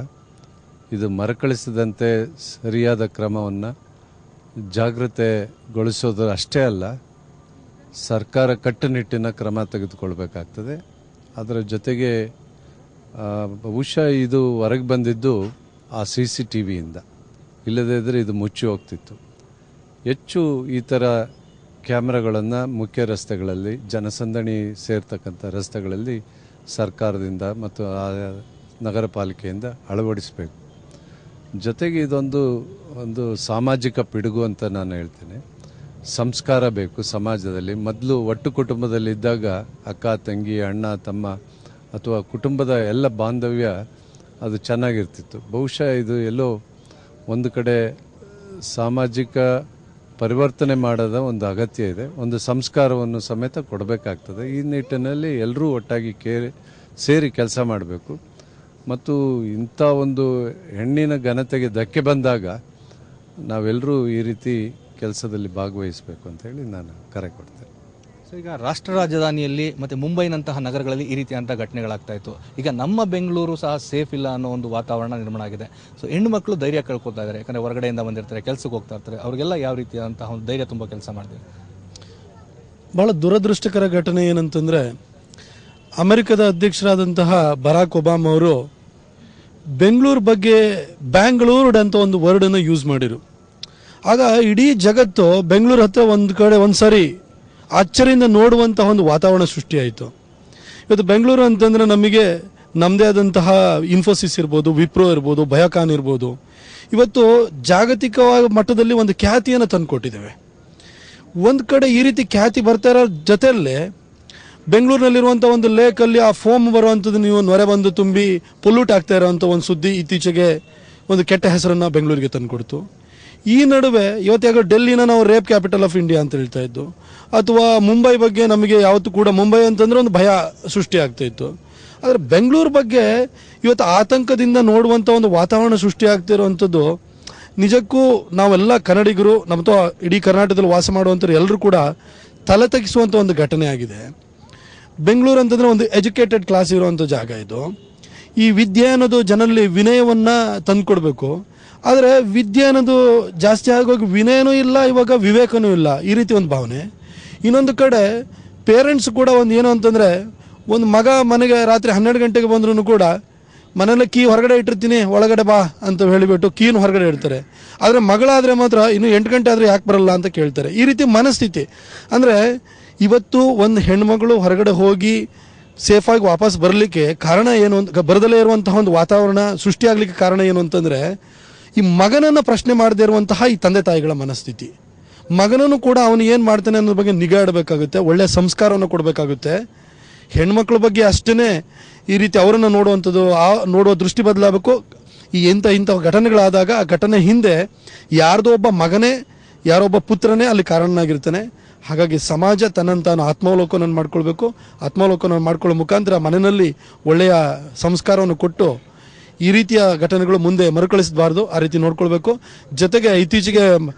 ಇದು ಮರುಕಳಿಸದಂತೆ ಸರಿಯಾದ ಕ್ರಮವನ್ನು ಜಾಗೃತೆಗೊಳಿಸೋದು ಅಷ್ಟೇ ಅಲ್ಲ, ಸರ್ಕಾರ ಕಟ್ಟುನಿಟ್ಟಿನ ಕ್ರಮ ತೆಗೆದುಕೊಳ್ಬೇಕಾಗ್ತದೆ. ಅದರ ಜೊತೆಗೆ ಬಹುಶಃ ಇದು ಹೊರಗೆ ಬಂದಿದ್ದು ಆ CCTVಯಿಂದ, ಇಲ್ಲದೇ ಇದ್ದರೆ ಇದು ಮುಚ್ಚಿ ಹೋಗ್ತಿತ್ತು. ಹೆಚ್ಚು ಈ ಥರ ಕ್ಯಾಮ್ರಾಗಳನ್ನು ಮುಖ್ಯ ರಸ್ತೆಗಳಲ್ಲಿ, ಜನಸಂದಣಿ ಸೇರ್ತಕ್ಕಂಥ ರಸ್ತೆಗಳಲ್ಲಿ ಸರ್ಕಾರದಿಂದ ಮತ್ತು ನಗರ ಪಾಲಿಕೆಯಿಂದ ಅಳವಡಿಸಬೇಕು. ಜೊತೆಗೆ ಒಂದು ಸಾಮಾಜಿಕ ಪಿಡುಗು ಅಂತ ನಾನು ಹೇಳ್ತೇನೆ. ಸಂಸ್ಕಾರ ಬೇಕು ಸಮಾಜದಲ್ಲಿ. ಮೊದಲು ಒಟ್ಟು ಕುಟುಂಬದಲ್ಲಿದ್ದಾಗ ಅಕ್ಕ ತಂಗಿ ಅಣ್ಣ ತಮ್ಮ ಅಥವಾ ಕುಟುಂಬದ ಎಲ್ಲ ಬಾಂಧವ್ಯ ಅದು ಚೆನ್ನಾಗಿರ್ತಿತ್ತು. ಬಹುಶಃ ಇದು ಎಲ್ಲೋ ಒಂದು ಕಡೆ ಸಾಮಾಜಿಕ ಪರಿವರ್ತನೆ ಮಾಡೋದ ಒಂದು ಅಗತ್ಯ ಇದೆ. ಒಂದು ಸಂಸ್ಕಾರವನ್ನು ಸಮೇತ ಕೊಡಬೇಕಾಗ್ತದೆ. ಈ ನಿಟ್ಟಿನಲ್ಲಿ ಎಲ್ಲರೂ ಒಟ್ಟಾಗಿ ಸೇರಿ ಕೆಲಸ ಮಾಡಬೇಕು. ಮತ್ತು ಇಂಥ ಒಂದು ಹೆಣ್ಣಿನ ಘನತೆಗೆ ಧಕ್ಕೆ ಬಂದಾಗ ನಾವೆಲ್ಲರೂ ಈ ರೀತಿ ಕೆಲಸದಲ್ಲಿ ಭಾಗವಹಿಸಬೇಕು ಅಂತ ಹೇಳಿ ನಾನು ಕರೆ ಕೊಡ್ತೇನೆ. ಸೊ ಈಗ ರಾಷ್ಟ್ರ ರಾಜಧಾನಿಯಲ್ಲಿ ಮತ್ತು ಮುಂಬೈನಂತಹ ನಗರಗಳಲ್ಲಿ ಈ ರೀತಿಯಂಥ ಘಟನೆಗಳಾಗ್ತಾ ಇತ್ತು. ಈಗ ನಮ್ಮ ಬೆಂಗಳೂರು ಸಹ ಸೇಫ್ ಇಲ್ಲ ಅನ್ನೋ ಒಂದು ವಾತಾವರಣ ನಿರ್ಮಾಣ ಆಗಿದೆ. ಸೊ ಹೆಣ್ಣು ಮಕ್ಕಳು ಧೈರ್ಯ ಕಳ್ಕೊತಾ ಇದ್ದಾರೆ, ಯಾಕಂದರೆ ಹೊರಗಡೆಯಿಂದ ಬಂದಿರ್ತಾರೆ, ಕೆಲಸಕ್ಕೆ ಹೋಗ್ತಾ ಇರ್ತಾರೆ. ಅವರಿಗೆಲ್ಲ ಯಾವ ರೀತಿಯಾದಂತಹ ಒಂದು ಧೈರ್ಯ ತುಂಬ ಕೆಲಸ ಮಾಡ್ತೀವಿ? ಬಹಳ ದುರದೃಷ್ಟಕರ ಘಟನೆ ಏನಂತಂದ್ರೆ, ಅಮೆರಿಕದ ಅಧ್ಯಕ್ಷರಾದಂತಹ ಬರಾಕ್ ಒಬಾಮಾ ಅವರು ಬೆಂಗಳೂರು ಬಗ್ಗೆ ಬ್ಯಾಂಗ್ಳೂರ್ಡ್ ಅಂತ ಒಂದು ವರ್ಡನ್ನು ಯೂಸ್ ಮಾಡಿರು. ಆಗ ಇಡೀ ಜಗತ್ತು ಬೆಂಗಳೂರು ಹತ್ರ ಒಂದು ಕಡೆ ಒಂದ್ಸರಿ ಅಚ್ಚರಿಯಿಂದ ನೋಡುವಂತಹ ಒಂದು ವಾತಾವರಣ ಸೃಷ್ಟಿಯಾಯಿತು. ಇವತ್ತು ಬೆಂಗಳೂರು ಅಂತಂದ್ರೆ ನಮಗೆ ನಮ್ಮದೇ ಆದಂತಹ ಇನ್ಫೋಸಿಸ್ ಇರ್ಬೋದು, ವಿಪ್ರೋ ಇರ್ಬೋದು, ಬಯೋಕಾನ್ ಇರ್ಬೋದು, ಇವತ್ತು ಜಾಗತಿಕವಾಗಿ ಮಟ್ಟದಲ್ಲಿ ಒಂದು ಖ್ಯಾತಿಯನ್ನು ತಂದುಕೊಟ್ಟಿದ್ದೇವೆ. ಒಂದು ಕಡೆ ಈ ರೀತಿ ಖ್ಯಾತಿ ಬರ್ತಾ ಇರೋ ಜೊತೆಯಲ್ಲೇ ಬೆಂಗಳೂರಿನಲ್ಲಿರುವಂಥ ಒಂದು ಲೇಕಲ್ಲಿ ಆ ಫೋಮ್ ಬರುವಂಥದ್ದು ನೀವು ನೊರೆ ಬಂದು ತುಂಬಿ ಪೊಲ್ಯೂಟ್ ಆಗ್ತಾ ಇರೋವಂಥ ಒಂದು ಸುದ್ದಿ ಇತ್ತೀಚೆಗೆ ಒಂದು ಕೆಟ್ಟ ಹೆಸರನ್ನು ಬೆಂಗಳೂರಿಗೆ ತಂದುಕೊಡ್ತು. ಈ ನಡುವೆ ಇವತ್ತಾಗ ಡೆಲ್ಲಿನ ನಾವು ರೇಪ್ ಕ್ಯಾಪಿಟಲ್ ಆಫ್ ಇಂಡಿಯಾ ಅಂತ ಹೇಳ್ತಾ ಇದ್ದು, ಅಥವಾ ಮುಂಬೈ ಬಗ್ಗೆ ನಮಗೆ ಯಾವತ್ತೂ ಕೂಡ ಮುಂಬೈ ಅಂತಂದ್ರೆ ಒಂದು ಭಯ ಸೃಷ್ಟಿ ಆಗ್ತಾ ಇತ್ತು. ಆದರೆ ಬೆಂಗಳೂರು ಬಗ್ಗೆ ಇವತ್ತು ಆತಂಕದಿಂದ ನೋಡುವಂಥ ಒಂದು ವಾತಾವರಣ ಸೃಷ್ಟಿ ಆಗ್ತಿರುವಂಥದ್ದು ನಿಜಕ್ಕೂ ನಾವೆಲ್ಲ ಕನ್ನಡಿಗರು, ನಮ್ಮ ಇಡೀ ಕರ್ನಾಟಕದಲ್ಲಿ ವಾಸ ಮಾಡುವಂಥವ್ರು ಎಲ್ಲರೂ ಕೂಡ ತಲೆ ತಗ್ಗಿಸುವಂಥ ಒಂದು ಘಟನೆ ಆಗಿದೆ. ಬೆಂಗಳೂರು ಅಂತಂದರೆ ಒಂದು ಎಜುಕೇಟೆಡ್ ಕ್ಲಾಸ್ ಇರುವಂಥ ಜಾಗ ಇದು. ಈ ವಿದ್ಯೆ ಅನ್ನೋದು ಜನರಲ್ಲಿ ವಿನಯವನ್ನು ತಂದುಕೊಡ್ಬೇಕು. ಆದರೆ ವಿದ್ಯೆ ಅನ್ನೋದು ಜಾಸ್ತಿ ಆಗೋಗಿ ವಿನಯನೂ ಇಲ್ಲ, ಇವಾಗ ವಿವೇಕನೂ ಇಲ್ಲ, ಈ ರೀತಿ ಒಂದು ಭಾವನೆ. ಇನ್ನೊಂದು ಕಡೆ ಪೇರೆಂಟ್ಸ್ ಕೂಡ ಒಂದು ಏನು ಅಂತಂದರೆ, ಒಂದು ಮಗ ಮನೆಗೆ ರಾತ್ರಿ 12 ಗಂಟೆಗೆ ಬಂದ್ರೂ ಕೂಡ ಮನೆಯಲ್ಲ ಕೀ ಹೊರಗಡೆ ಇಟ್ಟಿರ್ತೀನಿ ಒಳಗಡೆ ಬಾ ಅಂತ ಹೇಳಿಬಿಟ್ಟು ಕೀನು ಹೊರಗಡೆ ಇಡ್ತಾರೆ. ಆದರೆ ಮಗಳಾದರೆ ಮಾತ್ರ ಇನ್ನು 8 ಗಂಟೆ ಆದರೆ ಯಾಕೆ ಬರಲ್ಲ ಅಂತ ಕೇಳ್ತಾರೆ. ಈ ರೀತಿ ಮನಸ್ಥಿತಿ. ಅಂದರೆ ಇವತ್ತು ಒಂದು ಹೆಣ್ಮಗಳು ಹೊರಗಡೆ ಹೋಗಿ ಸೇಫಾಗಿ ವಾಪಸ್ ಬರಲಿಕ್ಕೆ ಕಾರಣ ಏನು ಅಂತ, ಬರದಲ್ಲೇ ಇರುವಂತಹ ಒಂದು ವಾತಾವರಣ ಸೃಷ್ಟಿಯಾಗಲಿಕ್ಕೆ ಕಾರಣ ಏನು ಅಂತಂದರೆ ಈ ಮಗನನ್ನು ಪ್ರಶ್ನೆ ಮಾಡದೇ ಇರುವಂತಹ ಈ ತಂದೆ ತಾಯಿಗಳ ಮನಸ್ಥಿತಿ. ಮಗನನ್ನು ಕೂಡ ಅವನು ಏನು ಮಾಡ್ತಾನೆ ಅನ್ನೋದ್ರ ಬಗ್ಗೆ ನಿಗಾ ಇಡಬೇಕಾಗುತ್ತೆ, ಒಳ್ಳೆಯ ಸಂಸ್ಕಾರವನ್ನು ಕೊಡಬೇಕಾಗುತ್ತೆ. ಹೆಣ್ಮಕ್ಳ ಬಗ್ಗೆ ಅಷ್ಟೇ ಈ ರೀತಿ ಅವರನ್ನು ನೋಡುವಂಥದ್ದು, ನೋಡುವ ದೃಷ್ಟಿ ಬದಲಾಗಬೇಕು. ಈ ಇಂಥ ಘಟನೆಗಳಾದಾಗ ಆ ಘಟನೆ ಹಿಂದೆ ಯಾರ್ದೋ ಒಬ್ಬ ಮಗನೇ, ಯಾರೊಬ್ಬ ಪುತ್ರನೇ ಅಲ್ಲಿ ಕಾರಣನಾಗಿರ್ತಾನೆ. ಹಾಗಾಗಿ ಸಮಾಜ ತನ್ನನ್ನು ತಾನು ಆತ್ಮಾವಲೋಕನ ಮಾಡ್ಕೊಳ್ಬೇಕು. ಆತ್ಮಾವಲೋಕನ ಮಾಡ್ಕೊಳ್ಳೋ ಮುಖಾಂತರ ಮನೆಯಲ್ಲಿ ಒಳ್ಳೆಯ ಸಂಸ್ಕಾರವನ್ನು ಕೊಟ್ಟು ಈ ರೀತಿಯ ಘಟನೆಗಳು ಮುಂದೆ ಮರುಕಳಿಸಬಾರ್ದು, ಆ ರೀತಿ ನೋಡ್ಕೊಳ್ಬೇಕು. ಜೊತೆಗೆ ಇತ್ತೀಚೆಗೆ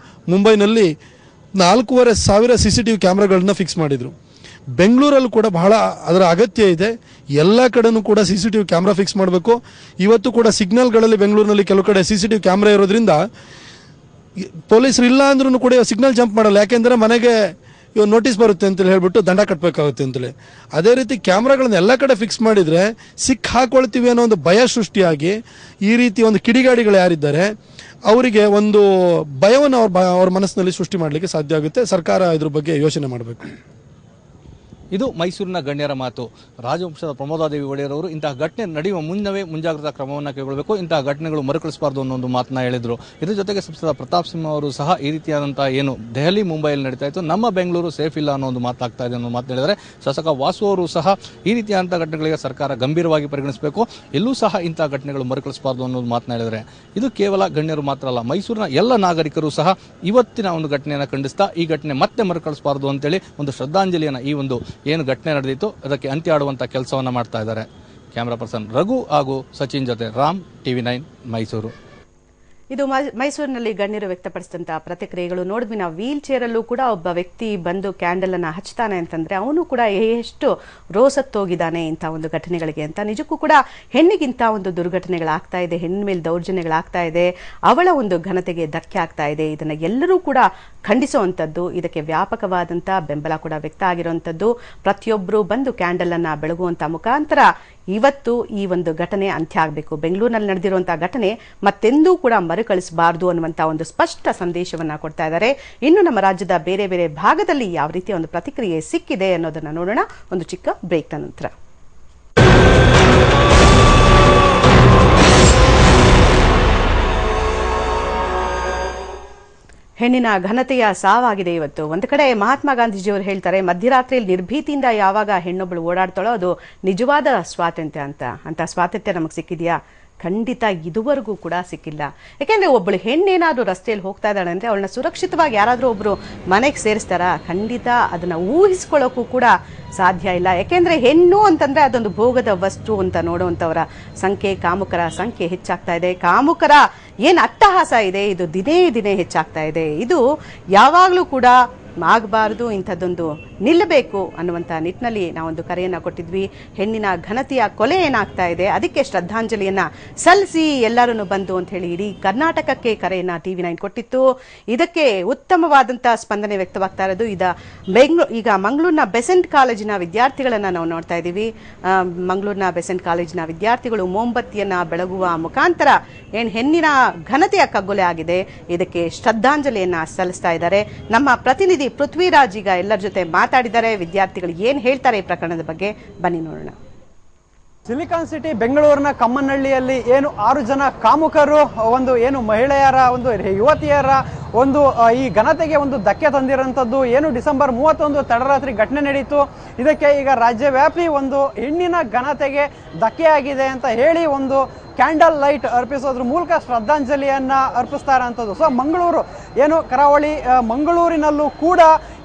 ಮುಂಬೈನಲ್ಲಿ 4,500 CCTV ಕ್ಯಾಮ್ರಾಗಳನ್ನ ಫಿಕ್ಸ್ ಮಾಡಿದರು. ಬೆಂಗಳೂರಲ್ಲೂ ಕೂಡ ಬಹಳ ಅದರ ಅಗತ್ಯ ಇದೆ. ಎಲ್ಲ ಕಡೆನೂ ಕೂಡ CCTV ಕ್ಯಾಮ್ರಾ ಫಿಕ್ಸ್ ಮಾಡಬೇಕು. ಇವತ್ತು ಕೂಡ ಸಿಗ್ನಲ್ಗಳಲ್ಲಿ ಬೆಂಗಳೂರಿನಲ್ಲಿ ಕೆಲವು ಕಡೆ CCTV ಕ್ಯಾಮ್ರಾ ಇರೋದ್ರಿಂದ ಪೊಲೀಸರು ಇಲ್ಲ ಅಂದ್ರೂ ಕೂಡ ಸಿಗ್ನಲ್ ಜಂಪ್ ಮಾಡಲ್ಲ. ಯಾಕೆಂದರೆ ಮನೆಗೆ ನೋಟಿಸ್ ಬರುತ್ತೆ ಅಂತೇಳಿ ಹೇಳ್ಬಿಟ್ಟು ದಂಡ ಕಟ್ಟಬೇಕಾಗುತ್ತೆ ಅಂತೇಳಿ. ಅದೇ ರೀತಿ ಕ್ಯಾಮ್ರಾಗಳನ್ನ ಎಲ್ಲ ಕಡೆ ಫಿಕ್ಸ್ ಮಾಡಿದರೆ ಸಿಕ್ ಹಾಕೊಳ್ತೀವಿ ಅನ್ನೋ ಒಂದು ಭಯ ಸೃಷ್ಟಿಯಾಗಿ ಈ ರೀತಿ ಒಂದು ಕಿಡಿಗಾಡಿಗಳು ಯಾರಿದ್ದಾರೆ ಅವರಿಗೆ ಒಂದು ಭಯವನ್ನು ಅವ್ರ ಮನಸ್ಸಿನಲ್ಲಿ ಸೃಷ್ಟಿ ಮಾಡಲಿಕ್ಕೆ ಸಾಧ್ಯ ಆಗುತ್ತೆ. ಸರ್ಕಾರ ಇದ್ರ ಬಗ್ಗೆ ಯೋಚನೆ ಮಾಡಬೇಕು. ಇದು ಮೈಸೂರಿನ ಗಣ್ಯರ ಮಾತು. ರಾಜವಂಶದ ಪ್ರಮೋದಾದೇವಿ ಒಡೆಯರವರು ಇಂತಹ ಘಟನೆ ನಡೆಯುವ ಮುನ್ನವೇ ಮುಂಜಾಗ್ರತಾ ಕ್ರಮವನ್ನು ಕೈಗೊಳ್ಳಬೇಕು, ಇಂತಹ ಘಟನೆಗಳು ಮರುಕಳಿಸಬಾರ್ದು ಅನ್ನೋ ಒಂದು ಮಾತನ್ನ ಹೇಳಿದ್ರು. ಇದ್ರ ಜೊತೆಗೆ ಸಂಸದ ಪ್ರತಾಪ್ ಸಿಂಹ ಅವರು ಸಹ ಈ ರೀತಿಯಾದಂತಹ ಏನು ದೆಹಲಿ ಮುಂಬೈಯಲ್ಲಿ ನಡೀತಾ ಇತ್ತು, ನಮ್ಮ ಬೆಂಗಳೂರು ಸೇಫ್ ಇಲ್ಲ ಅನ್ನೋ ಒಂದು ಮಾತಾಗ್ತಾ ಇದೆ ಅನ್ನೋ ಮಾತು ಹೇಳಿದರೆ, ಶಾಸಕ ವಾಸು ಅವರು ಸಹ ಈ ರೀತಿಯಾದಂತಹ ಘಟನೆಗಳಿಗೆ ಸರ್ಕಾರ ಗಂಭೀರವಾಗಿ ಪರಿಗಣಿಸಬೇಕು, ಎಲ್ಲೂ ಸಹ ಇಂತಹ ಘಟನೆಗಳು ಮರುಕಳಿಸಬಾರ್ದು ಅನ್ನೋದು ಮಾತನ್ನ ಹೇಳಿದರೆ, ಇದು ಕೇವಲ ಗಣ್ಯರು ಮಾತ್ರ ಅಲ್ಲ, ಮೈಸೂರಿನ ಎಲ್ಲ ನಾಗರಿಕರು ಸಹ ಇವತ್ತಿನ ಒಂದು ಘಟನೆಯನ್ನು ಖಂಡಿಸ್ತಾ ಈ ಘಟನೆ ಮತ್ತೆ ಮರುಕಳಿಸಬಾರ್ದು ಅಂತೇಳಿ ಒಂದು ಶ್ರದ್ಧಾಂಜಲಿಯನ್ನು ಈ ಒಂದು ಏನು ಘಟನೆ ನಡೆದಿತ್ತು ಅದಕ್ಕೆ ಅಂತ್ಯ ಆಡುವಂತ ಕೆಲಸವನ್ನ ಮಾಡ್ತಾ ಇದ್ದಾರೆ. ಕ್ಯಾಮರಾ ಪರ್ಸನ್ ರಘು ಹಾಗೂ ಸಚಿನ್ ಜೊತೆ ರಾಮ್, TV9 ಮೈಸೂರು. ಇದು ಮೈಸೂರಿನಲ್ಲಿ ಗಣ್ಯರು ವ್ಯಕ್ತಪಡಿಸಿದಂತಹ ಪ್ರತಿಕ್ರಿಯೆಗಳು ನೋಡಿದ್ವಿ. ನಾವು ವೀಲ್ ಚೇರಲ್ಲೂ ಕೂಡ ಒಬ್ಬ ವ್ಯಕ್ತಿ ಬಂದು ಕ್ಯಾಂಡಲ್ ಅನ್ನ ಹಚ್ತಾನೆ ಅಂತಂದ್ರೆ ಅವನು ಕೂಡ ಎಷ್ಟು ರೋಸತ್ತೋಗಿದ್ದಾನೆ ಇಂಥ ಒಂದು ಘಟನೆಗಳಿಗೆ ಅಂತ. ನಿಜಕ್ಕೂ ಕೂಡ ಹೆಣ್ಣಿಗಿಂತ ಒಂದು ದುರ್ಘಟನೆಗಳಾಗ್ತಾ ಇದೆ, ಹೆಣ್ಣ ಮೇಲೆ ದೌರ್ಜನ್ಯಗಳಾಗ್ತಾ ಇದೆ, ಅವಳ ಒಂದು ಘನತೆಗೆ ಧಕ್ಕೆ ಆಗ್ತಾ ಇದೆ. ಇದನ್ನ ಎಲ್ಲರೂ ಕೂಡ ಖಂಡಿಸುವಂಥದ್ದು, ಇದಕ್ಕೆ ವ್ಯಾಪಕವಾದಂಥ ಬೆಂಬಲ ಕೂಡ ವ್ಯಕ್ತ ಆಗಿರುವಂಥದ್ದು. ಪ್ರತಿಯೊಬ್ಬರು ಬಂದು ಕ್ಯಾಂಡಲ್ ಅನ್ನ ಬೆಳಗುವಂತ ಮುಖಾಂತರ ಇವತ್ತು ಈ ಒಂದು ಘಟನೆ ಅಂತ್ಯ ಆಗಬೇಕು. ಬೆಂಗಳೂರಿನಲ್ಲಿ ನಡೆದಿರುವಂತಹ ಘಟನೆ ಮತ್ತೆಂದೂ ಕೂಡ ಮರುಕಳಿಸಬಾರದು ಅನ್ನುವಂತ ಒಂದು ಸ್ಪಷ್ಟ ಸಂದೇಶವನ್ನ ಕೊಡ್ತಾ ಇದ್ದಾರೆ. ಇನ್ನು ನಮ್ಮ ರಾಜ್ಯದ ಬೇರೆ ಬೇರೆ ಭಾಗದಲ್ಲಿ ಯಾವ ರೀತಿಯ ಒಂದು ಪ್ರತಿಕ್ರಿಯೆ ಸಿಕ್ಕಿದೆ ಅನ್ನೋದನ್ನ ನೋಡೋಣ ಒಂದು ಚಿಕ್ಕ ಬ್ರೇಕ್ನ ನಂತರ. ಹೆಣ್ಣಿನ ಘನತೆಯ ಸಾವಾಗಿದೆ ಇವತ್ತು. ಒಂದು ಕಡೆ ಮಹಾತ್ಮ ಗಾಂಧೀಜಿಯವರು ಹೇಳ್ತಾರೆ, ಮಧ್ಯರಾತ್ರಿಯಲ್ಲಿ ನಿರ್ಭೀತಿಯಿಂದ ಯಾವಾಗ ಹೆಣ್ಣೊಬ್ಬಳು ಓಡಾಡ್ತಾಳೋ ಅದು ನಿಜವಾದ ಸ್ವಾತಂತ್ರ್ಯ ಅಂತ ಸ್ವಾತಂತ್ರ್ಯ ನಮಗೆ ಸಿಕ್ಕಿದೆಯಾ? ಖಂಡಿತ ಇದುವರೆಗೂ ಕೂಡ ಸಿಕ್ಕಿಲ್ಲ. ಯಾಕೆಂದ್ರೆ ಒಬ್ಬಳು ಹೆಣ್ಣೇನಾದ್ರೂ ರಸ್ತೆಯಲ್ಲಿ ಹೋಗ್ತಾ ಇದ್ದಾಳೆ ಅಂದ್ರೆ ಅವಳನ್ನ ಸುರಕ್ಷಿತವಾಗಿ ಯಾರಾದ್ರೂ ಒಬ್ರು ಮನೆಗೆ ಸೇರಿಸ್ತಾರಾ? ಖಂಡಿತ ಅದನ್ನ ಊಹಿಸ್ಕೊಳ್ಳೋಕ್ಕೂ ಕೂಡ ಸಾಧ್ಯ ಇಲ್ಲ. ಯಾಕೆಂದ್ರೆ ಹೆಣ್ಣು ಅಂತಂದ್ರೆ ಅದೊಂದು ಭೋಗದ ವಸ್ತು ಅಂತ ನೋಡುವಂತವರ ಸಂಖ್ಯೆ, ಕಾಮುಕರ ಸಂಖ್ಯೆ ಹೆಚ್ಚಾಗ್ತಾ ಇದೆ. ಕಾಮುಕರ ಏನ್ ಅಟ್ಟಹಾಸ ಇದೆ ಇದು ದಿನೇ ದಿನೇ ಹೆಚ್ಚಾಗ್ತಾ ಇದೆ. ಇದು ಯಾವಾಗ್ಲೂ ಕೂಡ ಆಗಬಾರದು, ಇಂಥದ್ದೊಂದು ನಿಲ್ಲಬೇಕು ಅನ್ನುವಂಥ ನಿಟ್ಟಿನಲ್ಲಿ ನಾವೊಂದು ಕರೆಯನ್ನ ಕೊಟ್ಟಿದ್ವಿ. ಹೆಣ್ಣಿನ ಘನತೆಯ ಕೊಲೆ ಏನಾಗ್ತಾ ಇದೆ ಅದಕ್ಕೆ ಶ್ರದ್ಧಾಂಜಲಿಯನ್ನ ಸಲ್ಲಿಸಿ ಎಲ್ಲರನ್ನು ಬಂದು ಅಂತ ಹೇಳಿ ಇಡೀ ಕರ್ನಾಟಕಕ್ಕೆ ಕರೆಯನ್ನ TV9 ಕೊಟ್ಟಿತ್ತು. ಇದಕ್ಕೆ ಉತ್ತಮವಾದಂತಹ ಸ್ಪಂದನೆ ವ್ಯಕ್ತವಾಗ್ತಾ ಇರೋದು ಈಗ ಮಂಗಳೂರಿನ ಬೆಸೆಂಟ್ ಕಾಲೇಜಿನ ವಿದ್ಯಾರ್ಥಿಗಳನ್ನ ನಾವು ನೋಡ್ತಾ ಇದ್ದೀವಿ. ಮಂಗಳೂರಿನ ಬೆಸೆಂಟ್ ಕಾಲೇಜಿನ ವಿದ್ಯಾರ್ಥಿಗಳು ಮೋಂಬತ್ತಿಯನ್ನ ಬೆಳಗುವ ಮುಖಾಂತರ ಹೆಣ್ಣಿನ ಘನತೆಯ ಕಗ್ಗೊಲೆ ಆಗಿದೆ, ಇದಕ್ಕೆ ಶ್ರದ್ಧಾಂಜಲಿಯನ್ನ ಸಲ್ಲಿಸ್ತಾ ಇದ್ದಾರೆ. ನಮ್ಮ ಪ್ರತಿನಿಧಿ ಪೃಥ್ವಿರಾಜ್ ಈಗ ಎಲ್ಲರ ಜೊತೆ ಮಾತಾಡಿದ್ದಾರೆ. ವಿದ್ಯಾರ್ಥಿಗಳು ಏನ್ ಹೇಳ್ತಾರೆ ಈ ಪ್ರಕರಣದ ಬಗ್ಗೆ ಬನ್ನಿ ನೋಡೋಣ. ಸಿಲಿಕಾನ್ ಸಿಟಿ ಬೆಂಗಳೂರಿನ ಕಮ್ಮನಹಳ್ಳಿಯಲ್ಲಿ ಏನು 6 ಜನ ಕಾಮುಕರು ಒಂದು ಏನು ಮಹಿಳೆಯರ ಒಂದು ಯುವತಿಯರ ಒಂದು ಈ ಘನತೆಗೆ ಒಂದು ಧಕ್ಕೆ ತಂದಿರುವಂಥದ್ದು ಏನು ಡಿಸೆಂಬರ್ 31 ತಡರಾತ್ರಿ ಘಟನೆ ನಡೀತು. ಇದಕ್ಕೆ ಈಗ ರಾಜ್ಯವ್ಯಾಪಿ ಒಂದು ಹೆಣ್ಣಿನ ಘನತೆಗೆ ಧಕ್ಕೆ ಆಗಿದೆ ಅಂತ ಹೇಳಿ ಒಂದು ಕ್ಯಾಂಡಲ್ ಲೈಟ್ ಅರ್ಪಿಸೋದ್ರ ಮೂಲಕ ಶ್ರದ್ಧಾಂಜಲಿಯನ್ನ ಅರ್ಪಿಸ್ತಾ ಇರೋಂಥದ್ದು. ಸೊ ಮಂಗಳೂರು ಏನು ಕರಾವಳಿ ಮಂಗಳೂರಿನಲ್ಲೂ ಕೂಡ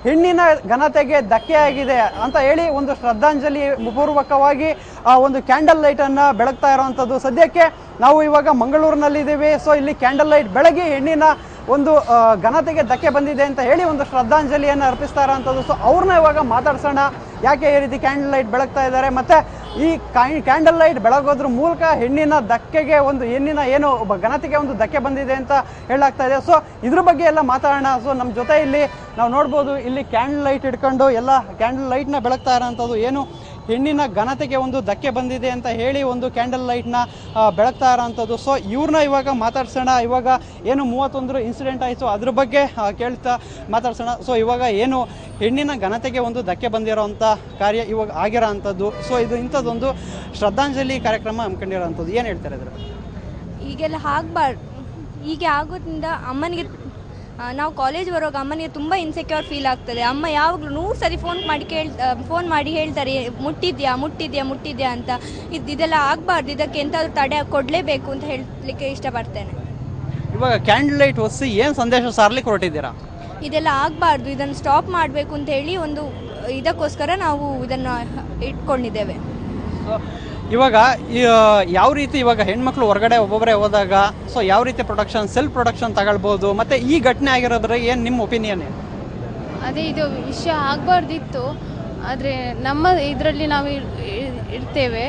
ಹೆಣ್ಣಿನ ಘನತೆಗೆ ಧಕ್ಕೆಯಾಗಿದೆ ಅಂತ ಹೇಳಿ ಒಂದು ಶ್ರದ್ಧಾಂಜಲಿ ಪೂರ್ವಕವಾಗಿ ಒಂದು ಕ್ಯಾಂಡಲ್ ಲೈಟ್ ಅನ್ನ ಬೆಳಗ್ತಾ ಇರುವಂಥದ್ದು. ಸದ್ಯಕ್ಕೆ ನಾವು ಇವಾಗ ಮಂಗಳೂರಿನಲ್ಲಿದ್ದೀವಿ. ಸೊ ಇಲ್ಲಿ ಕ್ಯಾಂಡಲ್ ಲೈಟ್ ಬೆಳಗಿ ಹೆಣ್ಣಿನ ಒಂದು ಘನತೆಗೆ ಧಕ್ಕೆ ಬಂದಿದೆ ಅಂತ ಹೇಳಿ ಒಂದು ಶ್ರದ್ಧಾಂಜಲಿಯನ್ನು ಅರ್ಪಿಸ್ತಾ ಇರೋಂಥದ್ದು. ಸೊ ಅವ್ರನ್ನ ಇವಾಗ ಮಾತಾಡ್ಸೋಣ, ಯಾಕೆ ಈ ರೀತಿ ಕ್ಯಾಂಡಲ್ ಲೈಟ್ ಬೆಳಗ್ತಾ ಇದ್ದಾರೆ, ಮತ್ತೆ ಈ ಕ್ಯಾಂಡಲ್ ಲೈಟ್ ಬೆಳಗೋದ್ರ ಮೂಲಕ ಹೆಣ್ಣಿನ ಧಕ್ಕೆಗೆ ಒಂದು ಹೆಣ್ಣಿನ ಏನು ಘನತೆಗೆ ಒಂದು ಧಕ್ಕೆ ಬಂದಿದೆ ಅಂತ ಹೇಳಲಾಗ್ತಾ ಇದೆ. ಸೊ ಇದ್ರ ಬಗ್ಗೆ ಎಲ್ಲ ಮಾತಾಡೋಣ. ಸೊ ನಮ್ಮ ಜೊತೆ ಇಲ್ಲಿ ನಾವು ನೋಡ್ಬೋದು, ಇಲ್ಲಿ ಕ್ಯಾಂಡಲ್ ಲೈಟ್ ಇಟ್ಕೊಂಡು ಎಲ್ಲ ಕ್ಯಾಂಡಲ್ ಲೈಟ್ನ ಬೆಳಗ್ತಾ ಇರೋಂಥದ್ದು. ಏನು ಹೆಣ್ಣಿನ ಘನತೆಗೆ ಒಂದು ಧಕ್ಕೆ ಬಂದಿದೆ ಅಂತ ಹೇಳಿ ಒಂದು ಕ್ಯಾಂಡಲ್ ಲೈಟ್ನ ಬೆಳಗ್ತಾ ಇರೋಂಥದ್ದು. ಸೊ ಇವ್ರನ್ನ ಇವಾಗ ಮಾತಾಡ್ಸೋಣ. ಇವಾಗ ಏನು 31 ಇನ್ಸಿಡೆಂಟ್ ಆಯಿತು ಅದ್ರ ಬಗ್ಗೆ ಕೇಳ್ತಾ ಮಾತಾಡ್ಸೋಣ. ಸೊ ಇವಾಗ ಏನು ಹೆಣ್ಣಿನ ಘನತೆಗೆ ಒಂದು ಧಕ್ಕೆ ಬಂದಿರೋಂಥ ಕಾರ್ಯ ಇವಾಗ ಆಗಿರೋ ಅಂಥದ್ದು. ಸೊ ಇದು ಇಂಥದ್ದೊಂದು ಶ್ರದ್ಧಾಂಜಲಿ ಕಾರ್ಯಕ್ರಮ ಹಮ್ಮಿಕೊಂಡಿರೋಂಥದ್ದು. ಏನು ಹೇಳ್ತಾರೆ ಇದ್ರ? ಈಗೆಲ್ಲ ಆಗಬಾರ್ದು. ಹೀಗೆ ಆಗೋದ್ರಿಂದ ಅಮ್ಮನಿಗೆ ನಾವು ಕಾಲೇಜ್ ಬರುವಾಗ ಅಮ್ಮನಿಗೆ ತುಂಬ ಇನ್ಸೆಕ್ಯೂರ್ ಫೀಲ್ ಆಗ್ತದೆ. ಅಮ್ಮ ಯಾವಾಗಲೂ 100 ಸರಿ ಫೋನ್ ಮಾಡಿ ಹೇಳ್ತಾರೆ ಮುಟ್ಟಿದ್ಯಾ ಅಂತ. ಇದೆಲ್ಲ ಆಗಬಾರ್ದು, ಇದಕ್ಕೆ ಎಂತಾದ್ರೂ ತಡೆ ಕೊಡಲೇಬೇಕು ಅಂತ ಹೇಳಲಿಕ್ಕೆ ಇಷ್ಟಪಡ್ತೇನೆ. ಇವಾಗ ಕ್ಯಾಂಡಲ್ ಲೈಟ್ ಒಸಿ ಏನು ಸಂದೇಶ ಸಾರ್ಲಿಕ್ಕೆ ಹೊರಟಿದ್ದೀರಾ? ಇದೆಲ್ಲ ಆಗಬಾರ್ದು, ಇದನ್ನು ಸ್ಟಾಪ್ ಮಾಡಬೇಕು ಅಂತ ಹೇಳಿ ಒಂದು ಇದಕ್ಕೋಸ್ಕರ ನಾವು ಇದನ್ನು ಇಟ್ಕೊಂಡಿದ್ದೇವೆ. ಇವಾಗ ಯಾವ ರೀತಿ ಇವಾಗ ಹೆಣ್ಮಕ್ಳು ಹೊರಗಡೆ ಒಬ್ಬೊಬ್ಬರೇ ಹೋದಾಗ ಸೊ ಯಾವ ರೀತಿ ಸೆಲ್ಫ್ ಪ್ರೊಟೆಕ್ಷನ್ ತಗೊಳ್ಬೋದು, ಮತ್ತೆ ಈ ಘಟನೆ ಆಗಿರೋದ್ರೆ ಏನು ನಿಮ್ಮ ಒಪಿನಿಯನ್? ಅದೇ ಇದು ವಿಷಯ ಆಗಬಾರ್ದಿತ್ತು, ಆದರೆ ನಮ್ಮ ಇದರಲ್ಲಿ ನಾವು ಇರ್ತೇವೆ.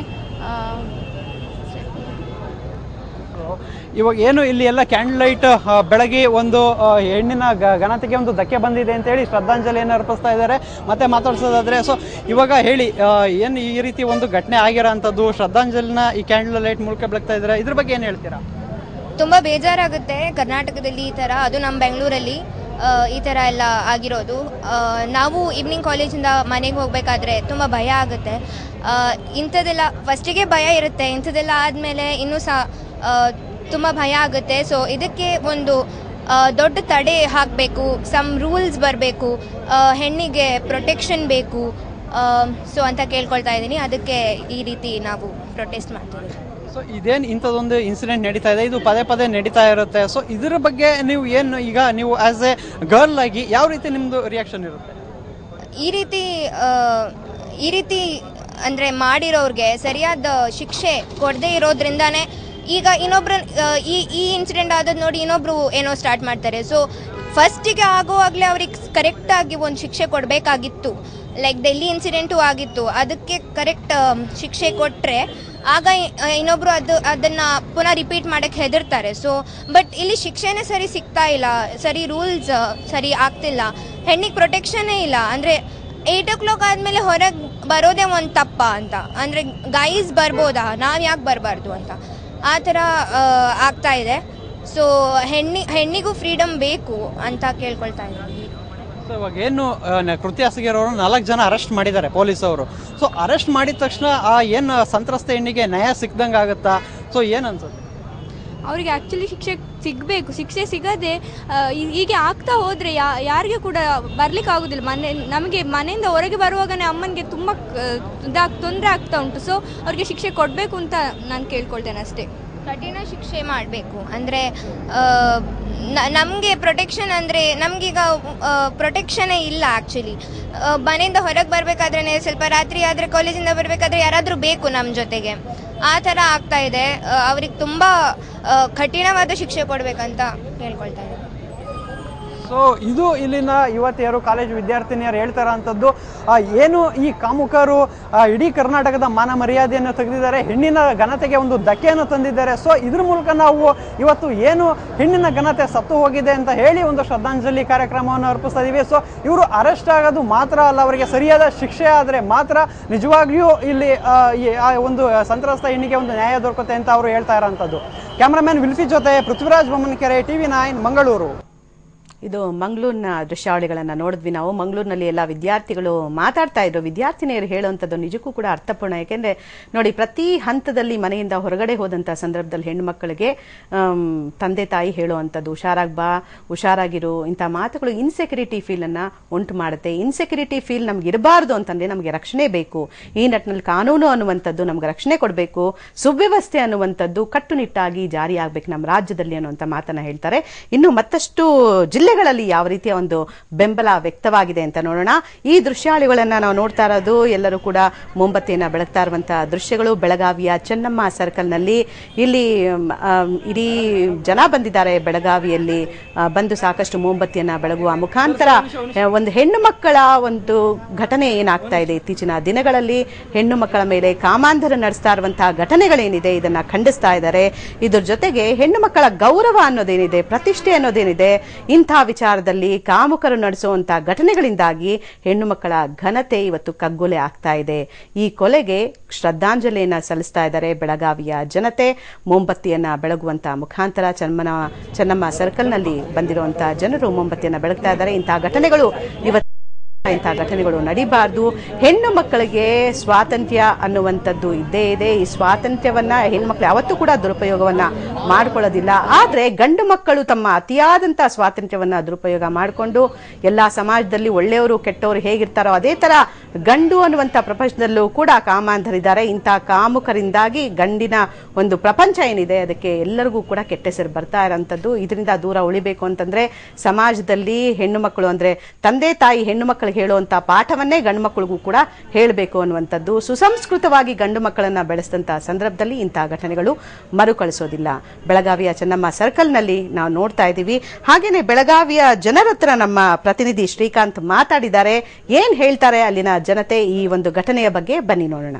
ಇವಾಗ ಏನು ಇಲ್ಲಿ ಎಲ್ಲ ಕ್ಯಾಂಡಲ್ ಲೈಟ್ ಬೆಳಗ್ಗೆ ಒಂದು ಹೆಣ್ಣಿನ ಘನತೆಗೆ ಒಂದು ಧಕ್ಕೆ ಬಂದಿದೆ ಅಂತ ಹೇಳಿ ಶ್ರದ್ಧಾಂಜಲಿಯನ್ನು ಅರ್ಪಿಸ್ತಾ ಇದ್ದಾರೆ. ಮತ್ತೆ ಮಾತಾಡ್ಸೋದಾದ್ರೆ ಸೊ ಇವಾಗ ಹೇಳಿ, ಏನು ಈ ರೀತಿ ಒಂದು ಘಟನೆ ಆಗಿರೋ ಅಂಥದ್ದು, ಶ್ರದ್ಧಾಂಜಲಿನ ಈ ಕ್ಯಾಂಡಲ್ ಲೈಟ್ ಮೂಲಕ ಬೆಳಗ್ತಾ ಇದ್ದಾರೆ, ಇದ್ರ ಬಗ್ಗೆ ಏನು ಹೇಳ್ತೀರಾ? ತುಂಬ ಬೇಜಾರಾಗುತ್ತೆ ಕರ್ನಾಟಕದಲ್ಲಿ ಈ ಥರ, ಅದು ನಮ್ಮ ಬೆಂಗಳೂರಲ್ಲಿ ಈ ಥರ ಎಲ್ಲ ಆಗಿರೋದು. ನಾವು ಈವ್ನಿಂಗ್ ಕಾಲೇಜಿಂದ ಮನೆಗೆ ಹೋಗಬೇಕಾದ್ರೆ ತುಂಬ ಭಯ ಆಗುತ್ತೆ. ಇಂಥದ್ದೆಲ್ಲ ಫಸ್ಟಿಗೆ ಭಯ ಇರುತ್ತೆ, ಇಂಥದ್ದೆಲ್ಲ ಆದಮೇಲೆ ಇನ್ನೂ ಸಹ ತುಂಬ ಭಯ ಆಗುತ್ತೆ. ಸೊ ಇದಕ್ಕೆ ಒಂದು ದೊಡ್ಡ ತಡೆ ಹಾಕಬೇಕು, ಸಮ್ ರೂಲ್ಸ್ ಬರಬೇಕು, ಹೆಣ್ಣಿಗೆ ಪ್ರೊಟೆಕ್ಷನ್ ಬೇಕು. ಸೊ ಅಂತ ಕೇಳ್ಕೊಳ್ತಾ ಇದ್ದೀನಿ. ಅದಕ್ಕೆ ಈ ರೀತಿ ನಾವು ಪ್ರೊಟೆಸ್ಟ್ ಮಾಡ್ತೀವಿ. ಸೊ ಇದೇನು ಇಂಥದ್ದೊಂದು ಇನ್ಸಿಡೆಂಟ್ ನಡೀತಾ ಇದೆ, ಇದು ಪದೇ ನಡೀತಾ ಇರುತ್ತೆ. ಸೊ ಇದ್ರ ಬಗ್ಗೆ ನೀವು ಏನು ಈಗ ನೀವು ಆಸ್ ಎ ಗರ್ಲ್ ಆಗಿ ಯಾವ ರೀತಿ ನಿಮ್ಮದು ರಿಯಾಕ್ಷನ್ ಇರುತ್ತೆ? ಈ ರೀತಿ ಅಂದರೆ ಮಾಡಿರೋರಿಗೆ ಸರಿಯಾದ ಶಿಕ್ಷೆ ಕೊಡದೇ ಇರೋದ್ರಿಂದಾನೇ ಈಗ ಇನ್ನೊಬ್ರು ಈ ಇನ್ಸಿಡೆಂಟ್ ಆದದ್ದು ನೋಡಿ ಇನ್ನೊಬ್ರು ಏನೋ ಸ್ಟಾರ್ಟ್ ಮಾಡ್ತಾರೆ. ಸೊ ಫಸ್ಟಿಗೆ ಆಗುವಾಗಲೇ ಅವ್ರಿಗೆ ಕರೆಕ್ಟಾಗಿ ಒಂದು ಶಿಕ್ಷೆ ಕೊಡಬೇಕಾಗಿತ್ತು. ಲೈಕ್ ಡೆಲ್ಲಿ ಇನ್ಸಿಡೆಂಟು ಆಗಿತ್ತು, ಅದಕ್ಕೆ ಕರೆಕ್ಟ್ ಶಿಕ್ಷೆ ಕೊಟ್ಟರೆ ಆಗ ಇನ್ನೊಬ್ರು ಅದನ್ನು ಪುನಃ ರಿಪೀಟ್ ಮಾಡೋಕ್ಕೆ ಹೆದರ್ತಾರೆ. ಸೊ ಬಟ್ ಇಲ್ಲಿ ಶಿಕ್ಷೆನೇ ಸರಿ ಸಿಗ್ತಾ ಇಲ್ಲ, ಸರಿ ರೂಲ್ಸ್ ಸರಿ ಆಗ್ತಿಲ್ಲ, ಹೆಣ್ಣಿಗೆ ಪ್ರೊಟೆಕ್ಷನ್ನೇ ಇಲ್ಲ. ಅಂದರೆ 8 o'clock ಆದಮೇಲೆ ಹೊರಗೆ ಬರೋದೇ ಒಂದು ತಪ್ಪ ಅಂತ, ಅಂದರೆ ಗೈಸ್ ಬರ್ಬೋದಾ, ನಾವು ಯಾಕೆ ಬರಬಾರ್ದು ಅಂತ ಆ ಥರ ಆಗ್ತಾ ಇದೆ. ಸೊ ಹೆಣ್ಣಿಗೂ ಫ್ರೀಡಮ್ ಬೇಕು ಅಂತ ಕೇಳ್ಕೊಳ್ತಾ ಇದ್ದೀನಿ. ಸೊ ಇವಾಗ ಏನು ಕೃತ್ಯ ಎಸಗಿರೋರು 4 ಜನ ಅರೆಸ್ಟ್ ಮಾಡಿದ್ದಾರೆ ಪೊಲೀಸವರು. ಸೊ ಅರೆಸ್ಟ್ ಮಾಡಿದ ತಕ್ಷಣ ಆ ಏನು ಸಂತ್ರಸ್ತ ಹೆಣ್ಣಿಗೆ ನ್ಯಾಯ ಸಿಕ್ದಂಗೆ ಆಗುತ್ತಾ? ಸೊ ಏನು ಅನ್ಸುತ್ತೆ? ಅವರಿಗೆ ಆ್ಯಕ್ಚುಲಿ ಶಿಕ್ಷೆ ಸಿಗಬೇಕು. ಶಿಕ್ಷೆ ಸಿಗದೆ ಹೀಗೆ ಆಗ್ತಾ ಹೋದರೆ ಯಾರಿಗೆ ಕೂಡ ಬರ್ಲಿಕ್ಕೆ ಆಗೋದಿಲ್ಲ. ನಮಗೆ ಮನೆಯಿಂದ ಹೊರಗೆ ಬರುವಾಗನೇ ಅಮ್ಮನಿಗೆ ತುಂಬ ತೊಂದರೆ ಆಗ್ತಾ ಉಂಟು. ಸೊ ಅವ್ರಿಗೆ ಶಿಕ್ಷೆ ಕೊಡಬೇಕು ಅಂತ ನಾನು ಕೇಳ್ಕೊಳ್ತೇನೆ ಅಷ್ಟೇ. ಕಠಿಣ ಶಿಕ್ಷೆ ಮಾಡಬೇಕು. ಅಂದರೆ ನಮಗೆ ಪ್ರೊಟೆಕ್ಷನ್ ಅಂದರೆ ನಮಗೀಗ ಪ್ರೊಟೆಕ್ಷನೇ ಇಲ್ಲ ಆ್ಯಕ್ಚುಲಿ. ಮನೆಯಿಂದ ಹೊರಗೆ ಬರಬೇಕಾದ್ರೆ ಸ್ವಲ್ಪ ರಾತ್ರಿ ಆದರೆ ಕಾಲೇಜಿಂದ ಬರಬೇಕಾದ್ರೆ ಯಾರಾದರೂ ಬೇಕು ನಮ್ಮ ಜೊತೆಗೆ, ಆ ಥರ ಆಗ್ತಾ ಇದೆ. ಅವ್ರಿಗೆ ತುಂಬ ಕಠಿಣವಾದ ಶಿಕ್ಷೆ ಕೊಡಬೇಕಂತ ಕೇಳ್ಕೊಳ್ತಾ ಇದ್ದಾರೆ. ಸೊ ಇದು ಇಲ್ಲಿನ ಯುವತಿಯರು, ಕಾಲೇಜು ವಿದ್ಯಾರ್ಥಿನಿಯರು ಹೇಳ್ತಾರ ಅಂಥದ್ದು. ಏನು ಈ ಕಾಮುಕರು ಇಡೀ ಕರ್ನಾಟಕದ ಮಾನ ಮರ್ಯಾದೆಯನ್ನು ತೆಗೆದಿದ್ದಾರೆ, ಹೆಣ್ಣಿನ ಘನತೆಗೆ ಒಂದು ಧಕ್ಕೆಯನ್ನು ತಂದಿದ್ದಾರೆ. ಸೊ ಇದ್ರ ಮೂಲಕ ನಾವು ಇವತ್ತು ಏನು ಹೆಣ್ಣಿನ ಘನತೆ ಸತ್ತು ಹೋಗಿದೆ ಅಂತ ಹೇಳಿ ಒಂದು ಶ್ರದ್ಧಾಂಜಲಿ ಕಾರ್ಯಕ್ರಮವನ್ನು ಅರ್ಪಿಸ್ತಾ ಇದೀವಿ. ಸೊ ಇವರು ಅರೆಸ್ಟ್ ಆಗೋದು ಮಾತ್ರ ಅಲ್ಲ, ಅವರಿಗೆ ಸರಿಯಾದ ಶಿಕ್ಷೆ ಆದರೆ ಮಾತ್ರ ನಿಜವಾಗಿಯೂ ಇಲ್ಲಿ ಒಂದು ಸಂತ್ರಸ್ತ ಹೆಣ್ಣಿಗೆ ಒಂದು ನ್ಯಾಯ ದೊರಕುತ್ತೆ ಅಂತ ಅವರು ಹೇಳ್ತಾ ಇರೋಂಥದ್ದು. ಕ್ಯಾಮ್ರಾಮನ್ ವಿಲ್ಫಿ ಜೊತೆ ಪೃಥ್ವಿರಾಜ್ ಬೊಮ್ಮನಕೆರೆ, TV9 ಮಂಗಳೂರು. ಇದು ಮಂಗಳೂರಿನ ದೃಶ್ಯಾವಳಿಗಳನ್ನು ನೋಡಿದ್ವಿ ನಾವು. ಮಂಗಳೂರಿನಲ್ಲಿ ಎಲ್ಲ ವಿದ್ಯಾರ್ಥಿಗಳು ಮಾತಾಡ್ತಾ ಇದ್ರು. ವಿದ್ಯಾರ್ಥಿನಿಯರು ಹೇಳುವಂಥದ್ದು ನಿಜಕ್ಕೂ ಕೂಡ ಅರ್ಥಪೂರ್ಣ. ಯಾಕೆಂದರೆ ನೋಡಿ, ಪ್ರತಿ ಹಂತದಲ್ಲಿ ಮನೆಯಿಂದ ಹೊರಗಡೆ ಹೋದಂಥ ಸಂದರ್ಭದಲ್ಲಿ ಹೆಣ್ಣು ಮಕ್ಕಳಿಗೆ ತಂದೆ ತಾಯಿ ಹೇಳುವಂಥದ್ದು ಹುಷಾರಾಗಿ ಬಾ, ಹುಷಾರಾಗಿರು, ಇಂಥ ಮಾತುಗಳು ಇನ್ಸೆಕ್ಯೂರಿಟಿ ಫೀಲನ್ನು ಉಂಟು ಮಾಡುತ್ತೆ. ಇನ್ಸೆಕ್ಯೂರಿಟಿ ಫೀಲ್ ನಮ್ಗೆ ಇರಬಾರ್ದು ಅಂತಂದರೆ ನಮಗೆ ರಕ್ಷಣೆ ಬೇಕು. ಈ ನಿಟ್ಟಿನಲ್ಲಿ ಕಾನೂನು ಅನ್ನುವಂಥದ್ದು ನಮ್ಗೆ ರಕ್ಷಣೆ ಕೊಡಬೇಕು, ಸುವ್ಯವಸ್ಥೆ ಅನ್ನುವಂಥದ್ದು ಕಟ್ಟುನಿಟ್ಟಾಗಿ ಜಾರಿ ಆಗಬೇಕು ನಮ್ಮ ರಾಜ್ಯದಲ್ಲಿ ಅನ್ನುವಂಥ ಮಾತನ್ನು ಹೇಳ್ತಾರೆ. ಇನ್ನು ಮತ್ತಷ್ಟು ಜಿಲ್ಲೆಗಳಲ್ಲಿ ಯಾವ ರೀತಿಯ ಒಂದು ಬೆಂಬಲ ವ್ಯಕ್ತವಾಗಿದೆ ಅಂತ ನೋಡೋಣ. ಈ ದೃಶ್ಯಾವಳಿಗಳನ್ನ ನಾವು ನೋಡ್ತಾ ಇರೋದು ಎಲ್ಲರೂ ಕೂಡ ಮೊಂಬತ್ತಿಯನ್ನ ಬೆಳಗ್ತಾ ಇರುವಂತಹ ದೃಶ್ಯಗಳು. ಬೆಳಗಾವಿಯ ಚೆನ್ನಮ್ಮ ಸರ್ಕಲ್ನಲ್ಲಿ ಇಲ್ಲಿ ಇಡೀ ಜನ ಬಂದಿದ್ದಾರೆ. ಬೆಳಗಾವಿಯಲ್ಲಿ ಬಂದು ಸಾಕಷ್ಟು ಮೊಂಬತ್ತಿಯನ್ನ ಬೆಳಗುವ ಮುಖಾಂತರ ಒಂದು ಹೆಣ್ಣು ಮಕ್ಕಳ ಒಂದು ಘಟನೆ ಏನಾಗ್ತಾ ಇದೆ ಇತ್ತೀಚಿನ ದಿನಗಳಲ್ಲಿ, ಹೆಣ್ಣು ಮಕ್ಕಳ ಮೇಲೆ ಕಾಮಾಂಧರ ನಡೆಸ್ತಾ ಇರುವಂತಹ ಘಟನೆಗಳೇನಿದೆ ಇದನ್ನ ಖಂಡಿಸ್ತಾ ಇದ್ದಾರೆ. ಇದ್ರ ಜೊತೆಗೆ ಹೆಣ್ಣು ಮಕ್ಕಳ ಗೌರವ ಅನ್ನೋದೇನಿದೆ, ಪ್ರತಿಷ್ಠೆ ಅನ್ನೋದೇನಿದೆ, ಇಂಥ ವಿಚಾರದಲ್ಲಿ ಕಾಮುಕರು ನಡೆಸುವಂತಹ ಘಟನೆಗಳಿಂದಾಗಿ ಹೆಣ್ಣು ಮಕ್ಕಳ ಘನತೆ ಇವತ್ತು ಕಗ್ಗೊಲೆ ಆಗ್ತಾ ಇದೆ. ಈ ಕೊಲೆಗೆ ಶ್ರದ್ಧಾಂಜಲಿಯನ್ನ ಸಲ್ಲಿಸ್ತಾ ಇದ್ದಾರೆ ಬೆಳಗಾವಿಯ ಜನತೆ. ಮೊಂಬತ್ತಿಯನ್ನ ಬೆಳಗುವಂತಹ ಮುಖಾಂತರ ಚೆನ್ನಮ್ಮ ಸರ್ಕಲ್ನಲ್ಲಿ ಬಂದಿರುವಂತಹ ಜನರು ಮೊಂಬತ್ತಿಯನ್ನ ಬೆಳಗ್ತಾ ಇದ್ದಾರೆ. ಇಂತಹ ಘಟನೆಗಳು ನಡಿಬಾರ್ದು. ಹೆಣ್ಣು ಮಕ್ಕಳಿಗೆ ಸ್ವಾತಂತ್ರ್ಯ ಅನ್ನುವಂಥದ್ದು ಇದ್ದೇ ಇದೆ. ಈ ಸ್ವಾತಂತ್ರ್ಯವನ್ನ ಹೆಣ್ಮಕ್ಳು ಯಾವತ್ತೂ ಕೂಡ ದುರುಪಯೋಗವನ್ನ ಮಾಡ್ಕೊಳ್ಳೋದಿಲ್ಲ. ಆದ್ರೆ ಗಂಡು ಮಕ್ಕಳು ತಮ್ಮ ಅತಿಯಾದಂತಹ ಸ್ವಾತಂತ್ರ್ಯವನ್ನ ದುರುಪಯೋಗ ಮಾಡಿಕೊಂಡು ಎಲ್ಲಾ ಸಮಾಜದಲ್ಲಿ ಒಳ್ಳೆಯವರು ಕೆಟ್ಟವರು ಹೇಗಿರ್ತಾರೋ ಅದೇ ತರ ಗಂಡು ಅನ್ನುವಂಥ ಪ್ರಪಂಚದಲ್ಲೂ ಕೂಡ ಕಾಮಾಂಧರಿದ್ದಾರೆ. ಇಂಥ ಕಾಮುಕರಿಂದಾಗಿ ಗಂಡಿನ ಒಂದು ಪ್ರಪಂಚ ಏನಿದೆ ಅದಕ್ಕೆ ಎಲ್ಲರಿಗೂ ಕೂಡ ಕೆಟ್ಟ ಹೆಸರು ಬರ್ತಾ ಇರೋಂಥದ್ದು. ಇದರಿಂದ ದೂರ ಉಳಿಬೇಕು ಅಂತಂದ್ರೆ ಸಮಾಜದಲ್ಲಿ ಹೆಣ್ಣು ಮಕ್ಕಳು ಅಂದ್ರೆ ತಂದೆ ತಾಯಿ ಹೆಣ್ಣು ಮಕ್ಕಳು ಹೇಳುವಂತ ಪಾಠವನ್ನೇ ಗಂಡು ಮಕ್ಕಳಿಗೂ ಕೂಡ ಹೇಳಬೇಕು ಅನ್ನುವಂಥದ್ದು. ಸುಸಂಸ್ಕೃತವಾಗಿ ಗಂಡು ಮಕ್ಕಳನ್ನ ಬೆಳೆಸಿದಂತಹ ಸಂದರ್ಭದಲ್ಲಿ ಇಂತಹ ಘಟನೆಗಳು ಮರುಕಳಿಸೋದಿಲ್ಲ. ಬೆಳಗಾವಿಯ ಚೆನ್ನಮ್ಮ ಸರ್ಕಲ್ನಲ್ಲಿ ನಾವು ನೋಡ್ತಾ ಇದ್ದೀವಿ. ಹಾಗೇನೆ ಬೆಳಗಾವಿಯ ಜನರ ಹತ್ರ ನಮ್ಮ ಪ್ರತಿನಿಧಿ ಶ್ರೀಕಾಂತ್ ಮಾತಾಡಿದ್ದಾರೆ. ಏನ್ ಹೇಳ್ತಾರೆ ಅಲ್ಲಿನ ಜನತೆ ಈ ಒಂದು ಘಟನೆಯ ಬಗ್ಗೆ, ಬನ್ನಿ ನೋಡೋಣ.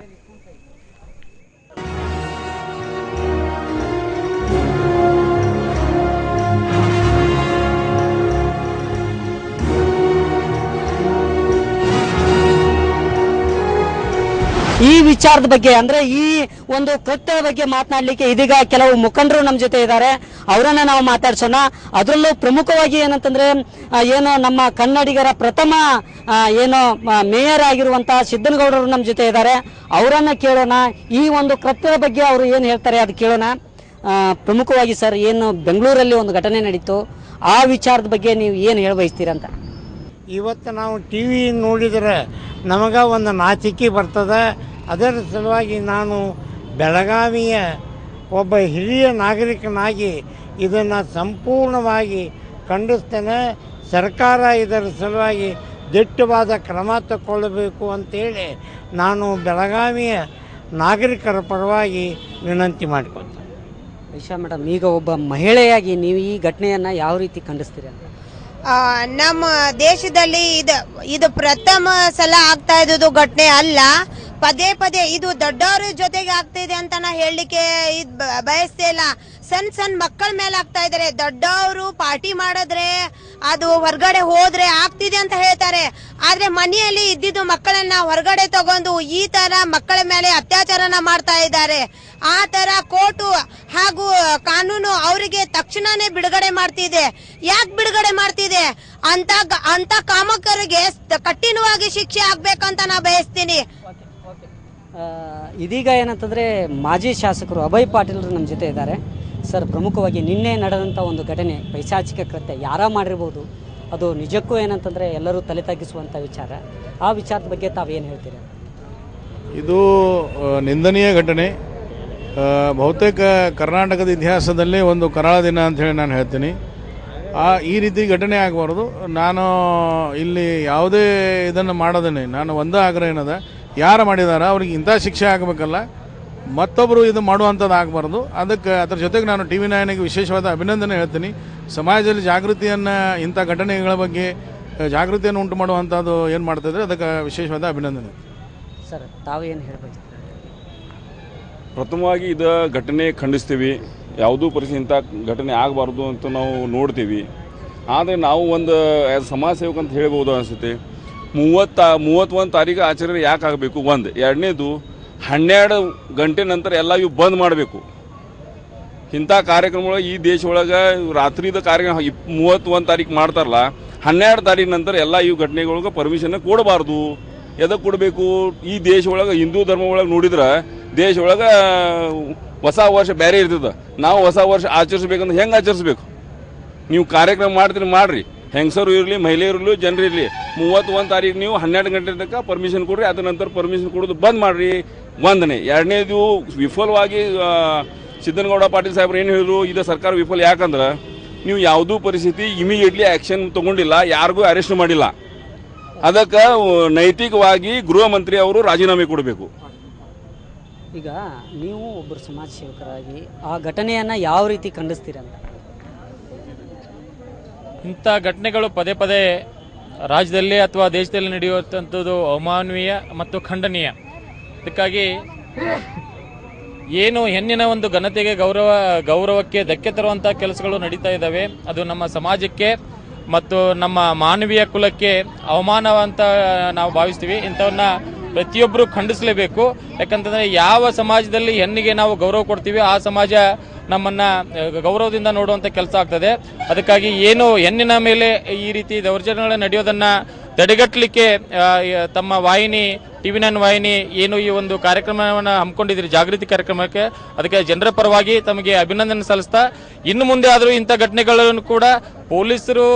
ಈ ವಿಚಾರದ ಬಗ್ಗೆ ಅಂದ್ರೆ ಈ ಒಂದು ಕೃತ್ಯದ ಬಗ್ಗೆ ಮಾತನಾಡಲಿಕ್ಕೆ ಇದೀಗ ಕೆಲವು ಮುಖಂಡರು ನಮ್ಮ ಜೊತೆ ಇದ್ದಾರೆ. ಅವರನ್ನ ನಾವು ಮಾತಾಡ್ಸೋಣ. ಅದರಲ್ಲೂ ಪ್ರಮುಖವಾಗಿ ಏನಂತಂದ್ರೆ ಏನು ನಮ್ಮ ಕನ್ನಡಿಗರ ಪ್ರಥಮ ಏನು ಮೇಯರ್ ಆಗಿರುವಂತಹ ಸಿದ್ದನಗೌಡರು ನಮ್ಮ ಜೊತೆ ಇದ್ದಾರೆ. ಅವರನ್ನ ಕೇಳೋಣ. ಈ ಒಂದು ಕೃತ್ಯದ ಬಗ್ಗೆ ಅವರು ಏನ್ ಹೇಳ್ತಾರೆ ಅದು ಕೇಳೋಣ. ಪ್ರಮುಖವಾಗಿ ಸರ್, ಏನು ಬೆಂಗಳೂರಲ್ಲಿ ಒಂದು ಘಟನೆ ನಡೀತು, ಆ ವಿಚಾರದ ಬಗ್ಗೆ ನೀವು ಏನು ಹೇಳ ಬಯಸ್ತೀರಂತ? ಇವತ್ತು ನಾವು ಟಿ ವಿ ನೋಡಿದರೆ ನಮಗೆ ಒಂದು ನಾಚಿಕೆ ಬರ್ತದೆ. ಅದರ ಸಲುವಾಗಿ ನಾನು ಬೆಳಗಾವಿಯ ಒಬ್ಬ ಹಿರಿಯ ನಾಗರಿಕನಾಗಿ ಇದನ್ನು ಸಂಪೂರ್ಣವಾಗಿ ಖಂಡಿಸ್ತೇನೆ. ಸರ್ಕಾರ ಇದರ ಸಲುವಾಗಿ ದಿಟ್ಟವಾದ ಕ್ರಮ ತಗೊಳ್ಳಬೇಕು ಅಂತೇಳಿ ನಾನು ಬೆಳಗಾವಿಯ ನಾಗರಿಕರ ಪರವಾಗಿ ವಿನಂತಿ ಮಾಡಿಕೊಳ್ತೇನೆ. ಐಶಾ ಮೇಡಮ್, ಈಗ ಒಬ್ಬ ಮಹಿಳೆಯಾಗಿ ನೀವು ಈ ಘಟನೆಯನ್ನು ಯಾವ ರೀತಿ ಖಂಡಿಸ್ತೀರಿ ಅಂತ? ನಮ್ಮ ದೇಶದಲ್ಲಿ ಇದು ಪ್ರಥಮ ಸಲ ಆಗ್ತಾ ಇದ್ದು ಘಟನೆ ಅಲ್ಲ. ಪದೇ ಪದೇ ಇದು ದೊಡ್ಡವರ ಜೊತೆಗೆ ಆಗ್ತಾ ಇದೆ ಅಂತ ನಾ ಹೇಳಲಿಕ್ಕೆ ಬಯಸ್ತೇ ಇಲ್ಲ. ಸಣ್ಣ ಮಕ್ಕಳ ಮೇಲೆ ಆಗ್ತಾ ಇದಾರೆ. ದೊಡ್ಡವರು ಪಾರ್ಟಿ ಮಾಡಿದ್ರೆ ಅದು ಹೊರಗಡೆ ಹೋದ್ರೆ ಆಗ್ತಿದೆ ಅಂತ ಹೇಳ್ತಾರೆ. ಆದ್ರೆ ಮನೆಯಲ್ಲಿ ಇದ್ದಿದ್ದು ಮಕ್ಕಳನ್ನ ಹೊರಗಡೆ ತಗೊಂಡು ಈ ತರ ಮಕ್ಕಳ ಮೇಲೆ ಅತ್ಯಾಚಾರನ ಮಾಡ್ತಾ ಇದ್ದಾರೆ. ಆ ತರ ಕೋರ್ಟು ಹಾಗೂ ಕಾನೂನು ಅವರಿಗೆ ತಕ್ಷಣನೇ ಬಿಡುಗಡೆ ಮಾಡ್ತಿದೆ. ಯಾಕೆ ಬಿಡುಗಡೆ ಮಾಡ್ತಿದೆ ಅಂತ ಕಾಮಕರಿಗೆ ಕಠಿಣವಾಗಿ ಶಿಕ್ಷೆ ಆಗ್ಬೇಕಂತ ನಾ ಬಯಸ್ತೀನಿ. ಇದೀಗ ಏನಂತಂದ್ರೆ ಮಾಜಿ ಶಾಸಕರು ಅಭಯ್ ಪಾಟೀಲ್ ನಮ್ಮ ಜೊತೆ ಇದ್ದಾರೆ. ಸರ್, ಪ್ರಮುಖವಾಗಿ ನಿನ್ನೆ ನಡೆದಂಥ ಒಂದು ಘಟನೆ, ಪೈಶಾಚಿಕ ಕೃತ್ಯ ಯಾರ ಮಾಡಿರ್ಬೋದು, ಅದು ನಿಜಕ್ಕೂ ಏನಂತಂದ್ರೆ ಎಲ್ಲರೂ ತಲೆ ತಗ್ಗಿಸುವಂಥ ವಿಚಾರ. ಆ ವಿಚಾರದ ಬಗ್ಗೆ ತಾವೇನು ಹೇಳ್ತೀರಾ? ಇದು ನಿಂದನೀಯ ಘಟನೆ. ಬಹುತೇಕ ಕರ್ನಾಟಕದ ಇತಿಹಾಸದಲ್ಲೇ ಒಂದು ಕರಾಳ ದಿನ ಅಂತ ಹೇಳಿ ನಾನು ಹೇಳ್ತೀನಿ. ಈ ರೀತಿ ಘಟನೆ ಆಗಬಾರ್ದು. ನಾನು ಇಲ್ಲಿ ಯಾವುದೇ ಇದನ್ನು ಮಾಡೋದೇನೆ ನಾನು ಒಂದೇ ಆಗ್ರಹ ಏನದ, ಯಾರು ಮಾಡಿದಾರ ಅವ್ರಿಗೆ ಇಂಥ ಶಿಕ್ಷೆ ಆಗಬೇಕಲ್ಲ, ಮತ್ತೊಬ್ಬರು ಇದು ಮಾಡುವಂಥದ್ದು ಆಗಬಾರ್ದು. ಅದ್ರ ಜೊತೆಗೆ ನಾನು ಟಿ ವಿ ನೈನ್ಗೆ ವಿಶೇಷವಾದ ಅಭಿನಂದನೆ ಹೇಳ್ತೀನಿ. ಸಮಾಜದಲ್ಲಿ ಜಾಗೃತಿಯನ್ನು, ಇಂಥ ಘಟನೆಗಳ ಬಗ್ಗೆ ಜಾಗೃತಿಯನ್ನು ಉಂಟು ಮಾಡುವಂಥದ್ದು ಏನು ಮಾಡ್ತಾಯಿದ್ರೆ ಅದಕ್ಕೆ ವಿಶೇಷವಾದ ಅಭಿನಂದನೆ. ಸರ್, ತಾವೇನು ಹೇಳಬೇಕು? ಪ್ರಥಮವಾಗಿ ಇದು ಘಟನೆ ಖಂಡಿಸ್ತೀವಿ. ಯಾವುದೂ ಪರಿಸ್ಥಿತಿ ಇಂಥ ಘಟನೆ ಆಗಬಾರ್ದು ಅಂತ ನಾವು ನೋಡ್ತೀವಿ. ಆದರೆ ನಾವು ಒಂದು ಸಮಾಜ ಸೇವಕ ಅಂತ ಹೇಳ್ಬೋದು ಅನಿಸುತ್ತೆ. 31 ತಾರೀಕು ಆಚರಣೆ ಯಾಕೆ ಆಗಬೇಕು? ಒಂದು. ಎರಡನೇದು, 12 ಗಂಟೆ ನಂತರ ಎಲ್ಲ ಇವು ಬಂದ್ ಮಾಡಬೇಕು. ಇಂಥ ಕಾರ್ಯಕ್ರಮಗಳು ಈ ದೇಶ ಒಳಗೆ ರಾತ್ರಿದ ಕಾರ್ಯಕ್ರಮ 31 ತಾರೀಕು ಮಾಡ್ತಾರಲ್ಲ, 12 ತಾರೀಕು ನಂತರ ಎಲ್ಲ ಇವು ಘಟನೆಗಳಿಗೆ ಪರ್ಮಿಷನ್ ಕೊಡಬಾರ್ದು. ಎದಕ್ಕೆ ಕೊಡಬೇಕು? ಈ ದೇಶ ಒಳಗೆ ಹಿಂದೂ ಧರ್ಮ ಒಳಗೆ ನೋಡಿದ್ರೆ ದೇಶ ಒಳಗೆ ಹೊಸ ವರ್ಷ ಬೇರೆ ಇರ್ತದೆ. ನಾವು ಹೊಸ ವರ್ಷ ಆಚರಿಸ್ಬೇಕಂದ್ರೆ ಹೆಂಗೆ ಆಚರಿಸ್ಬೇಕು? ನೀವು ಕಾರ್ಯಕ್ರಮ ಮಾಡ್ರಿ, ಹೆಂಗಸರು ಇರಲಿ, ಮಹಿಳೆಯರು ಇರಲಿ, ಜನರು ಇರಲಿ. 31 ತಾರೀಕು ನೀವು 12 ಗಂಟೆ ತನಕ ಪರ್ಮಿಷನ್ ಕೊಡ್ರಿ. ಅದ ನಂತರ ಪರ್ಮಿಷನ್ ಕೊಡೋದು ಬಂದ್ ಮಾಡ್ರಿ. ಒಂದನೇ. ಎರಡನೇದು, ವಿಫಲವಾಗಿ ಸಿದ್ದನಗೌಡ ಪಾಟೀಲ್ ಸಾಹೇಬ್ರು ಏನು ಹೇಳಿದ್ರು, ಇದು ಸರ್ಕಾರ ವಿಫಲ. ಯಾಕಂದ್ರೆ ನೀವು ಯಾವುದೂ ಪರಿಸ್ಥಿತಿ ಇಮಿಡಿಯೇಟ್ಲಿ ಆಕ್ಷನ್ ತಗೊಂಡಿಲ್ಲ, ಯಾರಿಗೂ ಅರೆಸ್ಟ್ ಮಾಡಿಲ್ಲ. ಅದಕ್ಕೆ ನೈತಿಕವಾಗಿ ಗೃಹ ಮಂತ್ರಿ ಅವರು ರಾಜೀನಾಮೆ ಕೊಡಬೇಕು. ಈಗ ನೀವು ಒಬ್ಬರು ಸಮಾಜ ಸೇವಕರಾಗಿ ಆ ಘಟನೆಯನ್ನ ಯಾವ ರೀತಿ ಖಂಡಿಸ್ತೀರಂತ? ಇಂಥ ಘಟನೆಗಳು ಪದೇ ಪದೇ ರಾಜ್ಯದಲ್ಲಿ ಅಥವಾ ದೇಶದಲ್ಲಿ ನಡೆಯುವಂಥದ್ದು ಅಮಾನವೀಯ ಮತ್ತು ಖಂಡನೀಯ. ಅದಕ್ಕಾಗಿ ಏನು ಹೆಣ್ಣಿನ ಒಂದು ಘನತೆಗೆ ಗೌರವಕ್ಕೆ ಧಕ್ಕೆ ತರುವಂಥ ಕೆಲಸಗಳು ನಡೀತಾ ಇದ್ದಾವೆ, ಅದು ನಮ್ಮ ಸಮಾಜಕ್ಕೆ ಮತ್ತು ನಮ್ಮ ಮಾನವೀಯ ಕುಲಕ್ಕೆ ಅವಮಾನ ಅಂತ ನಾವು ಭಾವಿಸ್ತೀವಿ. ಇಂಥವನ್ನ ಪ್ರತಿಯೊಬ್ಬರು ಖಂಡಿಸಲೇಬೇಕು. ಯಾಕಂತಂದ್ರೆ ಯಾವ ಸಮಾಜದಲ್ಲಿ ಹೆಣ್ಣಿಗೆ ನಾವು ಗೌರವ ಕೊಡ್ತೀವಿ, ಆ ಸಮಾಜ ನಮ್ಮನ್ನ ಗೌರವದಿಂದ ನೋಡುವಂತ ಕೆಲಸ ಆಗ್ತದೆ. ಅದಕ್ಕಾಗಿ ಏನು ಹೆಣ್ಣಿನ ಮೇಲೆ ಈ ರೀತಿ ದೌರ್ಜನ್ಯಗಳು ನಡೆಯೋದನ್ನ ತಡೆಗಟ್ಟಲಿಕ್ಕೆ ತಮ್ಮ ವಾಹಿನಿ TV9 ವಾಹಿನಿ ಏನು ಈ ಒಂದು ಕಾರ್ಯಕ್ರಮವನ್ನು ಹಮ್ಮಿಕೊಂಡಿದ್ರಿ, ಜಾಗೃತಿ ಕಾರ್ಯಕ್ರಮಕ್ಕೆ, ಅದಕ್ಕೆ ಜನರ ಪರವಾಗಿ ತಮಗೆ ಅಭಿನಂದನೆ ಸಲ್ಲಿಸ್ತಾ, ಇನ್ನು ಮುಂದೆ ಆದರೂ ಇಂಥ ಘಟನೆಗಳನ್ನು ಕೂಡ ಪೊಲೀಸರು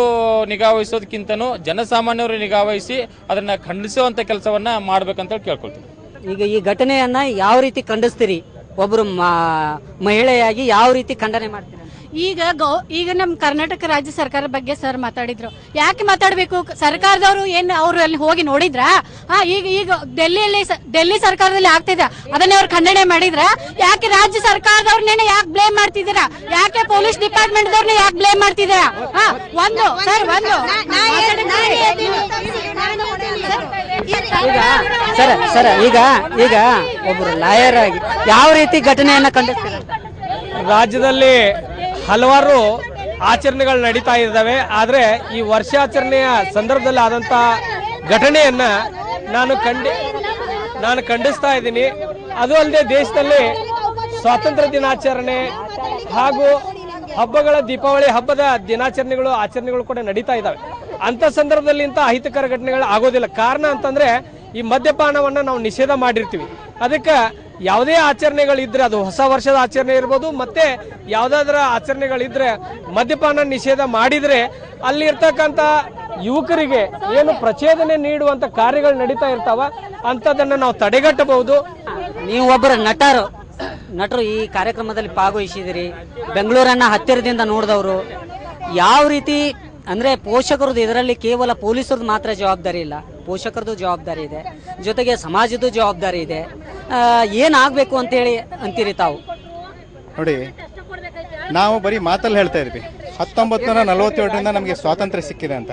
ನಿಗಾ ವಹಿಸೋದಕ್ಕಿಂತನೂ ಜನಸಾಮಾನ್ಯರು ನಿಗಾ ವಹಿಸಿ ಅದನ್ನ ಖಂಡಿಸುವಂತ ಕೆಲಸವನ್ನ ಮಾಡ್ಬೇಕಂತ ಕೇಳ್ಕೊಳ್ತೀವಿ. ಈಗ ಈ ಘಟನೆಯನ್ನ ಯಾವ ರೀತಿ ಖಂಡಿಸ್ತೀರಿ? ಒಬ್ಬರು ಮಹಿಳೆಯಾಗಿ ಯಾವ ರೀತಿ ಖಂಡನೆ ಮಾಡ್ತೀರಿ? ಈಗ ನಮ್ಮ ಕರ್ನಾಟಕ ರಾಜ್ಯ ಸರ್ಕಾರ ಬಗ್ಗೆ ಸರ್ ಮಾತಾಡಿದ್ರು. ಯಾಕೆ ಮಾತಾಡಬೇಕು? ಸರ್ಕಾರದವರು ಏನ್ ಅವ್ರು ಅಲ್ಲಿ ಹೋಗಿ ನೋಡಿದ್ರ? ಈಗ ಡೆಲ್ಲಿ ಸರ್ಕಾರದಲ್ಲಿ ಆಗ್ತಿದೆ, ಅದನ್ನ ಅವ್ರು ಖಂಡನೆ ಮಾಡಿದ್ರ? ಯಾಕೆ ರಾಜ್ಯ ಸರ್ಕಾರದವ್ರನ್ನೇ ಯಾಕೆ ಬ್ಲೇಮ್ ಮಾಡ್ತಿದ್ದೀರಾ? ಯಾಕೆ ಪೊಲೀಸ್ ಡಿಪಾರ್ಟ್ಮೆಂಟ್ ದವ್ರನ್ನ ಯಾಕೆ ಬ್ಲೇಮ್ ಮಾಡ್ತಿದ್ದೀರಾ? ಈಗ ಒಬ್ರು ಲಾಯರ್ ಆಗಿ ಯಾವ ರೀತಿ ಘಟನೆಯನ್ನ ಖಂಡಿಸ್ತೀರಾ? ರಾಜ್ಯದಲ್ಲಿ ಹಲವಾರು ಆಚರಣೆಗಳು ನಡೀತಾ ಇದ್ದಾವೆ. ಆದರೆ ಈ ವರ್ಷಾಚರಣೆಯ ಸಂದರ್ಭದಲ್ಲಿ ಆದಂತಹ ಘಟನೆಯನ್ನ ನಾನು ಖಂಡಿಸ್ತಾ ಇದ್ದೀನಿ. ಅದು ಅಲ್ಲದೆ ದೇಶದಲ್ಲಿ ಸ್ವಾತಂತ್ರ್ಯ ದಿನಾಚರಣೆ ಹಾಗೂ ಹಬ್ಬಗಳ ದೀಪಾವಳಿ ಹಬ್ಬದ ಆಚರಣೆಗಳು ಕೂಡ ನಡೀತಾ ಇದ್ದಾವೆ. ಅಂತ ಸಂದರ್ಭದಲ್ಲಿ ಇಂಥ ಅಹಿತಕರ ಘಟನೆಗಳು ಆಗೋದಿಲ್ಲ. ಕಾರಣ ಅಂತಂದ್ರೆ ಈ ಮದ್ಯಪಾನವನ್ನ ನಾವು ನಿಷೇಧ ಮಾಡಿರ್ತೀವಿ. ಅದಕ್ಕೆ ಯಾವುದೇ ಆಚರಣೆಗಳಿದ್ರೆ, ಅದು ಹೊಸ ವರ್ಷದ ಆಚರಣೆ ಇರ್ಬೋದು, ಮತ್ತೆ ಯಾವ್ದಾದ್ರ ಆಚರಣೆಗಳಿದ್ರೆ ಮದ್ಯಪಾನ ನಿಷೇಧ ಮಾಡಿದ್ರೆ ಅಲ್ಲಿ ಇರ್ತಕ್ಕಂಥ ಯುವಕರಿಗೆ ಏನು ಪ್ರಚೋದನೆ ನೀಡುವಂತ ಕಾರ್ಯಗಳು ನಡೀತಾ ಇರ್ತಾವ, ಅಂತದನ್ನ ನಾವು ತಡೆಗಟ್ಟಬಹುದು. ನೀವು ಒಬ್ಬರ ನಟರು ಈ ಕಾರ್ಯಕ್ರಮದಲ್ಲಿ ಭಾಗವಹಿಸಿದಿರಿ, ಬೆಂಗಳೂರನ್ನ ಹತ್ತಿರದಿಂದ ನೋಡಿದವರು. ಯಾವ ರೀತಿ ಅಂದ್ರೆ ಪೋಷಕರದ್ದು ಇದರಲ್ಲಿ ಕೇವಲ ಪೊಲೀಸರದ್ದು ಮಾತ್ರ ಜವಾಬ್ದಾರಿ ಇಲ್ಲ, ಪೋಷಕರದ್ದು ಜವಾಬ್ದಾರಿ ಇದೆ, ಜೊತೆಗೆ ಸಮಾಜದ ಜವಾಬ್ದಾರಿ ಇದೆ. ಏನಾಗಬೇಕು ಅಂತೇಳಿ ಅಂತೀರಿ ತಾವು? ನೋಡಿ, ನಾವು ಬರೀ ಮಾತಲ್ಲಿ ಹೇಳ್ತಾ ಇದ್ವಿ 1947ರಿಂದ ನಮಗೆ ಸ್ವಾತಂತ್ರ್ಯ ಸಿಕ್ಕಿದೆ ಅಂತ.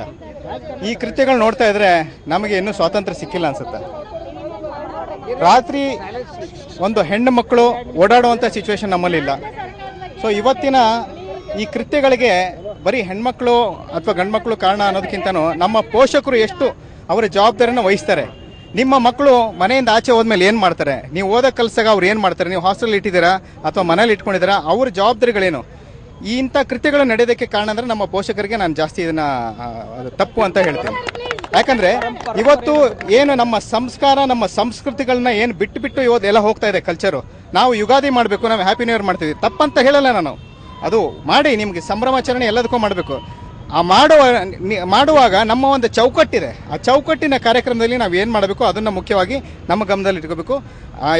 ಈ ಕೃತ್ಯಗಳು ನೋಡ್ತಾ ಇದ್ರೆ ನಮಗೆ ಇನ್ನೂ ಸ್ವಾತಂತ್ರ್ಯ ಸಿಕ್ಕಿಲ್ಲ ಅನ್ಸುತ್ತೆ. ರಾತ್ರಿ ಒಂದು ಹೆಣ್ಣು ಮಕ್ಕಳು ಓಡಾಡುವಂಥ ಸಿಚುವೇಶನ್ ನಮ್ಮಲ್ಲಿಲ್ಲ. ಸೊ ಇವತ್ತಿನ ಈ ಕೃತ್ಯಗಳಿಗೆ ಬರೀ ಹೆಣ್ಮಕ್ಳು ಅಥವಾ ಗಂಡ್ಮಕ್ಳು ಕಾರಣ ಅನ್ನೋದಕ್ಕಿಂತನೂ ನಮ್ಮ ಪೋಷಕರು ಎಷ್ಟು ಅವರ ಜವಾಬ್ದಾರಿಯನ್ನು ವಹಿಸ್ತಾರೆ. ನಿಮ್ಮ ಮಕ್ಕಳು ಮನೆಯಿಂದ ಆಚೆ ಹೋದ್ಮೇಲೆ ಏನು ಮಾಡ್ತಾರೆ, ನೀವು ಓದೋ ಕಲ್ಸಾಗ ಅವ್ರು ಏನು ಮಾಡ್ತಾರೆ, ನೀವು ಹಾಸ್ಟೆಲ್ ಇಟ್ಟಿದ್ದೀರಾ ಅಥವಾ ಮನೇಲಿ ಇಟ್ಕೊಂಡಿದ್ದೀರಾ, ಅವ್ರ ಜವಾಬ್ದಾರಿಗಳೇನು? ಈ ಇಂಥ ಕೃತ್ಯಗಳು ನಡೆಯೋದಕ್ಕೆ ಕಾರಣ ಅಂದರೆ ನಮ್ಮ ಪೋಷಕರಿಗೆ ನಾನು ಜಾಸ್ತಿ ಇದನ್ನ ತಪ್ಪು ಅಂತ ಹೇಳ್ತೀನಿ. ಯಾಕಂದ್ರೆ ಇವತ್ತು ಏನು ನಮ್ಮ ಸಂಸ್ಕಾರ, ನಮ್ಮ ಸಂಸ್ಕೃತಿಗಳನ್ನ ಏನು ಬಿಟ್ಟು ಇವತ್ತು ಎಲ್ಲ ಹೋಗ್ತಾ ಇದೆ ಕಲ್ಚರು. ನಾವು ಯುಗಾದಿ ಮಾಡಬೇಕು, ನಾವು ಹ್ಯಾಪಿ ನ್ಯೂ ಇಯರ್ ಮಾಡ್ತೀವಿ, ತಪ್ಪಂತ ಹೇಳಲ್ಲ ನಾನು. ಅದು ಮಾಡಿ, ನಿಮ್ಗೆ ಸಂಭ್ರಮಾಚರಣೆ ಎಲ್ಲದಕ್ಕೂ ಮಾಡಬೇಕು. ಆ ಮಾಡುವಾಗ ನಮ್ಮ ಒಂದು ಚೌಕಟ್ಟಿದೆ, ಆ ಚೌಕಟ್ಟಿನ ಕಾರ್ಯಕ್ರಮದಲ್ಲಿ ನಾವು ಏನು ಮಾಡಬೇಕು ಅದನ್ನ ಮುಖ್ಯವಾಗಿ ನಮ್ಮ ಗಮನದಲ್ಲಿ ಇಟ್ಕೋಬೇಕು.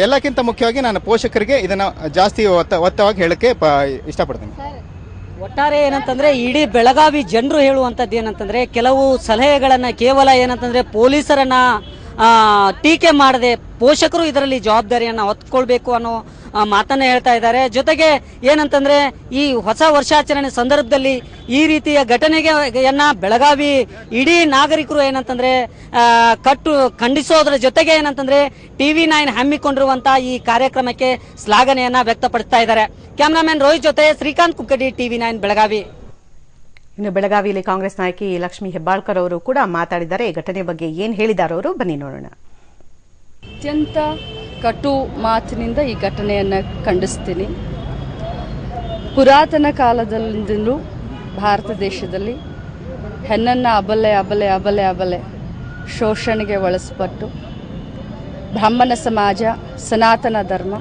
ಎಲ್ಲಕ್ಕಿಂತ ಮುಖ್ಯವಾಗಿ ನಾನು ಪೋಷಕರಿಗೆ ಇದನ್ನ ಜಾಸ್ತಿ ಒತ್ತವಾಗಿ ಹೇಳಕ್ಕೆ ಇಷ್ಟಪಡ್ತೀನಿ. ಒಟ್ಟಾರೆ ಏನಂತಂದ್ರೆ ಇಡೀ ಬೆಳಗಾವಿ ಜನರು ಹೇಳುವಂತದ್ದು ಏನಂತಂದ್ರೆ, ಕೆಲವು ಸಲಹೆಗಳನ್ನ ಕೇವಲ ಏನಂತಂದ್ರೆ ಪೊಲೀಸರನ್ನ ಟೀಕೆ ಮಾಡದೆ ಪೋಷಕರು ಇದರಲ್ಲಿ ಜವಾಬ್ದಾರಿಯನ್ನ ಹೊತ್ಕೊಳ್ಬೇಕು ಅನ್ನೋ ಮಾತನ್ನ ಹೇಳ್ತಾ ಇದ್ದಾರೆ. ಜೊತೆಗೆ ಏನಂತಂದ್ರೆ ಈ ಹೊಸ ವರ್ಷಾಚರಣೆ ಸಂದರ್ಭದಲ್ಲಿ ಈ ರೀತಿಯ ಘಟನೆಯನ್ನ ಬೆಳಗಾವಿ ಇಡೀ ನಾಗರಿಕರು ಏನಂತಂದ್ರೆ ಖಂಡಿಸೋದ್ರ ಜೊತೆಗೆ ಏನಂತಂದ್ರೆ TV9 ಹಮ್ಮಿಕೊಂಡಿರುವಂತಹ ಈ ಕಾರ್ಯಕ್ರಮಕ್ಕೆ ಶ್ಲಾಘನೆಯನ್ನ ವ್ಯಕ್ತಪಡಿಸ್ತಾ ಇದ್ದಾರೆ. ಕ್ಯಾಮರಾಮನ್ ರೋಹಿತ್ ಜೊತೆ ಶ್ರೀಕಾಂತ್ ಕುಕ್ಕಡಿ, TV9 ಬೆಳಗಾವಿ. ಇನ್ನು ಬೆಳಗಾವಿಯಲ್ಲಿ ಕಾಂಗ್ರೆಸ್ ನಾಯಕಿ ಲಕ್ಷ್ಮೀ ಹೆಬ್ಬಾಳ್ಕರ್ ಅವರು ಕೂಡ ಮಾತಾಡಿದ್ದಾರೆ. ಈ ಘಟನೆ ಬಗ್ಗೆ ಏನ್ ಹೇಳಿದಾರೋ ಅವರು ಬನ್ನಿ ನೋಡೋಣ. ಅತ್ಯಂತ ಕಟು ಮಾತಿನಿಂದ ಈ ಘಟನೆಯನ್ನು ಖಂಡಿಸ್ತೀನಿ. ಪುರಾತನ ಕಾಲದಿಂದಲೂ ಭಾರತ ದೇಶದಲ್ಲಿ ಹೆಣ್ಣನ್ನು ಅಬಲೆ ಶೋಷಣೆಗೆ ಒಳಪಟ್ಟು ಬ್ರಾಹ್ಮಣ ಸಮಾಜ, ಸನಾತನ ಧರ್ಮ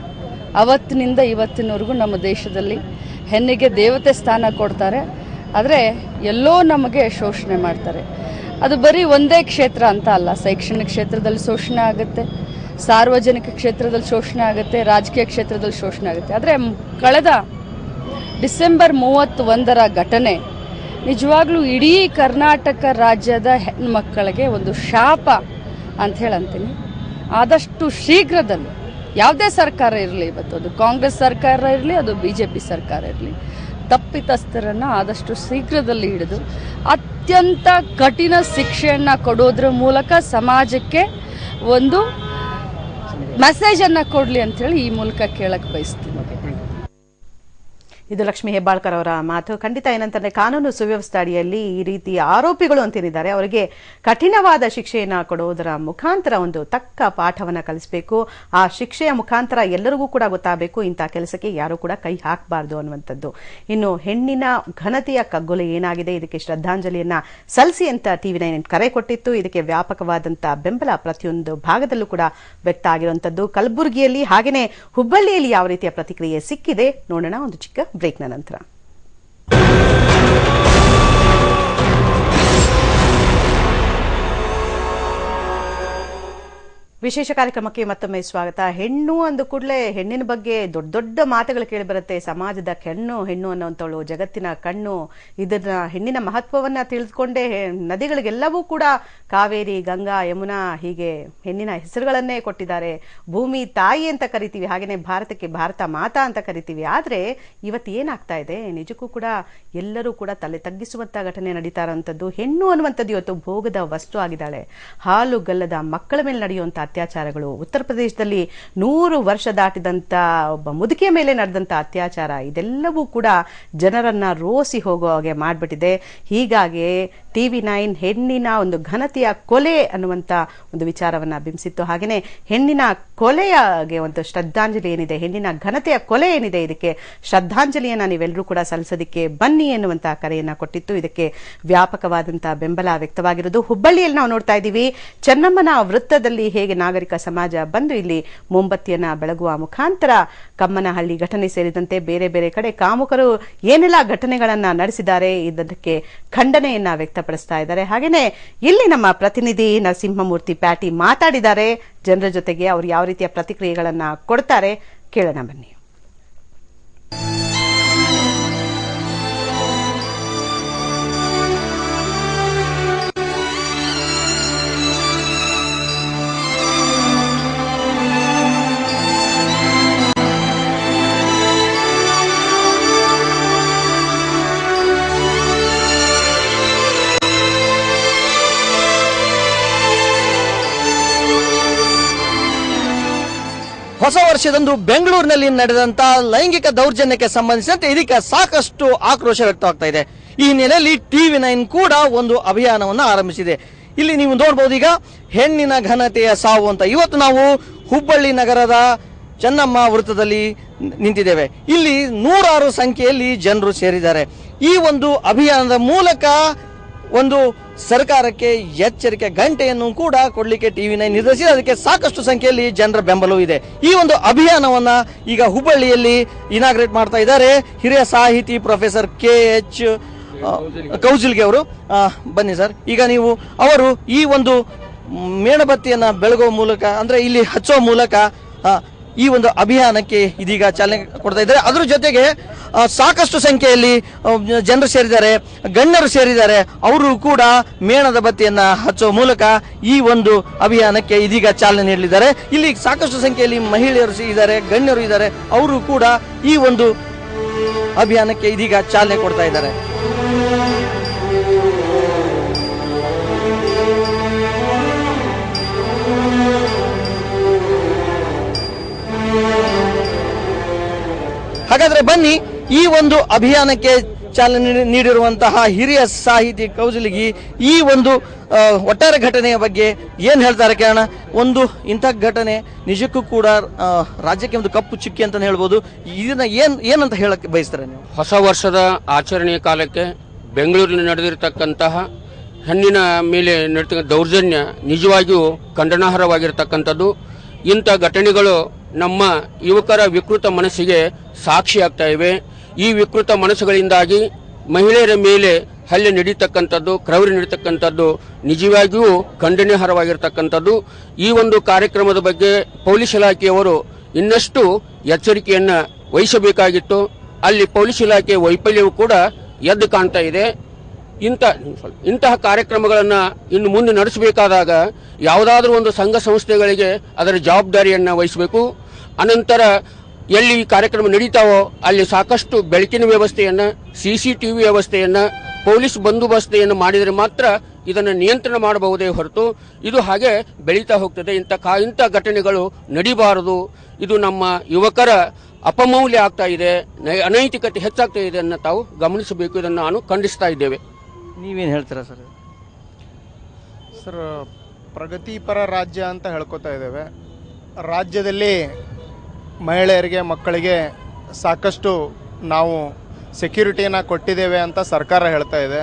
ಅವತ್ತಿನಿಂದ ಇವತ್ತಿನವರೆಗೂ ನಮ್ಮ ದೇಶದಲ್ಲಿ ಹೆಣ್ಣಿಗೆ ದೇವತೆ ಸ್ಥಾನ ಕೊಡ್ತಾರೆ. ಆದರೆ ಎಲ್ಲೋ ನಮಗೆ ಶೋಷಣೆ ಮಾಡ್ತಾರೆ. ಅದು ಬರೀ ಒಂದೇ ಕ್ಷೇತ್ರ ಅಂತ ಅಲ್ಲ, ಶೈಕ್ಷಣಿಕ ಕ್ಷೇತ್ರದಲ್ಲಿ ಶೋಷಣೆ ಆಗುತ್ತೆ, ಸಾರ್ವಜನಿಕ ಕ್ಷೇತ್ರದಲ್ಲಿ ಶೋಷಣೆ ಆಗುತ್ತೆ, ರಾಜಕೀಯ ಕ್ಷೇತ್ರದಲ್ಲಿ ಶೋಷಣೆ ಆಗುತ್ತೆ. ಆದರೆ ಕಳೆದ ಡಿಸೆಂಬರ್ 31ರ ಘಟನೆ ನಿಜವಾಗ್ಲೂ ಇಡೀ ಕರ್ನಾಟಕ ರಾಜ್ಯದ ಹೆಣ್ಮಕ್ಕಳಿಗೆ ಒಂದು ಶಾಪ ಅಂತ ಹೇಳಂತೀನಿ. ಆದಷ್ಟು ಶೀಘ್ರದಲ್ಲಿ ಯಾವುದೇ ಸರ್ಕಾರ ಇರಲಿ, ಇವತ್ತು ಅದು ಕಾಂಗ್ರೆಸ್ ಸರ್ಕಾರ ಇರಲಿ, ಅದು BJP ಸರ್ಕಾರ ಇರಲಿ, ತಪ್ಪಿತಸ್ಥರನ್ನು ಆದಷ್ಟು ಶೀಘ್ರದಲ್ಲಿ ಹಿಡಿದು ಅತ್ಯಂತ ಕಠಿಣ ಶಿಕ್ಷೆಯನ್ನು ಕೊಡೋದ್ರ ಮೂಲಕ ಸಮಾಜಕ್ಕೆ ಒಂದು ಮೆಸೇಜನ್ನು ಕೊಡಲಿ ಅಂತೇಳಿ ಈ ಮೂಲಕ ಕೇಳಕ್ಕೆ ಬಯಸ್ತೀನಿ. ಇದು ಲಕ್ಷ್ಮೀ ಹೆಬ್ಬಾಳ್ಕರ್ ಅವರ ಮಾತು. ಖಂಡಿತ ಏನಂತಂದ್ರೆ, ಕಾನೂನು ಸುವ್ಯವಸ್ಥೆ ಅಡಿಯಲ್ಲಿ ಈ ರೀತಿ ಆರೋಪಿಗಳು ಅಂತೇನಿದ್ದಾರೆ ಅವರಿಗೆ ಕಠಿಣವಾದ ಶಿಕ್ಷೆಯನ್ನು ಕೊಡುವುದರ ಮುಖಾಂತರ ಒಂದು ತಕ್ಕ ಪಾಠವನ್ನು ಕಲಿಸಬೇಕು. ಆ ಶಿಕ್ಷೆಯ ಮುಖಾಂತರ ಎಲ್ಲರಿಗೂ ಕೂಡ ಗೊತ್ತಾಗಬೇಕು ಇಂಥ ಕೆಲಸಕ್ಕೆ ಯಾರು ಕೂಡ ಕೈ ಹಾಕಬಾರ್ದು ಅನ್ನುವಂಥದ್ದು. ಇನ್ನು ಹೆಣ್ಣಿನ ಘನತೆಯ ಕಗ್ಗೊಲೆ ಏನಾಗಿದೆ, ಇದಕ್ಕೆ ಶ್ರದ್ಧಾಂಜಲಿಯನ್ನ ಸಲ್ಲಿಸಿ ಅಂತ TV9 ಕರೆ ಕೊಟ್ಟಿತ್ತು. ಇದಕ್ಕೆ ವ್ಯಾಪಕವಾದಂಥ ಬೆಂಬಲ ಪ್ರತಿಯೊಂದು ಭಾಗದಲ್ಲೂ ಕೂಡ ವ್ಯಕ್ತ ಆಗಿರುವಂಥದ್ದು. ಕಲಬುರಗಿಯಲ್ಲಿ ಹಾಗೆಯೇ ಹುಬ್ಬಳ್ಳಿಯಲ್ಲಿ ಯಾವ ರೀತಿಯ ಪ್ರತಿಕ್ರಿಯೆ ಸಿಕ್ಕಿದೆ ನೋಡೋಣ ಒಂದು ಚಿಕ್ಕ ಬ್ರೇಕ್ನ ನಂತರ. ವಿಶೇಷ ಕಾರ್ಯಕ್ರಮಕ್ಕೆ ಮತ್ತೊಮ್ಮೆ ಸ್ವಾಗತ. ಹೆಣ್ಣು ಅಂದ ಕೂಡಲೇ ಹೆಣ್ಣಿನ ಬಗ್ಗೆ ದೊಡ್ಡ ದೊಡ್ಡ ಮಾತುಗಳು ಕೇಳಿ ಬರುತ್ತೆ. ಸಮಾಜದ ಹೆಣ್ಣು ಅನ್ನುವಂಥವಳು ಜಗತ್ತಿನ ಕಣ್ಣು. ಇದನ್ನ ಹೆಣ್ಣಿನ ಮಹತ್ವವನ್ನ ತಿಳಿದುಕೊಂಡೇ ನದಿಗಳಿಗೆಲ್ಲವೂ ಕೂಡ ಕಾವೇರಿ, ಗಂಗಾ, ಯಮುನಾ ಹೀಗೆ ಹೆಣ್ಣಿನ ಹೆಸರುಗಳನ್ನೇ ಕೊಟ್ಟಿದ್ದಾರೆ. ಭೂಮಿ ತಾಯಿ ಅಂತ ಕರಿತೀವಿ, ಹಾಗೇನೆ ಭಾರತಕ್ಕೆ ಭಾರತ ಮಾತಾ ಅಂತ ಕರಿತೀವಿ. ಆದ್ರೆ ಇವತ್ತು ಏನಾಗ್ತಾ ಇದೆ, ನಿಜಕ್ಕೂ ಕೂಡ ಎಲ್ಲರೂ ಕೂಡ ತಲೆ ತಗ್ಗಿಸುವಂತ ಘಟನೆ ನಡೀತಾ ಇರುವಂತದ್ದು. ಹೆಣ್ಣು ಅನ್ನುವಂಥದ್ದು ಇವತ್ತು ಭೋಗದ ವಸ್ತು ಆಗಿದ್ದಾಳೆ. ಹಾಲು ಗಲ್ಲದ ಮಕ್ಕಳ ಮೇಲೆ ನಡೆಯುವಂತ ಅತ್ಯಾಚಾರಗಳು, ಉತ್ತರ ಪ್ರದೇಶದಲ್ಲಿ 100 ವರ್ಷ ದಾಟಿದಂತ ಒಬ್ಬ ಮುದುಕಿಯ ಮೇಲೆ ನಡೆದಂತ ಅತ್ಯಾಚಾರ, ಇದೆಲ್ಲವೂ ಕೂಡ ಜನರನ್ನ ರೋಸಿ ಹೋಗೋ ಹಾಗೆ ಮಾಡ್ಬಿಟ್ಟಿದೆ. ಹೀಗಾಗಿ TV9 ಹೆಣ್ಣಿನ ಒಂದು ಘನತೆಯ ಕೊಲೆ ಅನ್ನುವಂತ ಒಂದು ವಿಚಾರವನ್ನ ಬಿಂಬಿಸಿತ್ತು. ಹಾಗೇನೆ ಹೆಣ್ಣಿನ ಕೊಲೆಗೆ ಒಂದು ಶ್ರದ್ಧಾಂಜಲಿ ಏನಿದೆ, ಹೆಣ್ಣಿನ ಘನತೆಯ ಕೊಲೆ ಏನಿದೆ, ಇದಕ್ಕೆ ಶ್ರದ್ಧಾಂಜಲಿಯನ್ನ ನೀವೆಲ್ಲರೂ ಕೂಡ ಸಲ್ಲಿಸೋದಕ್ಕೆ ಬನ್ನಿ ಎನ್ನುವಂತ ಕರೆಯನ್ನ ಕೊಟ್ಟಿತ್ತು. ಇದಕ್ಕೆ ವ್ಯಾಪಕವಾದಂತಹ ಬೆಂಬಲ ವ್ಯಕ್ತವಾಗಿರೋದು. ಹುಬ್ಬಳ್ಳಿಯಲ್ಲಿ ನಾವು ನೋಡ್ತಾ ಇದ್ದೀವಿ, ಚೆನ್ನಮ್ಮನ ವೃತ್ತದಲ್ಲಿ ಹೇಗೆ ನಾಗರಿಕ ಸಮಾಜ ಬಂದು ಇಲ್ಲಿ ಮೊಂಬತ್ತಿಯನ್ನ ಬೆಳಗುವ ಮುಖಾಂತರ ಕಮ್ಮನಹಳ್ಳಿ ಘಟನೆ ಸೇರಿದಂತೆ ಬೇರೆ ಬೇರೆ ಕಡೆ ಕಾಮುಕರು ಏನೆಲ್ಲ ಘಟನೆಗಳನ್ನ ನಡೆಸಿದ್ದಾರೆ ಇದಕ್ಕೆ ಖಂಡನೆಯನ್ನ ವ್ಯಕ್ತಪಡಿಸ್ತಾ ಇದ್ದಾರೆ. ಹಾಗೇನೆ ಇಲ್ಲಿ ನಮ್ಮ ಪ್ರತಿನಿಧಿ ನರಸಿಂಹಮೂರ್ತಿ ಪ್ಯಾಟಿ ಮಾತಾಡಿದ್ದಾರೆ ಜನರ ಜೊತೆಗೆ. ಅವರು ಯಾವ ರೀತಿಯ ಪ್ರತಿಕ್ರಿಯೆಗಳನ್ನ ಕೊಡ್ತಾರೆ ಕೇಳೋಣ ಬನ್ನಿ. ಹೊಸ ವರ್ಷದಂದು ಬೆಂಗಳೂರಿನಲ್ಲಿ ನಡೆದಂತ ಲೈಂಗಿಕ ದೌರ್ಜನ್ಯಕ್ಕೆ ಸಂಬಂಧಿಸಿದಂತೆ ಇದಕ್ಕೆ ಸಾಕಷ್ಟು ಆಕ್ರೋಶ ವ್ಯಕ್ತವಾಗ್ತಾ ಇದೆ. ಈ ಹಿನ್ನೆಲೆಯಲ್ಲಿ TV9 ಕೂಡ ಒಂದು ಅಭಿಯಾನವನ್ನು ಆರಂಭಿಸಿದೆ. ಇಲ್ಲಿ ನೀವು ನೋಡಬಹುದು, ಈಗ ಹೆಣ್ಣಿನ ಘನತೆಯ ಸಾವು ಅಂತ. ಇವತ್ತು ನಾವು ಹುಬ್ಬಳ್ಳಿ ನಗರದ ಚೆನ್ನಮ್ಮ ವೃತ್ತದಲ್ಲಿ ನಿಂತಿದ್ದೇವೆ. ಇಲ್ಲಿ 100 ಸಂಖ್ಯೆಯಲ್ಲಿ ಜನರು ಸೇರಿದ್ದಾರೆ. ಈ ಒಂದು ಅಭಿಯಾನದ ಮೂಲಕ ಒಂದು ಸರ್ಕಾರಕ್ಕೆ ಎಚ್ಚರಿಕೆ ಗಂಟೆಯನ್ನು ಕೂಡ ಕೊಡ್ಲಿಕ್ಕೆ TV9 ನಿರ್ಧರಿಸಿ ಅದಕ್ಕೆ ಸಾಕಷ್ಟು ಸಂಖ್ಯೆಯಲ್ಲಿ ಜನರ ಬೆಂಬಲವೂ ಇದೆ. ಈ ಒಂದು ಅಭಿಯಾನವನ್ನ ಈಗ ಹುಬ್ಬಳ್ಳಿಯಲ್ಲಿ ಇನಾಗ್ರೇಟ್ ಮಾಡ್ತಾ ಇದ್ದಾರೆ ಹಿರಿಯ ಸಾಹಿತಿ ಪ್ರೊಫೆಸರ್ KH ಕೌಜಿಲ್ಗೆ ಅವರು. ಬನ್ನಿ ಸರ್, ಈಗ ನೀವು ಅವರು ಈ ಒಂದು ಮೇಣಬತ್ತಿಯನ್ನ ಬೆಳಗುವ ಮೂಲಕ, ಅಂದ್ರೆ ಇಲ್ಲಿ ಹಚ್ಚುವ ಮೂಲಕ ಈ ಒಂದು ಅಭಿಯಾನಕ್ಕೆ ಇದೀಗ ಚಾಲನೆ ಕೊಡ್ತಾ ಇದ್ದಾರೆ. ಅದ್ರ ಜೊತೆಗೆ ಸಾಕಷ್ಟು ಸಂಖ್ಯೆಯಲ್ಲಿ ಜನರು ಸೇರಿದ್ದಾರೆ, ಗಣ್ಯರು ಸೇರಿದ್ದಾರೆ. ಅವರು ಕೂಡ ಮೇಣದ ಬತ್ತಿಯನ್ನ ಹಚ್ಚುವ ಮೂಲಕ ಈ ಒಂದು ಅಭಿಯಾನಕ್ಕೆ ಇದೀಗ ಚಾಲನೆ ನೀಡಲಿದ್ದಾರೆ. ಇಲ್ಲಿ ಸಾಕಷ್ಟು ಸಂಖ್ಯೆಯಲ್ಲಿ ಮಹಿಳೆಯರು ಇದ್ದಾರೆ, ಗಣ್ಯರು ಇದ್ದಾರೆ. ಅವರು ಕೂಡ ಈ ಒಂದು ಅಭಿಯಾನಕ್ಕೆ ಇದೀಗ ಚಾಲನೆ ಕೊಡ್ತಾ ಇದ್ದಾರೆ. ಹಾಗಾದ್ರೆ ಬನ್ನಿ, ಈ ಒಂದು ಅಭಿಯಾನಕ್ಕೆ ಚಾಲನೆ ನೀಡಿರುವಂತಹ ಹಿರಿಯ ಸಾಹಿತಿ ಕೌಜಲಗಿ ಈ ಒಂದು ಒಟ್ಟಾರೆ ಘಟನೆಯ ಬಗ್ಗೆ ಏನ್ ಹೇಳ್ತಾರೆ ಕೇಳೋಣ. ಒಂದು ಇಂಥ ಘಟನೆ ನಿಜಕ್ಕೂ ಕೂಡ ರಾಜ್ಯಕ್ಕೆ ಒಂದು ಕಪ್ಪು ಚುಕ್ಕಿ ಅಂತ ಹೇಳ್ಬೋದು. ಇದನ್ನ ಏನಂತ ಹೇಳಕ್ಕೆ ಬಯಸ್ತಾರೆ ನೀವು? ಹೊಸ ವರ್ಷದ ಆಚರಣೆಯ ಕಾಲಕ್ಕೆ ಬೆಂಗಳೂರಿನಲ್ಲಿ ನಡೆದಿರತಕ್ಕಂತಹ ಹೆಣ್ಣಿನ ಮೇಲೆ ನಡೆತಕ್ಕಂಥ ದೌರ್ಜನ್ಯ ನಿಜವಾಗಿಯೂ ಖಂಡನಾರ್ಹವಾಗಿರತಕ್ಕಂಥದ್ದು. ಇಂಥ ಘಟನೆಗಳು ನಮ್ಮ ಯುವಕರ ವಿಕೃತ ಮನಸ್ಸಿಗೆ ಸಾಕ್ಷಿಯಾಗ್ತಾ ಇವೆ. ಈ ವಿಕೃತ ಮನಸ್ಸುಗಳಿಂದಾಗಿ ಮಹಿಳೆಯರ ಮೇಲೆ ಹಲ್ಲೆ ನಡೀತಕ್ಕಂಥದ್ದು, ಕ್ರೌರ್ಯ ನಡೀತಕ್ಕಂಥದ್ದು ನಿಜವಾಗಿಯೂ ಖಂಡನೀಯವಾಗಿರತಕ್ಕಂಥದ್ದು. ಈ ಒಂದು ಕಾರ್ಯಕ್ರಮದ ಬಗ್ಗೆ ಪೊಲೀಸ್ ಇಲಾಖೆಯವರು ಇನ್ನಷ್ಟು ಎಚ್ಚರಿಕೆಯನ್ನ ವಹಿಸಬೇಕಾಗಿತ್ತು. ಅಲ್ಲಿ ಪೊಲೀಸ್ ಇಲಾಖೆ ವೈಫಲ್ಯವು ಕೂಡ ಎದ್ದು ಕಾಣ್ತಾ ಇದೆ. ಇಂತಹ ಕಾರ್ಯಕ್ರಮಗಳನ್ನ ಇನ್ನು ಮುಂದೆ ನಡೆಸಬೇಕಾದಾಗ ಯಾವುದಾದ್ರೂ ಒಂದು ಸಂಘ ಸಂಸ್ಥೆಗಳಿಗೆ ಅದರ ಜವಾಬ್ದಾರಿಯನ್ನ ವಹಿಸಬೇಕು. ಅನಂತರ ಎಲ್ಲಿ ಈ ಕಾರ್ಯಕ್ರಮ ನಡೀತಾವೋ ಅಲ್ಲಿ ಸಾಕಷ್ಟು ಬೆಳಕಿನ ವ್ಯವಸ್ಥೆಯನ್ನ, CCTV ವ್ಯವಸ್ಥೆಯನ್ನ, ಪೊಲೀಸ್ ಬಂದೋಬಸ್ತೆಯನ್ನು ಮಾಡಿದರೆ ಮಾತ್ರ ಇದನ್ನು ನಿಯಂತ್ರಣ ಮಾಡಬಹುದೇ ಹೊರತು ಇದು ಹಾಗೆ ಬೆಳೀತಾ ಹೋಗ್ತದೆ. ಇಂಥ ಘಟನೆಗಳು ನಡೀಬಾರದು. ಇದು ನಮ್ಮ ಯುವಕರ ಅಪಮೌಲ್ಯ ಆಗ್ತಾ ಇದೆ, ಅನೈತಿಕತೆ ಹೆಚ್ಚಾಗ್ತಾ ಇದೆ ಅನ್ನ ತಾವು ಗಮನಿಸಬೇಕು. ಇದನ್ನು ನಾನು ಖಂಡಿಸ್ತಾ ಇದ್ದೇವೆ. ನೀವೇನು ಹೇಳ್ತೀರಾ ಸರ್? ಸರ್, ಪ್ರಗತಿಪರ ರಾಜ್ಯ ಅಂತ ಹೇಳ್ಕೊತಾ ಇದ್ದೇವೆ. ರಾಜ್ಯದಲ್ಲಿ ಮಹಿಳೆಯರಿಗೆ, ಮಕ್ಕಳಿಗೆ ಸಾಕಷ್ಟು ನಾವು ಸೆಕ್ಯೂರಿಟಿಯನ್ನು ಕೊಟ್ಟಿದ್ದೇವೆ ಅಂತ ಸರ್ಕಾರ ಹೇಳ್ತಾ ಇದೆ.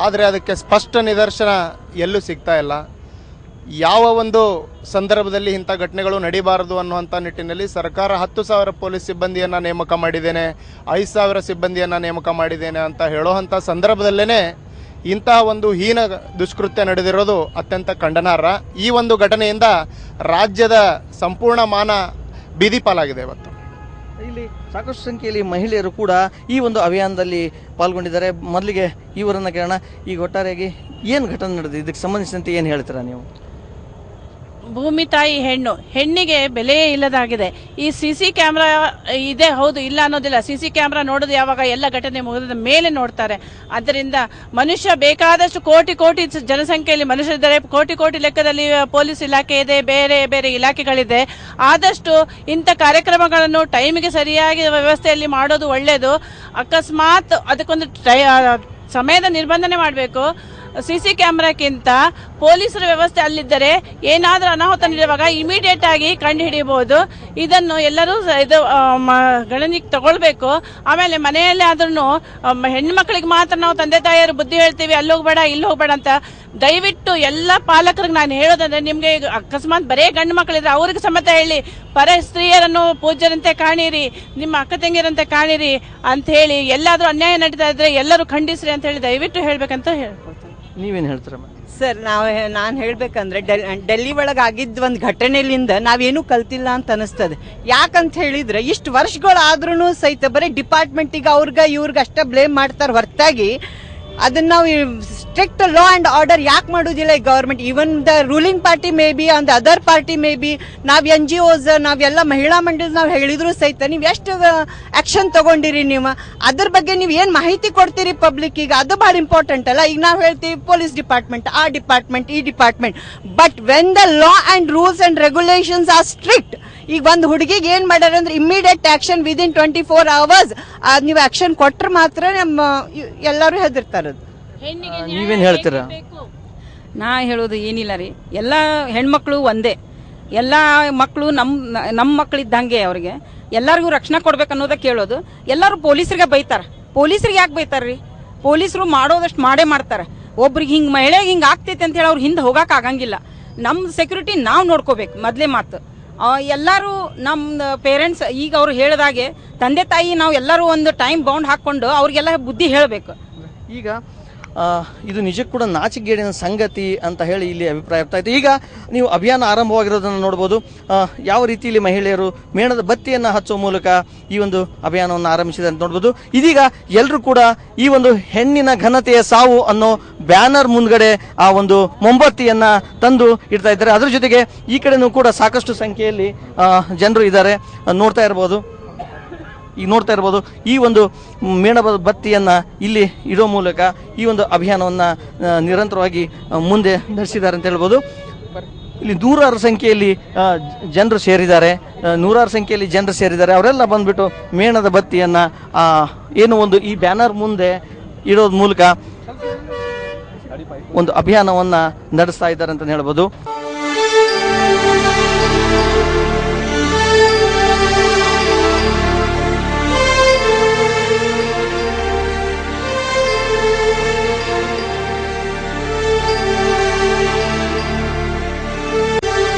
ಆದರೆ ಅದಕ್ಕೆ ಸ್ಪಷ್ಟ ನಿದರ್ಶನ ಎಲ್ಲೂ ಸಿಗ್ತಾ ಇಲ್ಲ. ಯಾವ ಒಂದು ಸಂದರ್ಭದಲ್ಲಿ ಇಂಥ ಘಟನೆಗಳು ನಡೀಬಾರದು ಅನ್ನುವಂಥ ನಿಟ್ಟಿನಲ್ಲಿ ಸರ್ಕಾರ 10,000 ಪೊಲೀಸ್ ಸಿಬ್ಬಂದಿಯನ್ನು ನೇಮಕ ಮಾಡಿದ್ದೇನೆ, 5,000 ಸಿಬ್ಬಂದಿಯನ್ನು ನೇಮಕ ಮಾಡಿದ್ದೇನೆ ಅಂತ ಹೇಳುವಂಥ ಸಂದರ್ಭದಲ್ಲೇ ಇಂತಹ ಒಂದು ಹೀನ ದುಷ್ಕೃತ್ಯ ನಡೆದಿರೋದು ಅತ್ಯಂತ ಖಂಡನಾರ್ಹ. ಈ ಒಂದು ಘಟನೆಯಿಂದ ರಾಜ್ಯದ ಸಂಪೂರ್ಣ ಮಾನ ಬೀದಿ ಪಾಲಾಗಿದೆ. ಇವತ್ತು ಇಲ್ಲಿ ಸಾಕಷ್ಟು ಸಂಖ್ಯೆಯಲ್ಲಿ ಮಹಿಳೆಯರು ಕೂಡ ಈ ಒಂದು ಅಭಿಯಾನದಲ್ಲಿ ಪಾಲ್ಗೊಂಡಿದ್ದಾರೆ. ಮೊದಲಿಗೆ ಇವರನ್ನ ಕೇಳೋಣ. ಈಗ ಒಟ್ಟಾರೆಯಾಗಿ ಏನು ಘಟನೆ ನಡೆದಿದೆ, ಇದಕ್ಕೆ ಸಂಬಂಧಿಸಿದಂತೆ ಏನು ಹೇಳ್ತೀರಾ ನೀವು? ಭೂಮಿ ತಾಯಿ ಹೆಣ್ಣಿಗೆ ಬೆಲೆಯೇ ಇಲ್ಲದಾಗಿದೆ. ಈ CC ಕ್ಯಾಮ್ರಾ ಇದೆ, ಹೌದು, ಇಲ್ಲ ಅನ್ನೋದಿಲ್ಲ. CC ಕ್ಯಾಮ್ರಾ ನೋಡೋದು ಯಾವಾಗ ಎಲ್ಲ ಘಟನೆ ಮುಗಿದ ಮೇಲೆ ನೋಡ್ತಾರೆ. ಆದ್ದರಿಂದ ಮನುಷ್ಯ ಬೇಕಾದಷ್ಟು ಕೋಟಿ ಕೋಟಿ ಜನಸಂಖ್ಯೆಯಲ್ಲಿ ಮನುಷ್ಯರಿದ್ದಾರೆ, ಕೋಟಿ ಕೋಟಿ ಲೆಕ್ಕದಲ್ಲಿ ಪೊಲೀಸ್ ಇಲಾಖೆ ಇದೆ, ಬೇರೆ ಬೇರೆ ಇಲಾಖೆಗಳಿದೆ. ಆದಷ್ಟು ಇಂಥ ಕಾರ್ಯಕ್ರಮಗಳನ್ನು ಟೈಮಿಗೆ ಸರಿಯಾಗಿ ವ್ಯವಸ್ಥೆಯಲ್ಲಿ ಮಾಡೋದು ಒಳ್ಳೆಯದು. ಅಕಸ್ಮಾತ್ ಅದಕ್ಕೊಂದು ಸಮಯದ ನಿರ್ಬಂಧನೆ ಮಾಡಬೇಕು. CC ಕ್ಯಾಮ್ರಾಕ್ಕಿಂತ ಪೊಲೀಸರ ವ್ಯವಸ್ಥೆ ಅಲ್ಲಿದ್ದರೆ ಏನಾದರೂ ಅನಾಹುತ ನಡೆಯುವಾಗ ಇಮಿಡಿಯೇಟ್ ಆಗಿ ಕಂಡು ಹಿಡಿಯಬಹುದು. ಇದನ್ನು ಎಲ್ಲರೂ ಗಣನೆಗೆ ತಗೊಳ್ಬೇಕು. ಆಮೇಲೆ ಮನೆಯಲ್ಲೇ ಆದ್ರೂ ಹೆಣ್ಮಕ್ಳಿಗೆ ಮಾತ್ರ ನಾವು ತಂದೆ ತಾಯಿಯರು ಬುದ್ಧಿ ಹೇಳ್ತೀವಿ, ಅಲ್ಲಿ ಹೋಗ್ಬೇಡ ಇಲ್ಲಿ ಹೋಗ್ಬೇಡ ಅಂತ. ದಯವಿಟ್ಟು ಎಲ್ಲ ಪಾಲಕರಿಗೆ ನಾನು ಹೇಳೋದಂದ್ರೆ, ನಿಮ್ಗೆ ಅಕಸ್ಮಾತ್ ಬರೇ ಗಂಡು ಮಕ್ಕಳಿದ್ರೆ ಅವ್ರಿಗೆ ಸಮೇತ ಹೇಳಿ, ಪರ ಸ್ತ್ರೀಯರನ್ನು ಪೂಜ್ಯರಂತೆ ಕಾಣಿರಿ, ನಿಮ್ಮ ಅಕ್ಕ ತಂಗಿಯರಂತೆ ಕಾಣಿರಿ ಅಂತ ಹೇಳಿ, ಎಲ್ಲಾದ್ರೂ ಅನ್ಯಾಯ ನಡೀತಾ ಇದ್ರೆ ಎಲ್ಲರೂ ಖಂಡಿಸ್ರಿ ಅಂತ ಹೇಳಿ ದಯವಿಟ್ಟು ಹೇಳ್ಬೇಕಂತ ಹೇಳ್ಕೊಳ್ತೀನಿ. ನೀವೇನು ಹೇಳ್ತೀರಮ್ಮ? ಸರ್, ನಾನು ಹೇಳ್ಬೇಕಂದ್ರೆ ಡೆಲ್ಲಿ ಒಳಗೆ ಆಗಿದ್ದ ಒಂದು ಘಟನೆಲಿಂದ ನಾವೇನು ಕಲ್ತಿಲ್ಲ ಅಂತ ಅನಿಸ್ತದೆ. ಯಾಕಂತ ಹೇಳಿದ್ರೆ ಇಷ್ಟು ವರ್ಷಗಳಾದ್ರೂ ಸಹಿತ ಬರೀ ಡಿಪಾರ್ಟ್ಮೆಂಟಿಗೆ ಇವ್ರಿಗೆ ಅಷ್ಟೇ ಬ್ಲೇಮ್ ಮಾಡ್ತಾರೆ ಹೊರತಾಗಿ ಅದನ್ನ ನಾವು ಸ್ಟ್ರಿಕ್ಟ್ ಲಾ ಅಂಡ್ ಆರ್ಡರ್ ಯಾಕೆ ಮಾಡುದಿಲ್ಲ ಈ government? Even the ruling party may be, on the other party may be, ನಾವ್ NGOs, ನಾವೆಲ್ಲ ಮಹಿಳಾ ಮಂಡಳಿ ನಾವು ಹೇಳಿದ್ರು ಸಹಿತ ನೀವು ಎಷ್ಟು ಆಕ್ಷನ್ ತಗೊಂಡಿರಿ? ನೀವು ಅದ್ರ ಬಗ್ಗೆ ನೀವು ಏನ್ ಮಾಹಿತಿ ಕೊಡ್ತೀರಿ ಪಬ್ಲಿಕ್? ಈಗ ಅದು ಬಹಳ ಇಂಪಾರ್ಟೆಂಟ್ ಅಲ್ಲ. ಈಗ ನಾವು ಹೇಳ್ತೀವಿ ಪೊಲೀಸ್ ಡಿಪಾರ್ಟ್ಮೆಂಟ್, ಆ ಡಿಪಾರ್ಟ್ಮೆಂಟ್, ಈ department, but when the law and rules and regulations are strict, ಈಗ ಒಂದು ಹುಡುಗಿಗೆ ಏನ್ ಮಾಡ್ಯಾರ ಅಂದ್ರೆ ಇಮಿಡಿಯೇಟ್ ಆಕ್ಷನ್ ವಿದಿನ್ 24 hours ನೀವು ಆಕ್ಷನ್ ಕೊಟ್ರೆ ಮಾತ್ರ ನಮ್ಮ ಎಲ್ಲರೂ ಹೆದರ್ತಾರದು. ನೀವೇನು ಹೇಳ್ತೀರಾ? ನಾ ಹೇಳೋದು ಏನಿಲ್ಲ ರೀ, ಎಲ್ಲ ಹೆಣ್ಮಕ್ಳು ಒಂದೇ, ಎಲ್ಲ ಮಕ್ಕಳು ನಮ್ಮ ಮಕ್ಕಳಿದ್ದಂಗೆ. ಅವ್ರಿಗೆ ಎಲ್ಲರಿಗೂ ರಕ್ಷಣೆ ಕೊಡ್ಬೇಕು ಅನ್ನೋದ ಕೇಳೋದು. ಎಲ್ಲರೂ ಪೊಲೀಸರಿಗೆ ಬೈತಾರ. ಪೊಲೀಸರಿಗೆ ಯಾಕೆ ಬೈತಾರ್ರಿ? ಪೊಲೀಸರು ಮಾಡೋದಷ್ಟು ಮಾಡೇ ಮಾಡ್ತಾರ. ಒಬ್ರಿಗೆ ಹಿಂಗ್ ಮಹಿಳೆಗೆ ಹಿಂಗ್ ಆಗ್ತೈತೆ ಅಂತ ಹೇಳಿ ಅವ್ರು ಹಿಂದೆ ಹೋಗಕ್ ಆಗಂಗಿಲ್ಲ. ನಮ್ ಸೆಕ್ಯೂರಿಟಿ ನಾವು ನೋಡ್ಕೋಬೇಕು ಮೊದ್ಲೇ ಮಾತು. ಎಲ್ಲರೂ ನಮ್ಮ ಪೇರೆಂಟ್ಸ್ ಈಗ ಅವ್ರು ಹೇಳಿದಾಗೆ ತಂದೆ ತಾಯಿ ನಾವು ಎಲ್ಲರೂ ಒಂದು ಟೈಮ್ ಬೌಂಡ್ ಹಾಕೊಂಡು ಅವ್ರಿಗೆಲ್ಲ ಬುದ್ಧಿ ಹೇಳಬೇಕು. ಈಗ ಇದು ನಿಜಕ್ಕೂ ಕೂಡ ನಾಚಿಕೆಗೇಡಿನ ಸಂಗತಿ ಅಂತ ಹೇಳಿ ಇಲ್ಲಿ ಅಭಿಪ್ರಾಯ ಆಗ್ತಾ ಇತ್ತು. ಈಗ ನೀವು ಅಭಿಯಾನ ಆರಂಭವಾಗಿರೋದನ್ನು ನೋಡ್ಬೋದು. ಯಾವ ರೀತಿಯಲ್ಲಿ ಮಹಿಳೆಯರು ಮೇಣದ ಬತ್ತಿಯನ್ನು ಹಚ್ಚುವ ಮೂಲಕ ಈ ಒಂದು ಅಭಿಯಾನವನ್ನು ಆರಂಭಿಸಿದೆ ಅಂತ ನೋಡ್ಬೋದು. ಇದೀಗ ಎಲ್ಲರೂ ಕೂಡ ಈ ಒಂದು ಹೆಣ್ಣಿನ ಘನತೆಯ ಸಾವು ಅನ್ನೋ ಬ್ಯಾನರ್ ಮುಂದ್ಗಡೆ ಆ ಒಂದು ಮೊಂಬತ್ತಿಯನ್ನ ತಂದು ಇಡ್ತಾ ಇದ್ದಾರೆ. ಅದ್ರ ಜೊತೆಗೆ ಈ ಕಡೆನೂ ಕೂಡ ಸಾಕಷ್ಟು ಸಂಖ್ಯೆಯಲ್ಲಿ ಜನರು ಇದ್ದಾರೆ, ನೋಡ್ತಾ ಇರ್ಬೋದು. ಈಗ ನೋಡ್ತಾ ಇರ್ಬೋದು, ಈ ಒಂದು ಮೇಣದ ಬತ್ತಿಯನ್ನ ಇಲ್ಲಿ ಇಡೋ ಮೂಲಕ ಈ ಒಂದು ಅಭಿಯಾನವನ್ನ ನಿರಂತರವಾಗಿ ಮುಂದೆ ನಡೆಸಿದ್ದಾರೆ ಅಂತ ಹೇಳ್ಬೋದು. ಇಲ್ಲಿ ನೂರಾರು ಸಂಖ್ಯೆಯಲ್ಲಿ ಜನರು ಸೇರಿದ್ದಾರೆ, ಅವರೆಲ್ಲ ಬಂದ್ಬಿಟ್ಟು ಮೇಣದ ಬತ್ತಿಯನ್ನು ಏನು ಒಂದು ಈ ಬ್ಯಾನರ್ ಮುಂದೆ ಇಡೋದ್ ಮೂಲಕ ಒಂದು ಅಭಿಯಾನವನ್ನು ನಡೆಸ್ತಾ ಇದ್ದಾರೆ ಅಂತ ಹೇಳ್ಬೋದು.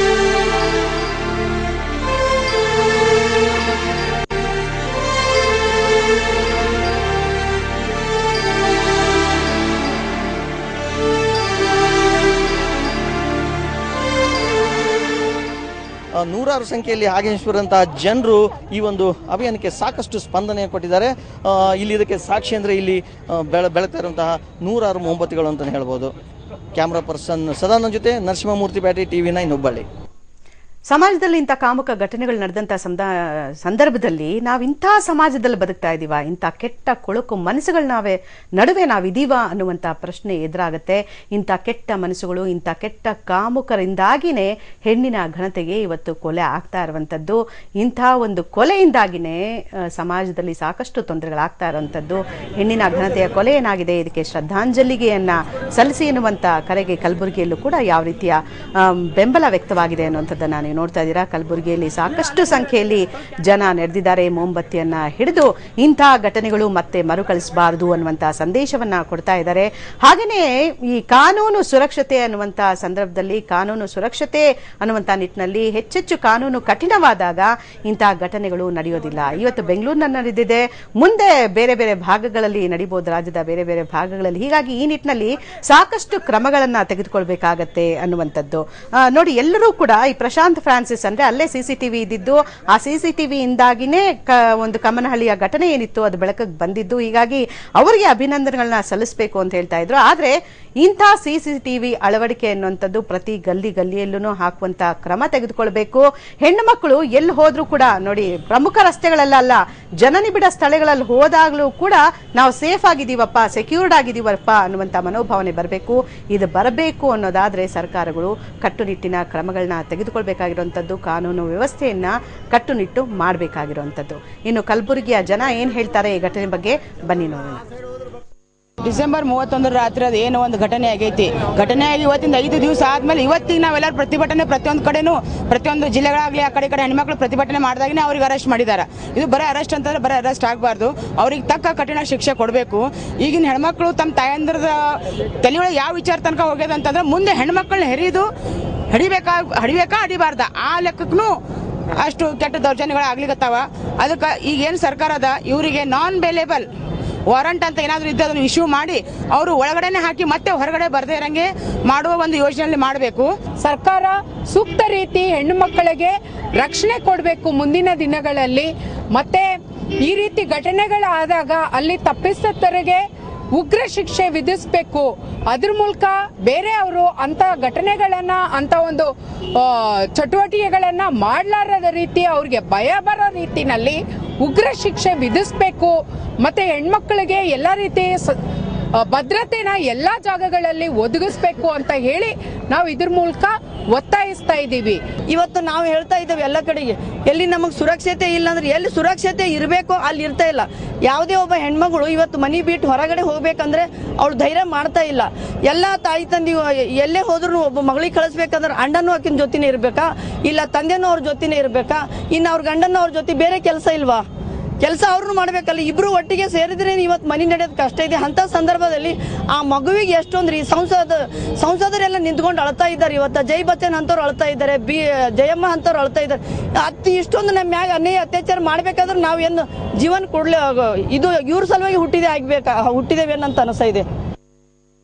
ನೂರಾರು ಸಂಖ್ಯೆಯಲ್ಲಿ ಆಗಮಿಸಿರುವಂತಹ ಜನರು ಈ ಒಂದು ಅಭಿಯಾನಕ್ಕೆ ಸಾಕಷ್ಟು ಸ್ಪಂದನೆ ಕೊಟ್ಟಿದ್ದಾರೆ. ಇಲ್ಲಿ ಇದಕ್ಕೆ ಸಾಕ್ಷಿ ಅಂದರೆ ಇಲ್ಲಿ ಬೆಳಗ್ತಾ ಇರುವಂತಹ ನೂರಾರು ಮೊಂಬತ್ತಿಗಳು ಅಂತಲೇ ಹೇಳ್ಬೋದು. ಕ್ಯಾಮ್ರಾ ಪರ್ಸನ್ ಸದಾನಂದ್ ಜೊತೆ ನರಸಿಂಹಮೂರ್ತಿ ಬ್ಯಾಟಿ, TV9 ಹುಬ್ಬಳ್ಳಿ. ಸಮಾಜದಲ್ಲಿ ಇಂಥ ಕಾಮುಕ ಘಟನೆಗಳು ನಡೆದಂಥ ಸಂದರ್ಭದಲ್ಲಿ ನಾವು ಇಂಥ ಸಮಾಜದಲ್ಲಿ ಬದುಕ್ತಾ ಇದೀವ, ಇಂಥ ಕೆಟ್ಟ ಕೊಳಕು ಮನಸ್ಸುಗಳು ನಡುವೆ ನಾವಿದೀವ ಅನ್ನುವಂಥ ಪ್ರಶ್ನೆ ಎದುರಾಗುತ್ತೆ. ಇಂಥ ಕೆಟ್ಟ ಮನಸ್ಸುಗಳು, ಇಂಥ ಕೆಟ್ಟ ಕಾಮುಕರಿಂದಾಗಿನೇ ಹೆಣ್ಣಿನ ಘನತೆಗೆ ಇವತ್ತು ಕೊಲೆ ಆಗ್ತಾ ಇರುವಂಥದ್ದು. ಇಂಥ ಒಂದು ಕೊಲೆಯಿಂದಾಗಿನೇ ಸಮಾಜದಲ್ಲಿ ಸಾಕಷ್ಟು ತೊಂದರೆಗಳಾಗ್ತಾ ಇರುವಂಥದ್ದು. ಹೆಣ್ಣಿನ ಘನತೆಯ ಕೊಲೆ ಏನಾಗಿದೆ, ಇದಕ್ಕೆ ಶ್ರದ್ಧಾಂಜಲಿಗೆಯನ್ನ ಸಲ್ಲಿಸಿ ಎನ್ನುವಂಥ ಕರೆಗೆ ಕಲಬುರಗಿಯಲ್ಲೂ ಕೂಡ ಯಾವ ರೀತಿಯ ಬೆಂಬಲ ವ್ಯಕ್ತವಾಗಿದೆ ಅನ್ನುವಂಥದ್ದನ್ನು ನೀವು ನೋಡ್ತಾ ಇದ್ದೀರಾ. ಕಲಬುರಗಿಯಲ್ಲಿ ಸಾಕಷ್ಟು ಸಂಖ್ಯೆಯಲ್ಲಿ ಜನ ನೆರೆದಿದ್ದಾರೆ. ಮೊಂಬತ್ತಿಯನ್ನ ಹಿಡಿದು ಇಂಥ ಘಟನೆಗಳು ಮತ್ತೆ ಮರುಕಳಿಸಬಾರದು ಅನ್ನುವಂಥ ಸಂದೇಶವನ್ನ ಕೊಡ್ತಾ ಇದ್ದಾರೆ. ಹಾಗೆಯೇ ಈ ಕಾನೂನು ಸುರಕ್ಷತೆ ಅನ್ನುವಂಥ ಸಂದರ್ಭದಲ್ಲಿ, ಕಾನೂನು ಸುರಕ್ಷತೆ ಅನ್ನುವಂಥ ನಿಟ್ಟಿನಲ್ಲಿ ಹೆಚ್ಚೆಚ್ಚು ಕಾನೂನು ಕಠಿಣವಾದಾಗ ಇಂಥ ಘಟನೆಗಳು ನಡೆಯೋದಿಲ್ಲ. ಇವತ್ತು ಬೆಂಗಳೂರಿನಲ್ಲಿ ನಡೆದಿದೆ, ಮುಂದೆ ಬೇರೆ ಬೇರೆ ಭಾಗಗಳಲ್ಲಿ ನಡೀಬಹುದು, ರಾಜ್ಯದ ಬೇರೆ ಬೇರೆ ಭಾಗಗಳಲ್ಲಿ. ಹೀಗಾಗಿ ಈ ನಿಟ್ಟಿನಲ್ಲಿ ಸಾಕಷ್ಟು ಕ್ರಮಗಳನ್ನ ತೆಗೆದುಕೊಳ್ಬೇಕಾಗತ್ತೆ ಅನ್ನುವಂಥದ್ದು. ನೋಡಿ, ಎಲ್ಲರೂ ಕೂಡ ಈ ಪ್ರಶಾಂತ್ ಫ್ರಾನ್ಸಿಸ್ ಅಂದ್ರೆ ಅಲ್ಲೇ CCTV ಇದ್ದಿದ್ದು, ಆ CCTV ಇಂದಾಗಿನೇ ಒಂದು ಕಮ್ಮನಹಳ್ಳಿಯ ಘಟನೆ ಏನಿತ್ತು ಅದು ಬೆಳಕಿಗೆ ಬಂದಿದ್ದು. ಹೀಗಾಗಿ ಅವರಿಗೆ ಅಭಿನಂದನೆಗಳನ್ನ ಸಲ್ಲಿಸಬೇಕು ಅಂತ ಹೇಳ್ತಾ ಇದ್ರು. ಆದ್ರೆ ಇಂಥ CCTV ಅಳವಡಿಕೆ ಅನ್ನುವಂಥದ್ದು ಪ್ರತಿ ಗಲ್ಲಿಯಲ್ಲೂ ಹಾಕುವಂತ ಕ್ರಮ ತೆಗೆದುಕೊಳ್ಬೇಕು. ಹೆಣ್ಣು ಮಕ್ಕಳು ಎಲ್ಲಿ ಹೋದ್ರೂ ಕೂಡ ನೋಡಿ, ಪ್ರಮುಖ ರಸ್ತೆಗಳಲ್ಲ, ಜನನಿಬಿಡ ಸ್ಥಳಗಳಲ್ಲಿ ಹೋದಾಗ್ಲೂ ಕೂಡ ನಾವು ಸೇಫ್ ಆಗಿದೀವಪ್ಪ, ಸೆಕ್ಯೂರ್ಡ್ ಆಗಿದೀವಪ್ಪ ಅನ್ನುವಂತ ಮನೋಭಾವನೆ ಬರಬೇಕು. ಇದು ಬರಬೇಕು ಅನ್ನೋದಾದ್ರೆ ಸರ್ಕಾರಗಳು ಕಟ್ಟುನಿಟ್ಟಿನ ಕ್ರಮಗಳನ್ನ ತೆಗೆದುಕೊಳ್ಬೇಕಾಗಿರುವಂತದ್ದು, ಕಾನೂನು ವ್ಯವಸ್ಥೆಯನ್ನ ಕಟ್ಟುನಿಟ್ಟು ಮಾಡಬೇಕಾಗಿರುವಂತದ್ದು. ಇನ್ನು ಕಲಬುರಗಿಯ ಜನ ಏನ್ ಹೇಳ್ತಾರೆ ಈ ಘಟನೆ ಬಗ್ಗೆ ಬನ್ನಿ ನೋಡೋಣ. ಡಿಸೆಂಬರ್ 31 ರಾತ್ರಿ ಅದು ಏನೋ ಒಂದು ಘಟನೆ ಆಗೈತಿ. ಘಟನೆ ಆಗಿ ಇವತ್ತಿಂದ 5 ದಿವಸ ಆದ್ಮೇಲೆ ಇವತ್ತಿಗೆ ನಾವೆಲ್ಲರೂ ಪ್ರತಿಭಟನೆ ಪ್ರತಿಯೊಂದು ಕಡೆನೂ ಪ್ರತಿಯೊಂದು ಜಿಲ್ಲೆಗಳಾಗ್ಲಿ ಆ ಕಡೆ ಹೆಣ್ಮಕ್ಳು ಪ್ರತಿಭಟನೆ ಮಾಡಿದಾಗನೇ ಅವ್ರಿಗೆ ಅರೆಸ್ಟ್ ಮಾಡಿದ್ದಾರೆ. ಇದು ಬರೀ ಅರೆಸ್ಟ್ ಅಂತಂದ್ರೆ ಬರೀ ಅರೆಸ್ಟ್ ಆಗಬಾರ್ದು, ಅವ್ರಿಗೆ ತಕ್ಕ ಕಠಿಣ ಶಿಕ್ಷೆ ಕೊಡಬೇಕು. ಈಗಿನ ಹೆಣ್ಮಕ್ಳು ತಮ್ಮ ತಾಯಂದ್ರದ ತಲೆಯೊಳಗೆ ಯಾವ ವಿಚಾರ ತನಕ ಹೋಗ್ಯದ ಅಂತಂದ್ರೆ ಮುಂದೆ ಹೆಣ್ಮಕ್ಳನ್ನ ಹಡಿಬೇಕಾ ಹಡಿಬಾರ್ದ ಆ ಲೆಕ್ಕಕ್ಕೂ ಅಷ್ಟು ಕೆಟ್ಟ ದೌರ್ಜನ್ಯಗಳು ಆಗ್ಲಿಕತ್ತಾವ. ಅದಕ್ಕೆ ಈಗೇನು ಸರ್ಕಾರ ಅದ ಇವರಿಗೆ ನಾನ್ ಬೇಲೇಬಲ್ ವಾರಂಟ್ ಅಂತ ಏನಾದರೂ ಇದ್ದು ಅದನ್ನು ಇಶ್ಯೂ ಮಾಡಿ ಅವರು ಒಳಗಡೆನೆ ಹಾಕಿ ಮತ್ತೆ ಹೊರಗಡೆ ಬರದೇ ಇರಂಗೆ ಮಾಡುವ ಒಂದು ಯೋಜನೆಯಲ್ಲಿ ಮಾಡಬೇಕು. ಸರ್ಕಾರ ಸೂಕ್ತ ರೀತಿ ಹೆಣ್ಣು ಮಕ್ಕಳಿಗೆ ರಕ್ಷಣೆ ಕೊಡಬೇಕು ಮುಂದಿನ ದಿನಗಳಲ್ಲಿ. ಮತ್ತೆ ಈ ರೀತಿ ಘಟನೆಗಳಾದಾಗ ಅಲ್ಲಿ ತಪ್ಪಿತಸ್ಥರಿಗೆ ಉಗ್ರ ಶಿಕ್ಷೆ ವಿಧಿಸಬೇಕು. ಅದ್ರ ಮೂಲಕ ಬೇರೆ ಅವರು ಅಂತ ಘಟನೆಗಳನ್ನ, ಅಂತ ಒಂದು ಚಟುವಟಿಕೆಗಳನ್ನ ಮಾಡಲಾರದ ರೀತಿ, ಅವ್ರಿಗೆ ಭಯ ಬರೋ ರೀತಿನಲ್ಲಿ ಉಗ್ರ ಶಿಕ್ಷೆ ವಿಧಿಸಬೇಕು. ಮತ್ತೆ ಹೆಣ್ಮಕ್ಳಿಗೆ ಎಲ್ಲ ರೀತಿ ಭದ್ರತೆನ ಎಲ್ಲಾ ಜಾಗಗಳಲ್ಲಿ ಒದಗಿಸ್ಬೇಕು ಅಂತ ಹೇಳಿ ನಾವು ಇದ್ರ ಮೂಲಕ ಒತ್ತಾಯಿಸ್ತಾ ಇದ್ದೀವಿ. ಇವತ್ತು ನಾವು ಹೇಳ್ತಾ ಇದ್ದೇವೆ ಎಲ್ಲ ಕಡೆಗೆ, ಎಲ್ಲಿ ನಮಗೆ ಸುರಕ್ಷತೆ ಇಲ್ಲ ಅಂದ್ರೆ ಎಲ್ಲಿ ಸುರಕ್ಷತೆ ಇರಬೇಕು ಅಲ್ಲಿ ಇರ್ತಾ ಇಲ್ಲ. ಯಾವುದೇ ಒಬ್ಬ ಹೆಣ್ಮಗಳು ಇವತ್ತು ಮನಿ ಬಿಟ್ಟು ಹೊರಗಡೆ ಹೋಗ್ಬೇಕಂದ್ರೆ ಅವಳು ಧೈರ್ಯ ಮಾಡ್ತಾ ಇಲ್ಲ. ಎಲ್ಲ ತಾಯಿ ತಂದೆ ಎಲ್ಲೇ ಹೋದ್ರು ಒಬ್ಬ ಮಗಳಿಗೆ ಕಳಿಸ್ಬೇಕಂದ್ರೆ ಅಣ್ಣನೂ ಆಕಿನ ಜೊತೆನೇ ಇರ್ಬೇಕಾ, ಇಲ್ಲ ತಂದೆನೂ ಅವ್ರ ಜೊತೆನೇ ಇರ್ಬೇಕಾ, ಇನ್ನು ಅವ್ರ ಗಂಡನ ಅವ್ರ ಜೊತೆ ಬೇರೆ ಕೆಲಸ ಇಲ್ವಾ? ಕೆಲಸ ಅವ್ರನ್ನು ಮಾಡ್ಬೇಕಲ್ಲ. ಇಬ್ರು ಒಟ್ಟಿಗೆ ಸೇರಿದ್ರೆ ಇವತ್ತು ಮನೆ ನಡೆಯೋದು ಕಷ್ಟ ಇದೆ. ಅಂತ ಸಂದರ್ಭದಲ್ಲಿ ಆ ಮಗುವಿಗೆ ಎಷ್ಟೊಂದ್ರಿ ಸಂಸದರೆಲ್ಲ ನಿಂತ್ಕೊಂಡು ಅಳ್ತಾ ಇದ್ದಾರೆ. ಇವತ್ತು ಜೈ ಬಚ್ಚನ್ ಅಂತವ್ರು ಅಳ್ತಾ ಇದ್ದಾರೆ, ಜಯಮ್ಮ ಅಂತವ್ರು ಅಳ್ತಾ ಇದ್ದಾರೆ. ಇಷ್ಟೊಂದು ನಮ್ಮ ಮ್ಯಾಗ ಅನ್ಯಾಯ ಅತ್ಯಾಚಾರ ಮಾಡ್ಬೇಕಾದ್ರೆ ನಾವು ಏನು ಜೀವನ ಕೊಡ್ಲಿ, ಇದು ಇವ್ರ ಸಲುವಾಗಿ ಹುಟ್ಟಿದೇವೆ ಅಂತ ಅನಿಸ್ತಾ ಇದೆ.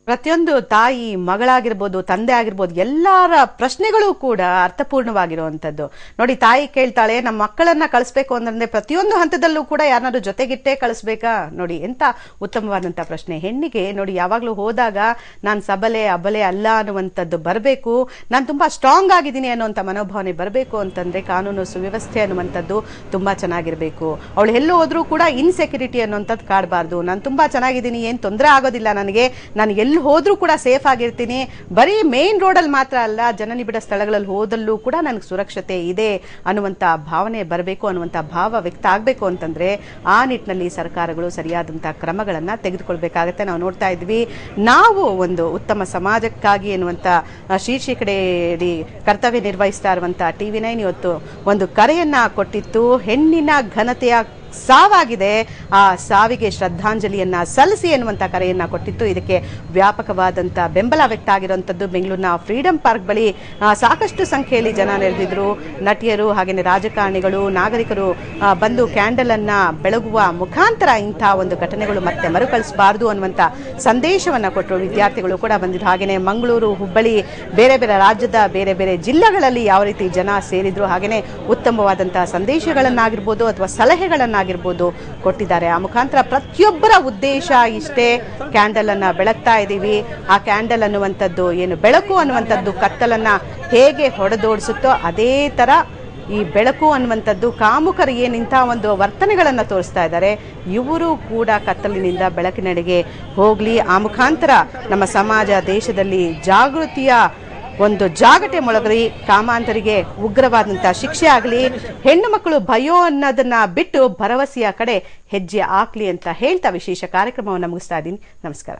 ಪ್ರತಿಯೊಂದು ತಾಯಿ, ಮಗಳಾಗಿರ್ಬೋದು, ತಂದೆ ಆಗಿರ್ಬೋದು, ಎಲ್ಲರ ಪ್ರಶ್ನೆಗಳು ಕೂಡ ಅರ್ಥಪೂರ್ಣವಾಗಿರುವಂತದ್ದು. ನೋಡಿ, ತಾಯಿ ಕೇಳ್ತಾಳೆ, ನಮ್ಮ ಮಕ್ಕಳನ್ನ ಕಳಿಸ್ಬೇಕು ಅಂದ್ರೆ ಪ್ರತಿಯೊಂದು ಹಂತದಲ್ಲೂ ಕೂಡ ಯಾರನ್ನಾದ್ರೂ ಜೊತೆಗಿಟ್ಟೇ ಕಳಿಸ್ಬೇಕಾ? ನೋಡಿ, ಎಂತ ಉತ್ತಮವಾದಂತ ಪ್ರಶ್ನೆ. ಹೆಣ್ಣಿಗೆ ನೋಡಿ, ಯಾವಾಗ್ಲೂ ಹೋದಾಗ ನಾನು ಸಬಲೆ ಅಬಲೆ ಅಲ್ಲ ಅನ್ನುವಂಥದ್ದು ಬರಬೇಕು, ನಾನು ತುಂಬಾ ಸ್ಟ್ರಾಂಗ್ ಆಗಿದ್ದೀನಿ ಅನ್ನುವಂಥ ಮನೋಭಾವನೆ ಬರಬೇಕು ಅಂತಂದ್ರೆ ಕಾನೂನು ಸುವ್ಯವಸ್ಥೆ ಅನ್ನುವಂಥದ್ದು ತುಂಬಾ ಚೆನ್ನಾಗಿರ್ಬೇಕು. ಅವಳು ಎಲ್ಲೂ ಹೋದ್ರೂ ಕೂಡ ಇನ್ಸೆಕ್ಯೂರಿಟಿ ಅನ್ನುವಂಥದ್ದು ಕಾಡಬಾರ್ದು. ನಾನು ತುಂಬಾ ಚೆನ್ನಾಗಿದ್ದೀನಿ, ಏನ್ ತೊಂದರೆ ಆಗೋದಿಲ್ಲ ನನಗೆ, ನಾನು ಎಲ್ಲೂ ಎಲ್ಲಿ ಹೋದ್ರೂ ಕೂಡ ಸೇಫ್ ಆಗಿರ್ತೀನಿ, ಬರೀ ಮೇನ್ ರೋಡಲ್ಲಿ ಮಾತ್ರ ಅಲ್ಲ ಜನನಿಬಿಡ ಸ್ಥಳಗಳಲ್ಲಿ ಹೋದಲ್ಲೂ ಕೂಡ ನನಗೆ ಸುರಕ್ಷತೆ ಇದೆ ಅನ್ನುವಂಥ ಭಾವನೆ ಬರಬೇಕು, ಅನ್ನುವಂಥ ಭಾವ ವ್ಯಕ್ತ ಆಗಬೇಕು ಅಂತಂದ್ರೆ ಆ ನಿಟ್ಟಿನಲ್ಲಿ ಸರ್ಕಾರಗಳು ಸರಿಯಾದಂಥ ಕ್ರಮಗಳನ್ನು ತೆಗೆದುಕೊಳ್ಬೇಕಾಗತ್ತೆ. ನಾವು ನೋಡ್ತಾ ಇದ್ವಿ, ನಾವು ಒಂದು ಉತ್ತಮ ಸಮಾಜಕ್ಕಾಗಿ ಎನ್ನುವಂಥ ಶೀರ್ಷಿಕೆಯಡಿ ಕರ್ತವ್ಯ ನಿರ್ವಹಿಸ್ತಾ ಇರುವಂಥ TV9 ಇವತ್ತು ಒಂದು ಕರೆಯನ್ನ ಕೊಟ್ಟಿತ್ತು. ಹೆಣ್ಣಿನ ಘನತೆಯ ಸಾವಾಗಿದೆ, ಆ ಸಾವಿಗೆ ಶ್ರದ್ಧಾಂಜಲಿಯನ್ನ ಸಲ್ಲಿಸಿ ಎನ್ನುವಂತ ಕರೆಯನ್ನ ಕೊಟ್ಟಿತ್ತು. ಇದಕ್ಕೆ ವ್ಯಾಪಕವಾದಂತ ಬೆಂಬಲ ವ್ಯಕ್ತ ಆಗಿರುವಂತದ್ದು. ಬೆಂಗಳೂರಿನ ಫ್ರೀಡಂ ಪಾರ್ಕ್ ಬಳಿ ಸಾಕಷ್ಟು ಸಂಖ್ಯೆಯಲ್ಲಿ ಜನ ನೆರೆದಿದ್ರು. ನಟಿಯರು ಹಾಗೇನೆ ರಾಜಕಾರಣಿಗಳು, ನಾಗರಿಕರು ಬಂದು ಕ್ಯಾಂಡಲ್ ಅನ್ನ ಬೆಳಗುವ ಮುಖಾಂತರ ಇಂತಹ ಒಂದು ಘಟನೆಗಳು ಮತ್ತೆ ಮರುಕಳಿಸಬಾರದು ಅನ್ನುವಂತ ಸಂದೇಶವನ್ನ ಕೊಟ್ಟರು. ವಿದ್ಯಾರ್ಥಿಗಳು ಕೂಡ ಬಂದಿದ್ರು. ಹಾಗೇನೆ ಮಂಗಳೂರು, ಹುಬ್ಬಳ್ಳಿ, ಬೇರೆ ಬೇರೆ ರಾಜ್ಯದ ಬೇರೆ ಬೇರೆ ಜಿಲ್ಲೆಗಳಲ್ಲಿ ಯಾವ ರೀತಿ ಜನ ಸೇರಿದ್ರು, ಹಾಗೇನೆ ಉತ್ತಮವಾದಂತಹ ಸಂದೇಶಗಳನ್ನಾಗಿರ್ಬೋದು ಅಥವಾ ಸಲಹೆಗಳನ್ನಾಗಿರ್ಬೋದು ಕೊಟ್ಟಿದ್ದಾರೆ. ಆ ಮುಖಾಂತರ ಪ್ರತಿಯೊಬ್ಬರ ಉದ್ದೇಶ ಇಷ್ಟೇ, ಕ್ಯಾಂಡಲ್ ಅನ್ನ ಬೆಳಗ್ತಾ ಇದ್ದೀವಿ, ಆ ಕ್ಯಾಂಡಲ್ ಅನ್ನುವಂಥದ್ದು ಏನು ಬೆಳಕು ಅನ್ನುವಂಥದ್ದು ಕತ್ತಲನ್ನ ಹೇಗೆ ಹೊಡೆದೋಡಿಸುತ್ತೋ ಅದೇ ತರ ಈ ಬೆಳಕು ಅನ್ನುವಂಥದ್ದು ಕಾಮುಕರು ಏನಿಂತ ಒಂದು ವರ್ತನೆಗಳನ್ನ ತೋರಿಸ್ತಾ ಇದ್ದಾರೆ, ಇವರು ಕೂಡ ಕತ್ತಲಿನಿಂದ ಬೆಳಕಿನೆಡೆಗೆ ಹೋಗ್ಲಿ. ಆ ಮುಖಾಂತರ ನಮ್ಮ ಸಮಾಜ ದೇಶದಲ್ಲಿ ಜಾಗೃತಿಯ ಒಂದು ಜಾಗಟೆ ಮೊಳಗಲಿ, ಕಾಮಾಂತರಿಗೆ ಉಗ್ರವಾದಂತ ಶಿಕ್ಷೆ ಆಗಲಿ, ಹೆಣ್ಣು ಮಕ್ಕಳು ಭಯೋ ಅನ್ನೋದನ್ನ ಬಿಟ್ಟು ಭರವಸೆಯ ಕಡೆ ಹೆಜ್ಜೆ ಹಾಕ್ಲಿ ಅಂತ ಹೇಳ್ತಾ ವಿಶೇಷ ಕಾರ್ಯಕ್ರಮವನ್ನು ಮುಗಿಸ್ತಾ ಇದ್ದೀನಿ. ನಮಸ್ಕಾರ.